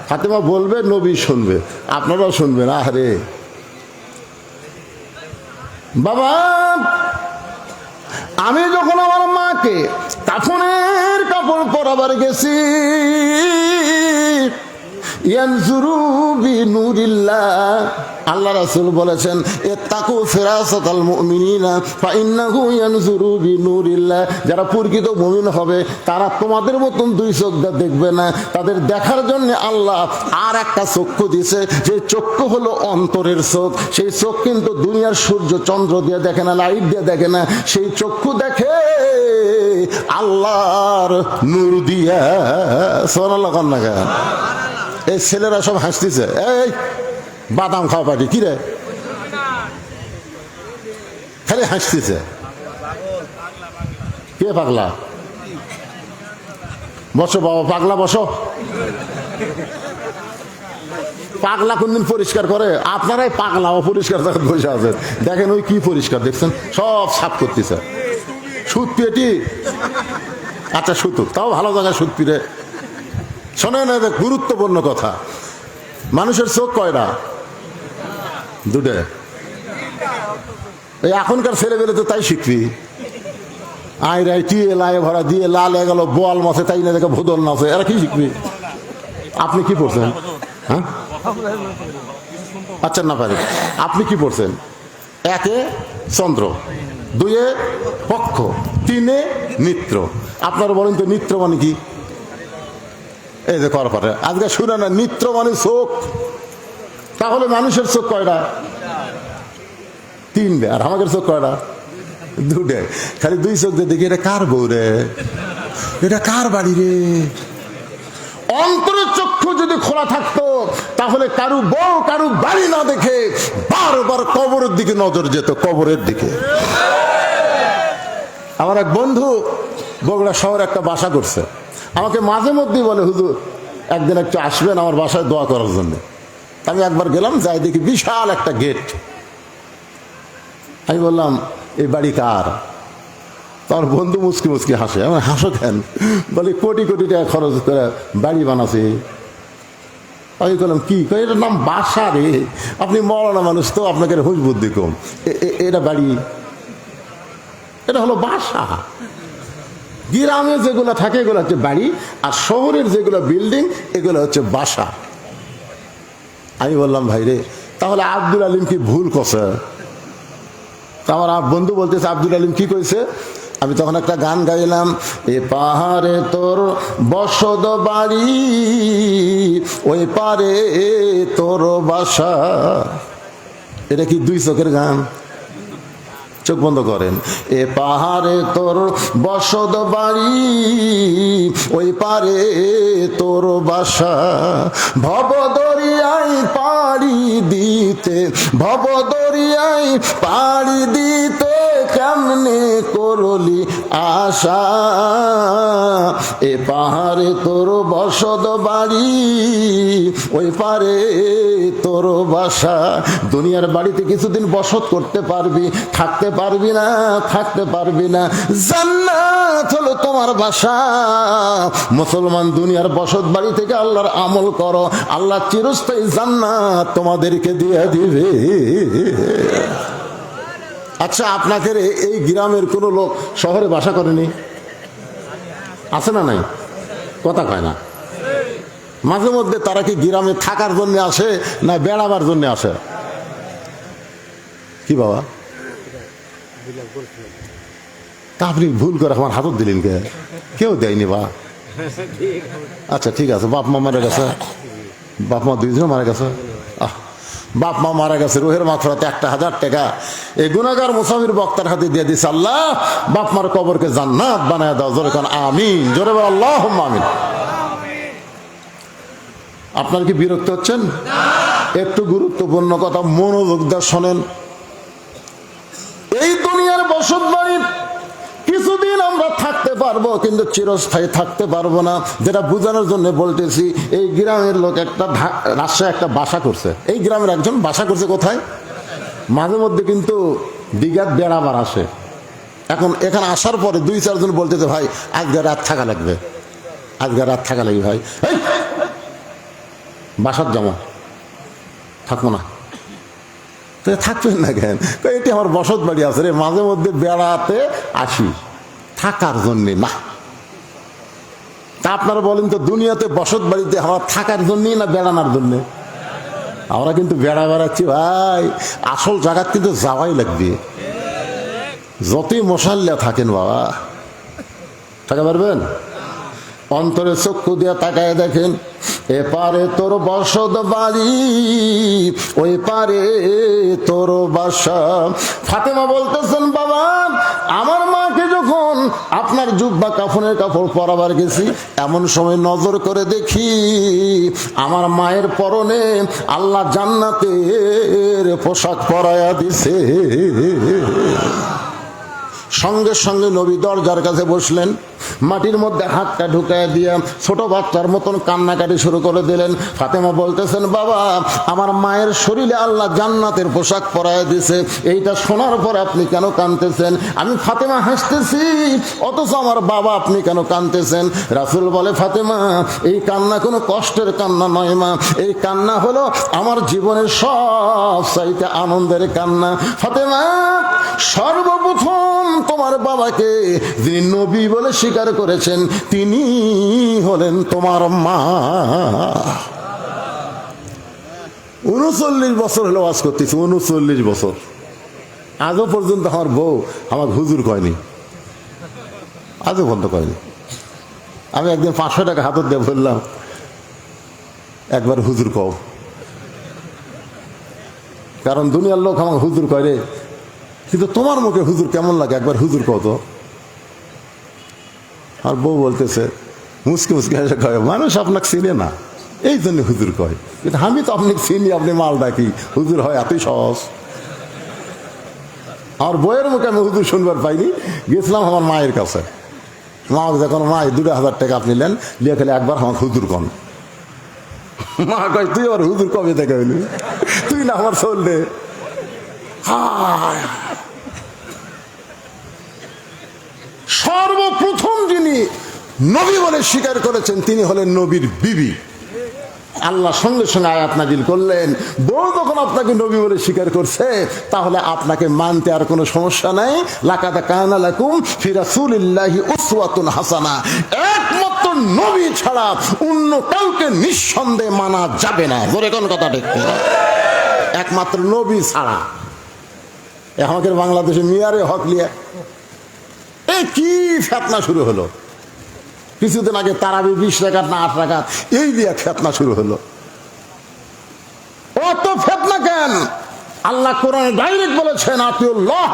ফাতেমা বলবে, নবী শুনবে, আপনারাও শুনবেন। আরে বাবা, আমি যখন আমার মাকে কাফনের কাপড় পরাবার গেছি, ইয়ানজুরু বিনুরিল্লাহ, আল্লাহ রাসূল বলেছেন ইত্তাকু ফিরাসাতাল মুমিনিনা ফাইন্নাহু ইয়ানজুরু বিনুরিল্লাহ। যারা প্রকৃত মুমিন হবে তারা তোমাদের মতন দুই চোখ দিয়ে দেখবে না, তাদের দেখার জন্য আল্লাহ আর একটা চক্ষু দিয়েছে। সেই চক্ষু হলো অন্তরের চোখ। সেই চোখ কিন্তু দুনিয়ার সূর্য চন্দ্র দিয়ে দেখে না, লাইট দিয়ে দেখে না। সেই চক্ষু দেখে আল্লাহর নূর দিয়া। সুবহানাল্লাহ কান্না। এই ছেলেরা সব হাসতেছে, এই বাদাম খাওয়া পাটি কি রে, খালি হাসতেছে। কে পাগলা? বসো বাবা, পাগলা বসো। পাগলা কোনদিন পরিষ্কার করে? আপনারাই পাগলা অপরিষ্কার জায়গায় বসে আছেন। দেখেন ওই কি পরিষ্কার দেখছেন, সব সাফ করতেছে। সুদ পেটি, আচ্ছা সুতুক, তাও ভালো জায়গায় সুদ পিড়ে। শোনেন গুরুত্বপূর্ণ কথা, মানুষের চোখ কয়টা? দুটো। এই এখনকার ছেলেবেলে তো তাই শিখবি, আই রাই টিয়ে লায়ে ভরা দিয়ে লাল হয়ে গেল, বোয়াল মাছে তাই না দেখে ভোদল নাচে, এরা কি শিখবি? আপনি কি পড়ছেন? হ্যাঁ আচ্ছা না পারি, আপনি কি পড়ছেন? একে চন্দ্র, দুয়ে পক্ষ, তিনে নিত্র। আপনারা বলেন তো নিত্র মানে কি? এই যে কর পারে আজকে শুনে না, নিত্র মানে চোখ। তাহলে মানুষের চোখ কয়টা? তিনটে। আর আমাদের চোখ কয়টা? দুটে। খালি দুই চোখ দিয়ে দেখি এটা কার বউ রে, এটা কার বাড়ি রে। অন্তরের চক্ষু যদি খোলা থাকতো তাহলে কারু বউ কারু বাড়ি না দেখে বারবার কবরের দিকে নজর যেত, কবরের দিকে। আমার এক বন্ধু বগুড়া শহরে একটা বাসা করছে, আমাকে মাঝে মধ্যেই বলে, হুজুর একদিন একটু আসবেন আমার বাসায় দোয়া করার জন্য। আমি একবার গেলাম, যাই দেখি বিশাল একটা গেট। আমি বললাম এই বাড়ি কার? আমার বন্ধু মুচকি মুচকি হাসে। আমার হাসো কেন? বলে কোটি কোটি টাকা খরচ করে বাড়ি বানাছে। আমি বললাম কি? এটার নাম বাসা রে, আপনি মরানা মানুষ তো, আপনাকে হুঁশ বুদ্ধি কম। এটা বাড়ি, এটা হলো বাসা। গ্রামে যেগুলো থাকে এগুলো হচ্ছে বাড়ি, আর শহরের যেগুলো বিল্ডিং এগুলো হচ্ছে বাসা। আমি বললাম ভাই রে, তাহলে আব্দুল আলিম কি ভুল করছে? আমার বন্ধু বলতেছে আব্দুল আলিম কি কইছে? আমি তখন একটা গান গাইলাম, এ পাহাড়ে তোর বসত বাড়ি, ওই পারে তোর বাসা। এটা কি দুই চোখের গান? চোখ বন্ধ করেন। এ পাহাড়ে তোর বসত বাড়ি, ওই পারে তোর বাসা। ভব দরিয়ায় পাড়ি দিতে, ভব দরিয়ায় পাড়ি দিতে কেমনে করলি আশা। এ পাহাড়ে তোর বসত বাড়ি, ওই পারে তোর বাসা। দুনিয়ার বাড়িতে কিছুদিন বসত করতে পারবি, থাকতে পারবি না, থাকতে পারবি না। জান্নাত হলো তোমার বাসা। মুসলমান দুনিয়ার বসত বাড়ি থেকে আল্লাহর আমল করো, আল্লাহ চিরস্থায়ী জান্নাত তোমাদেরকে দিয়ে দিবে। আচ্ছা আপনাদের এই গ্রামের কোন লোক শহরে বাসা করেনি? আছে না নাই? কথা কয় না। মাঝে মধ্যে তারা কি গ্রামে থাকার জন্য আসে না বেড়াবার জন্য আসে? কি বাবা তা আপনি ভুল করে আমার হাতত দিলেন কে? কেউ দেয়নি বা। আচ্ছা ঠিক আছে, বাপ মা মারা গেছে, বাপ মা দুইজনে মারা গেছে। বাপ মা মারা গেছে, রুহের মাত্রাতে 1000 টাকা এই গুনাহগার মুসাফির বক্তার হাতে দিয়ে দিছে। আল্লাহ বাপ মার কবরকে জান্নাত বানায় দাও। জোরে কান আমিন, জোরে বল আল্লাহুম্মা আমিন। আপনার কি বিরক্ত হচ্ছেন? একটু গুরুত্বপূর্ণ কথা মনোযোগ দিয়ে শোনেন। এই দুনিয়ার বসত বাড়ি কিছুদিন আমরা থাকতে পারবো, থাকবো কিন্তু চিরস্থায়ী থাকতে পারবো না। যেটা বোঝানোর জন্য বলতেছি, এই গ্রামের লোক একটা রাজশাহী একটা বাসা করছে, এই গ্রামের একজন বাসা করছে কোথায়, মাঝে মধ্যে কিন্তু দিঘাত বেড়াবার আসে। এখন এখানে আসার পরে 2-4 জন বলতেছে, ভাই আজকে রাত থাকা লাগবে, আজকে রাত থাকা লাগবে ভাই, বাসার যাবো, থাকবো না। থাকবেন না কেন? এটি আমার বসত বাড়ি আছে রে, মাঝে মধ্যে বেড়াতে আসি, থাকার জন্যে না। তা আপনারা বলেন তো, দুনিয়াতে বসত বাড়িতে আমার থাকার জন্যই না বেড়ানোর জন্যে? আমরা কিন্তু বেড়া বেড়াচ্ছি ভাই, আসল জায়গা কিন্তু যাওয়াই লাগবে। যতই মশাল্লা থাকেন বাবা, থাকা পারবেন? অন্তরে চক্ষু দিয়ে তাকায় দেখেন, এপারে তোর বসত বাড়ি, ওই পারে তোর বাসা। ফাতেমা বলতেছেন, বাবা আমার মাকে যখন আপনার জুব্বা কাফনের কাপড় পরাবার গেছি, এমন সময় নজর করে দেখি আমার মায়ের পরনে আল্লাহ জান্নাতের পোশাক পরায়া দিছে। সঙ্গে সঙ্গে নবী দরজার কাছে বসলেন, মাটির মধ্যে হাতটা ঢুকায় দিয়া ছোট বাচ্চার মতন কান্নাকাটি শুরু করে দিলেন। ফাতেমা বলতেছেন, বাবা আমার মায়ের শরীরে আল্লাহ জান্নাতের পোশাক পরায় দিছে, এইটা শোনার পর আপনি কেন কাঁদতেছেন? আমি ফাতেমা হাসতেছি, অথচ আমার বাবা আপনি কেন কাঁদতেছেন? রাসূল বলে, ফাতেমা এই কান্না কোনো কষ্টের কান্না নয় মা, এই কান্না হলো আমার জীবনের সব চাইতে আনন্দের কান্না। ফাতেমা সর্বপ্রথম তোমার বাবাকে যিনি নবী বলে স্বীকার করেছেন, তিনি হলেন তোমার মা। 39 বছর হলো ওয়াজ করতেছি, 39 বছর, আজও পর্যন্ত আমার বউ আমার হুজুর কয়নি, আজও পর্যন্ত কয়নি। আমি একদিন 500 টাকা হাতত দিয়ে বললাম, একবার হুজুর কও, কারণ দুনিয়ার লোক আমার হুজুর করে, কিন্তু তোমার মুখে হুজুর কেমন লাগে, একবার হুজুর কও তো। আর বউ বলতেছে মুসকি মুসকি হেসে কয়, মানুষ আপনাকে চিনে না এই জন্য হুজুর কয়, কিন্তু আমি তো আপনাকে চিনি, আপনি মাল ডাকি, হুজুর হয় এতই সহজ। আমার বইয়ের মুখে আমি হুজুর শুনবার পাইনি। গেছিলাম আমার মায়ের কাছে, মা যখন, মা 2000 টাকা আপনি নেন, লিয়ে খেলে একবার আমার হুজুর কন। মা কয়, তুই আমার হুজুর কবে থেকে হইলি, তুই না আমার চললে। সর্বপ্রথম যিনি নবী বলে স্বীকার করেছেন, তিনি হলেন নবীর বিবি। আল্লাহ সঙ্গে সঙ্গে আয়াত নাজিল করলেন, বউ যখন আপনাকে নবী বলে স্বীকার করছে, তাহলে আপনাকে মানতে আর কোনো সমস্যা নাই। লাকাদ কানা লাকুম ফি রাসূলিল্লাহি উসওয়াতুন হাসানা, একমাত্র নবী ছাড়া অন্য কাউকে নিঃসন্দেহে মানা যাবে না। জোরে কোন কথা ঠিক, একমাত্র নবী ছাড়া। আমাদের বাংলাদেশে মিয়ারে হক লিয়া এই কি ফেতনা শুরু হলো, কিছুদিন আগে তারাবি 20 রাকাত না 8 রাকাত, এই দিয়ে ফেতনা শুরু হলো। অত ফেতনা কেন? আল্লাহ কোরআনে ডাইরেক্ট বলেছেন, আতিউল্লাহ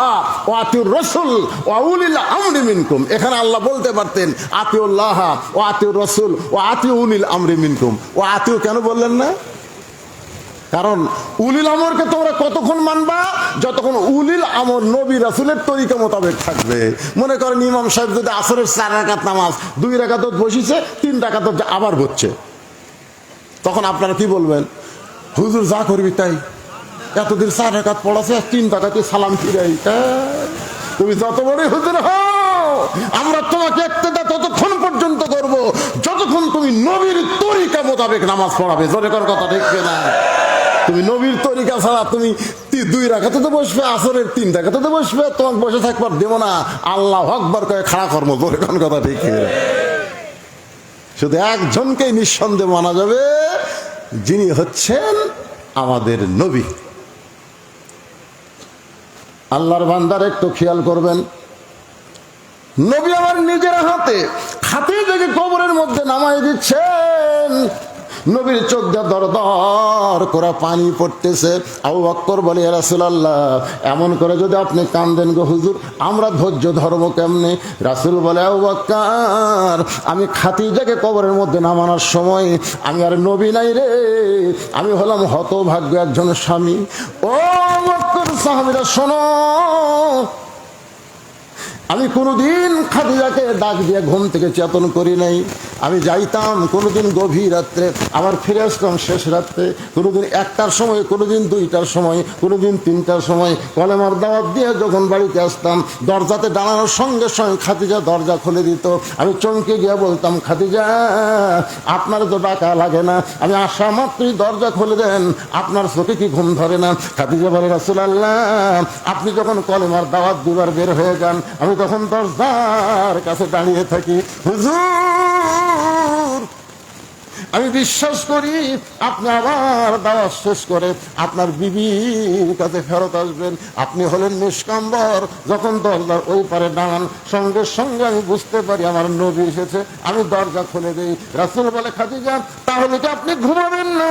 ওয়া আতিউর রাসূল ওয়া উলিল আমরি মিনকুম। এখানে আল্লাহ বলতে পারতেন আতিউল্লাহ ওয়া আতিউর রাসূল ওয়া আতিউ উলিল আমরি মিনকুম। ও আতিউ কেন বললেন না? কারণ উলিল আমরকে তোমরা কতক্ষণ মানবা, যতক্ষণ উলিল আমর নবী রাসূলের তরিকা মোতাবেক থাকবে। মনে করেন ইমাম সাহেব যদি আসরের 4 রাকাত নামাজ 2 রাকাত বসিছে, 3 রাকাত আবার হচ্ছে, তখন আপনারা কি বলবেন? হুজুর যা করবি তাই, এতদিন 4 রাকাত পড়াছে, 3 রাকাতে সালাম ফিরাই। তুমি যত বড় হুজুর হও, আমরা তোমাকে ইক্তেদা ততক্ষণ পর্যন্ত করব যতক্ষণ তুমি নবীর তরিকা মোতাবেক নামাজ পড়াবে। জোরে কর কথা ঠিক না? তুমি নবীর তরিকা ছাড়া তুমি 2 রাকাতে তো বসবে, আসরের 3 রাকাতে তো বসবে, তোমাকে বসে থাকবার দেব না। আল্লাহু আকবার কয়ে খাড়া কর্ম। জোরে কোন কথা ঠিক। শুধু একজনকেই নিঃসন্দেহে মানা যাবে, যিনি হচ্ছেন আমাদের নবী। আল্লাহর বান্দার একটু খেয়াল করবেন, নবী আমার নিজের হাতে খাতে থেকে কবরের মধ্যে নামাই দিচ্ছেন। নবীর চোখ দিয়ে দর দর করে পানি পড়তেছে। আবু বকর বলে, ইয়া রাসূলুল্লাহ, এমন করে যদি আপনি কান্দেন গো হুজুর, আমরা ধৈর্য ধরবো কেমনে? রাসূল বলে, আবু বকর, আমি খাদিজাকে কবরের মধ্যে নামানোর সময় আমি আর নবী নাই রে, আমি হলাম হতভাগ্য একজন স্বামী। ও বকর সাহাবীরা শোনো, আমি কোনোদিন খাদিজাকে ডাক দিয়ে ঘুম থেকে চেতন করি নাই। আমি যাইতাম কোনোদিন গভীর রাত্রে, আবার ফিরে আসতাম শেষ রাত্রে, কোনোদিন 1টার সময়, কোনোদিন 2টার সময়, কোনোদিন 3টার সময়। কলেমার দাওয়াত দিয়ে যখন বাড়িতে আসতাম, দরজাতে দাঁড়ানোর সঙ্গে সঙ্গে খাদিজা দরজা খুলে দিত। আমি চমকে গিয়ে বলতাম, খাদিজা আপনার তো ডাকা লাগে না, আমি আসা মাত্রই দরজা খুলে দেন, আপনার চোখে কি ঘুম ধরে না? খাদিজা বলে, রাসূলুল্লাহ আপনি যখন কলেমার দাওয়াত দিবার বের হয়ে যান, আমি তখন দরজার কাছে দাঁড়িয়ে থাকি। হুজুর আমি বিশ্বাস করি আপনি আবার দাওয়াত শেষ করে আপনার বিবির কাছে ফেরত আসবেন। আপনি হলেন নিষ্কাম্বর। যখন দরজার ওই পারে দাঁড়ান, সঙ্গে সঙ্গে আমি বুঝতে পারি আমার নবী এসেছে। আমি দরজা খুলে দিই। রাসূল বলে, খাদিজা তাহলে কি আপনি ঘুমাবেন না?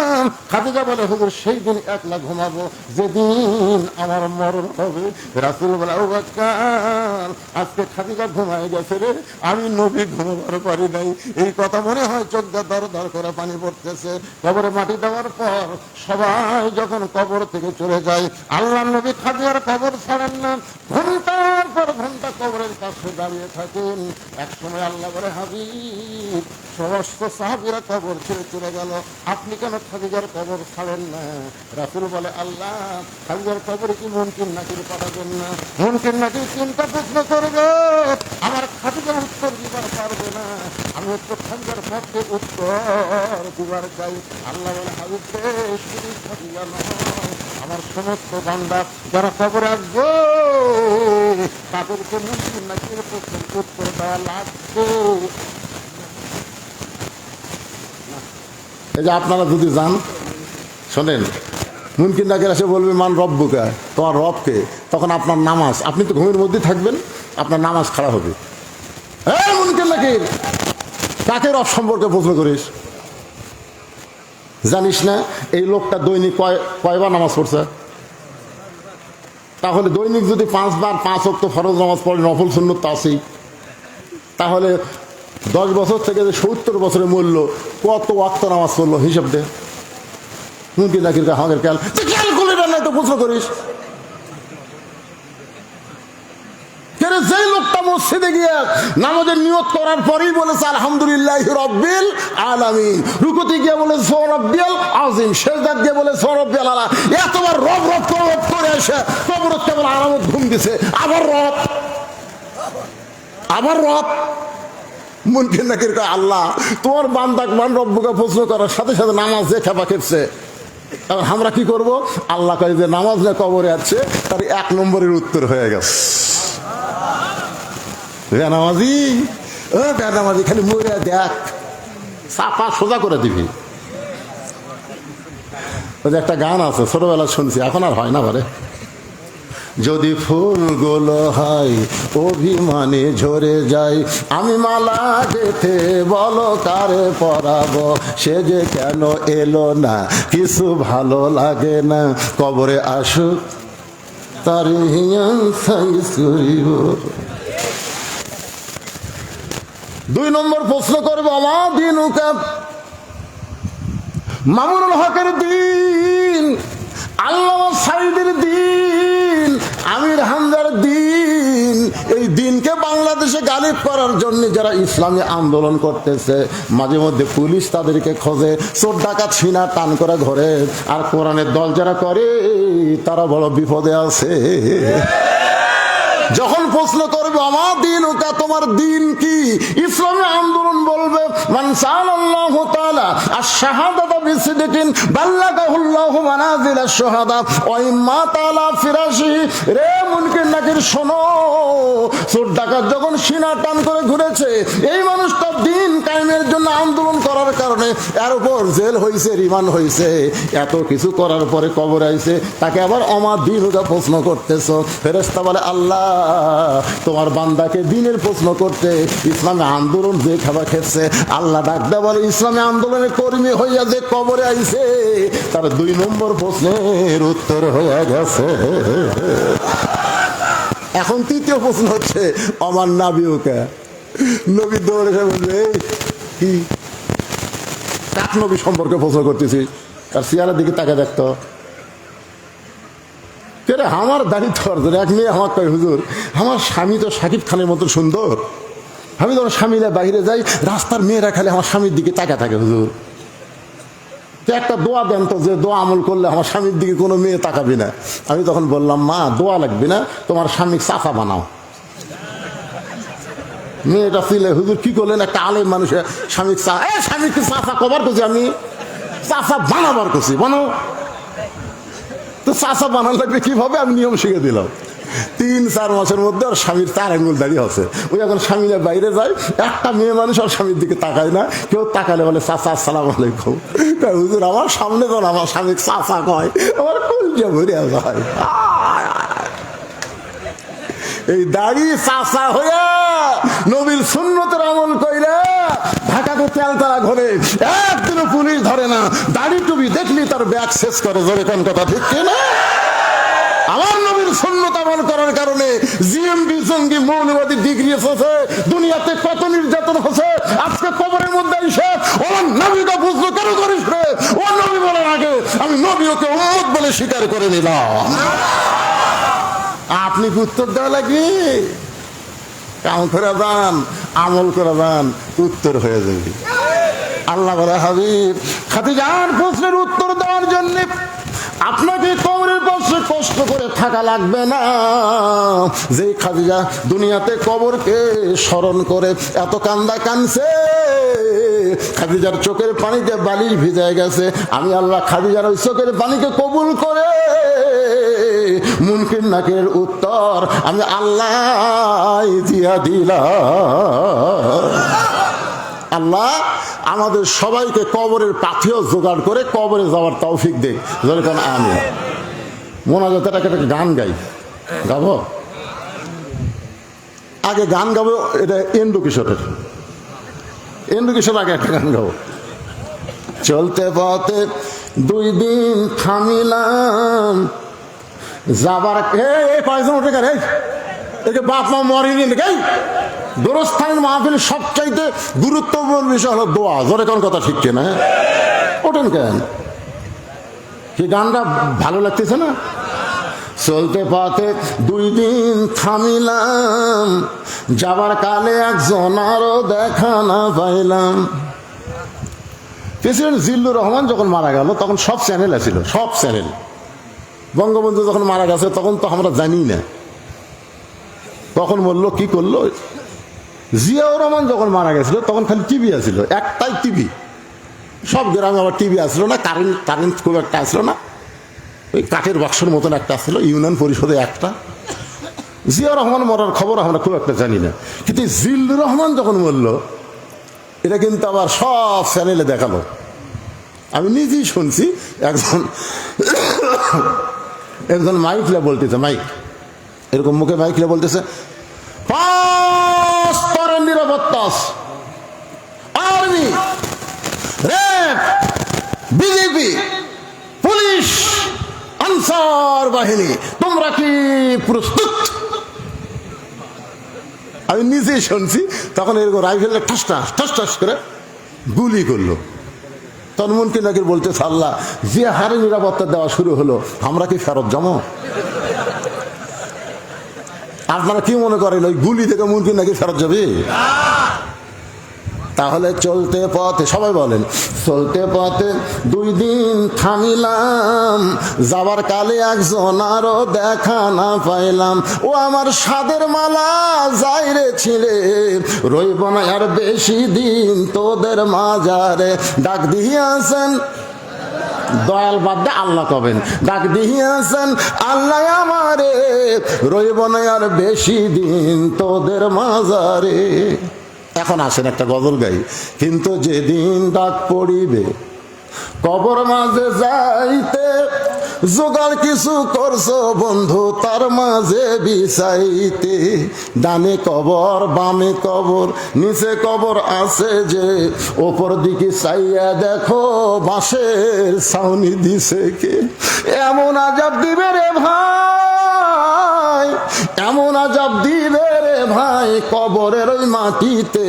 খাদিজা বলে, হুজুর সেই দিন একলা ঘুমাবো যেদিন আমার মরণ হবে। রাসূল বলে, আবু বকর আজকে খাদিজা ঘুমায় গেছে রে, আমি নবী ঘুমাবার পারি নাই। এই কথা মনে হয় চোখ দিয়ে দর দর করে পানি পড়তেছে। কবরে মাটি দেওয়ার পর সবাই যখন কবর থেকে চলে যায়, আল্লাহর নবী খাদিজার কবর ছাড়েন না, ঘন্টার পর ঘন্টা কবরের কাছে দাঁড়িয়ে থাকেন। এক সময় আল্লাহ বলে, হাবিব সমস্ত সাহাবীরা কবর ছেড়ে চলে গেল, আপনি কেন খাদিজার কবর ছাড়েন না? রাসূল বলে, আল্লাহ খাদিজার কবরে কি মুনকির নাকির পাঠাবেন না? মুনকির নাকির চিন্তা প্রশ্ন করবে, আমার খাদিজা উত্তর দিবার পারবে না, আমি হচ্ছে খাদিজার পক্ষে উত্তর দিবার চাই। আল্লাহ বলে, হাবিব শুধু খাদিজা নয়, আমার সমস্ত বান্দা যারা কবরে আসবে তাদেরকে মুনকির নাকির প্রশ্নের উত্তর দেওয়া লাগবে। এই যে আপনারা যদি যান, শোনেন, মুনকির নাকির এসে বলবে, মান রব্বুকা, তোমার রবকে। তখন আপনার নামাজ, আপনি তো ঘুমের মধ্যে থাকবেন, আপনার নামাজ খারাপ হবে। হ্যাঁ মুনকির নাকির, কাকে রব সম্পর্কে প্রশ্ন করিস? জানিস না এই লোকটা দৈনিক কয়বার নামাজ পড়ছে? তাহলে দৈনিক যদি 5 বার 5 ওয়াক্ত ফরজ নামাজ পড়ে, নফল সুন্নত তো আছেই, তাহলে 10 বছর থেকে যে 70 বছরের মূল্য, কত ওয়াক্ত নামাজ পড়লো হিসাব দে। মুনকির নাকির আমাদের খেয়াল করলে না, তো প্রশ্ন করিস। যেই লোকটা মসজিদে গিয়ে নামাজের নিয়ত করার পরেই বলেছে আলহামদুলিল্লাহি রাব্বিল আলামিন, রুকুতে গিয়ে বলে সুবহান রাব্বিয়াল আযীম, সিজদাত গিয়ে বলে সুবহান রাব্বিয়াল আলা, এতবার রব রব করে এসে কবরে কেবল আরামত ঘুম দিছে, আবার রব। মুনকির নাকির কয়, আল্লাহ তোমার বান্দাক মান রব্বুকে প্রশ্ন করার সাথে সাথে নামাজ যে খেপা খেপছে, আমরা কি করব? আল্লাহ কয় যে নামাজ না কবরে আছে, তার 1 নম্বরের উত্তর হয়ে গেছে। বেনামাজি, ও বেনামাজি, খালি মরে দেখ, চাপা সোজা করে দিবি। ওই যে একটা গান আছে, ছোটবেলা শুনছি, এখন আর হয় না বারে। যদি ফুলগুলো হয় অভিমানে ঝরে যায়, আমি মালা গেথে বলো কারে পরাবো, সে যে কেন এলো না, কিছু ভালো লাগে না, কবরে আসুক তার হিয়ান সাই সুরিব। 2 নম্বর প্রশ্ন করবো, আমার দিন মামুনুল হকের দিন, আল্লামা সাঈদীর দিন, আমির হামজার দিন। এই দিনকে বাংলাদেশে গালিব করার জন্য যারা ইসলামী আন্দোলন করতেছে, মাঝে মধ্যে পুলিশ তাদেরকে খোঁজে, চোর ডাকাত সিনা টান করে ঘরে, আর কোরআনের দল যারা করে তারা বড় বিপদে আছে। যখন প্রশ্ন করবে আমার দিন ওটা, তোমার দিন কি? ইসলামী আন্দোলন বলবে, মান সাআলাল্লাহু তাআলা আশ-শাহাদাতা বিসিদকিন বাল্লাগাহুল্লাহু মানাজিল আশ-শুহাদা ওয়া ইম্মা তাআলা ফিরাশি। রে মুনকির নাকির শোনো, চোর ডাকাত যখন সিনা টান করে ঘুরেছে, এই মানুষটা দিন কায়েমের জন্য আন্দোলন করার কারণে এর উপর জেল হয়েছে, রিমান্ড হয়েছে, এত কিছু করার পরে কবর আইছে, তাকে আবার আমার দিন ওটা প্রশ্ন করতেছো। ফেরেশতা বলে, আল্লাহ তোমার বান্দাকে দিনের প্রশ্ন করতে ইসলামী আন্দোলন যে খাবার খেচ্ছে, আল্লাহ ডাকতে বলে ইসলামী আন্দোলনের কর্মী হইয়া যে কবরে আইছে, তার 2 নম্বর প্রশ্নের উত্তর হয়ে গেছে। এখন 3য় প্রশ্ন হচ্ছে, আমার নাবিউকা, নবী দৌড়ে বলবে, কি কাক নবী সম্পর্কে প্রশ্ন করতেছি, তার চেহারার দিকে তাকে দেখতো। রে আমার দাড়ি তো অর্জন। এক মেয়ে আমার কয়, হুজুর আমার স্বামী তো শাকিব খানের মতো সুন্দর, আমি যখন স্বামীরা বাইরে যাই রাস্তার মেয়েরা খালি আমার স্বামীর দিকে তাকা থাকে, হুজুর একটা দোয়া দেন তো, যে দোয়া আমল করলে আমার স্বামীর দিকে কোনো মেয়ে তাকাবি না। আমি তখন বললাম, মা দোয়া লাগবে না, তোমার স্বামী চাচা বানাও। মেয়েটা ছিলে, হুজুর কি করলেন? একটা আলেম মানুষের স্বামীকে চাচা কবার করছি, আমি চাচা বানাবার করছি, বানাও তো। চাচা বানান লাগবে কিভাবে, আমি নিয়ম শিখে দিলাম। 3-4 মাসের মধ্যে ওর স্বামীর 4 আঙ্গুল দাঁড়িয়ে আছে। ওই এখন স্বামীরা বাইরে যায়, একটা মেয়ে মানুষ আর স্বামীর দিকে তাকায় না, কেউ তাকালে বলে চাচা আসসালাম আলাইকুম। হুজুর আমার সামনে যখন আমার স্বামী চাচা কয়, আমার কলজা ভরে যায়। এই দাড়ি চাচা হইয়া নবীর সুন্নতের আমল কইরা ঢাকাতে তেলতারা ঘরে একদিনও পুলিশ ধরে না। দাড়ি টুপি দেখলি তার ব্যাগ শেষ করে, জোরে কোন কথা ঠিক না? আমার নবীর সুন্নত আমল করার কারণে জিএমবি জঙ্গি মৌলবাদী ডিগ্রি এসেছে, দুনিয়াতে কত নির্যাতন হচ্ছে। আজকে কবরের মধ্যে এসে আমার নবীকে বুঝলো কেন করিস রে? ও নবী বলার আগে আমি নবী ওকে উম্মত বলে স্বীকার করে নিলাম। আপনি উত্তর দেওয়া লাগবে, কাম করে যান, আমল করে যান, উত্তর হয়ে যাবে। আল্লাহ বলে, হাবিব খাদিজার প্রশ্নের উত্তর দেওয়ার জন্য আপনাকে কবরের পাশে কষ্ট করে থাকা লাগবে না। যে খাদিজা দুনিয়াতে কবরকে স্মরণ করে এত কান্দা কানছে, খাদিজার চোখের পানিতে বালিশ ভিজে গেছে, আমি আল্লাহ খাদিজার ওই চোখের পানিকে কবুল করে মুনকির নাকিরের উত্তর আমি আল্লাহ দিয়া দিলাম। আল্লাহ আমাদের সবাইকে কবরের পাথেও জোগাড় করে কবরে যাওয়ার তৌফিক দেখ। যেরকম আমি মোনাজাতের একটা গান গাই, গাবো আগে গান গাবো, এটা এন্ডু কিশোরের, এন্ডু কিশোর আগে একটা গান গাবো। চলতে পথে 2 দিন থামিলাম, যাবার কয়েকজন উঠে গেলে একে বাপ মা মরিনি গাই। গোরস্থানের মাহফিল সবচাইতে গুরুত্বপূর্ণ বিষয় হলো দোয়া। জোরে কোন কথা ঠিক কিনা? ওঠেন কেন? কি গানটা ভালো লাগতেছে না? চলতে পথে 2 দিন থামিলাম, যাবার কালে একজন আরো দেখা না পাইলাম। প্রেসিডেন্ট জিল্লুর রহমান যখন মারা গেল তখন সব চ্যানেল আছিল, সব চ্যানেল। বঙ্গবন্ধু যখন মারা গেছে তখন তো আমরা জানি না কখন মরলো কি করলো। জিয়াউর রহমান যখন মারা গেছিল তখন খালি টিভি আসছিল, একটাই টিভি। সব গ্রামে আবার টিভি আসলো না, কারেন্ট খুব একটা আসলো না, ওই কাঠের বাক্সের মতন একটা আসছিল, ইউনিয়ন পরিষদে একটা। জিয়াউর রহমান মরার খবর আমরা খুব একটা জানি না, কিন্তু জিল্লুর রহমান যখন মরলো এটা কিন্তু আবার সব চ্যানেলে দেখালো। আমি নিজেই শুনছি, একজন মাইকলে বলতেছে, মাইক এরকম মুখে মাইকলে বলতেছে, 5 স্তরের নিরাপত্তা, army, RAB, BJP, police, answer বাহিনী, তোমরা কি প্রস্তুত? আমি নিজেই শুনছি। তখন এরকম রাইফেলে ঠাস ঠাস করে গুলি করলো। তখন মুনকির নাকির বলতেছে, আল্লাহ যে হারে নিরাপত্তা দেওয়া শুরু হলো, আমরা কি ফেরত যাবো? আপনারা কি মনে করেন ওই গুলি থেকে মুনকির নাকির ফেরত যাবে? তাহলে চলতে পথে, সবাই বলেন, চলতে পথে 2 দিন থামিলাম, যাবার কালে একজন আরো দেখা না পাইলাম। ও আমার সাদের মালা যাইরে ছিলে, রইব না আর বেশি দিন তোদের মাজারে। ডাক দিয়েছেন দয়াল বাদ্যে আল্লাহ কবেন, ডাক দিয়েছেন আল্লাহ আমারে, রইব না আর বেশি দিন তোদের মাজারে। এখন আসেন একটা গজল গাই। কিন্তু যেদিন ডাক পড়িবে কবর মাঝে যাইতে, জোগাড় কিছু করছো বন্ধু তার মাঝে বিছাইতে। ডানে কবর বামে কবর নিচে কবর আছে যে, ওপর দিকে চাইয়া দেখো বাঁশের ছাউনি দিছে কে। এমন আজাব দিবে রে ভাই, এমন আজাব দিবে রে ভাই, যায় কবরের ওই মাটিতে,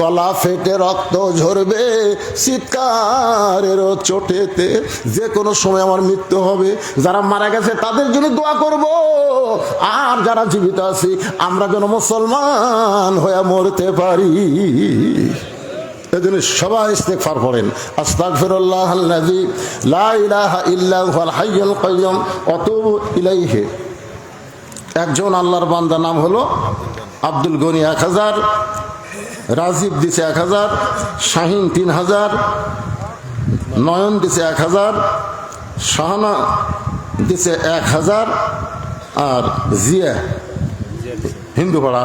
গলা ফেটে রক্ত ঝরবে চিৎকারেরও চোটেতে। যে কোনো সময় আমার মৃত্যু হবে, যারা মারা গেছে তাদের জন্য দোয়া করব, আর যারা জীবিত আছি আমরা যেন মুসলমান হয়ে মরতে পারি। এজন্য সবাই ইস্তেগফার করেন, আস্তাগফিরুল্লাহাল্লাযী লা ইলাহা ইল্লা হুয়াল হাইয়ুল কাইয়্যুম ওয়া আতুবু ইলাইহি। একজন আল্লাহর বান্দা নাম হলো আব্দুল গনি 1000, রাজীব দিছে 1000, শাহিন 3000, নয়ন দিছে 1000, শাহানা দিছে 1000, আর জিয়া হিন্দু পাড়া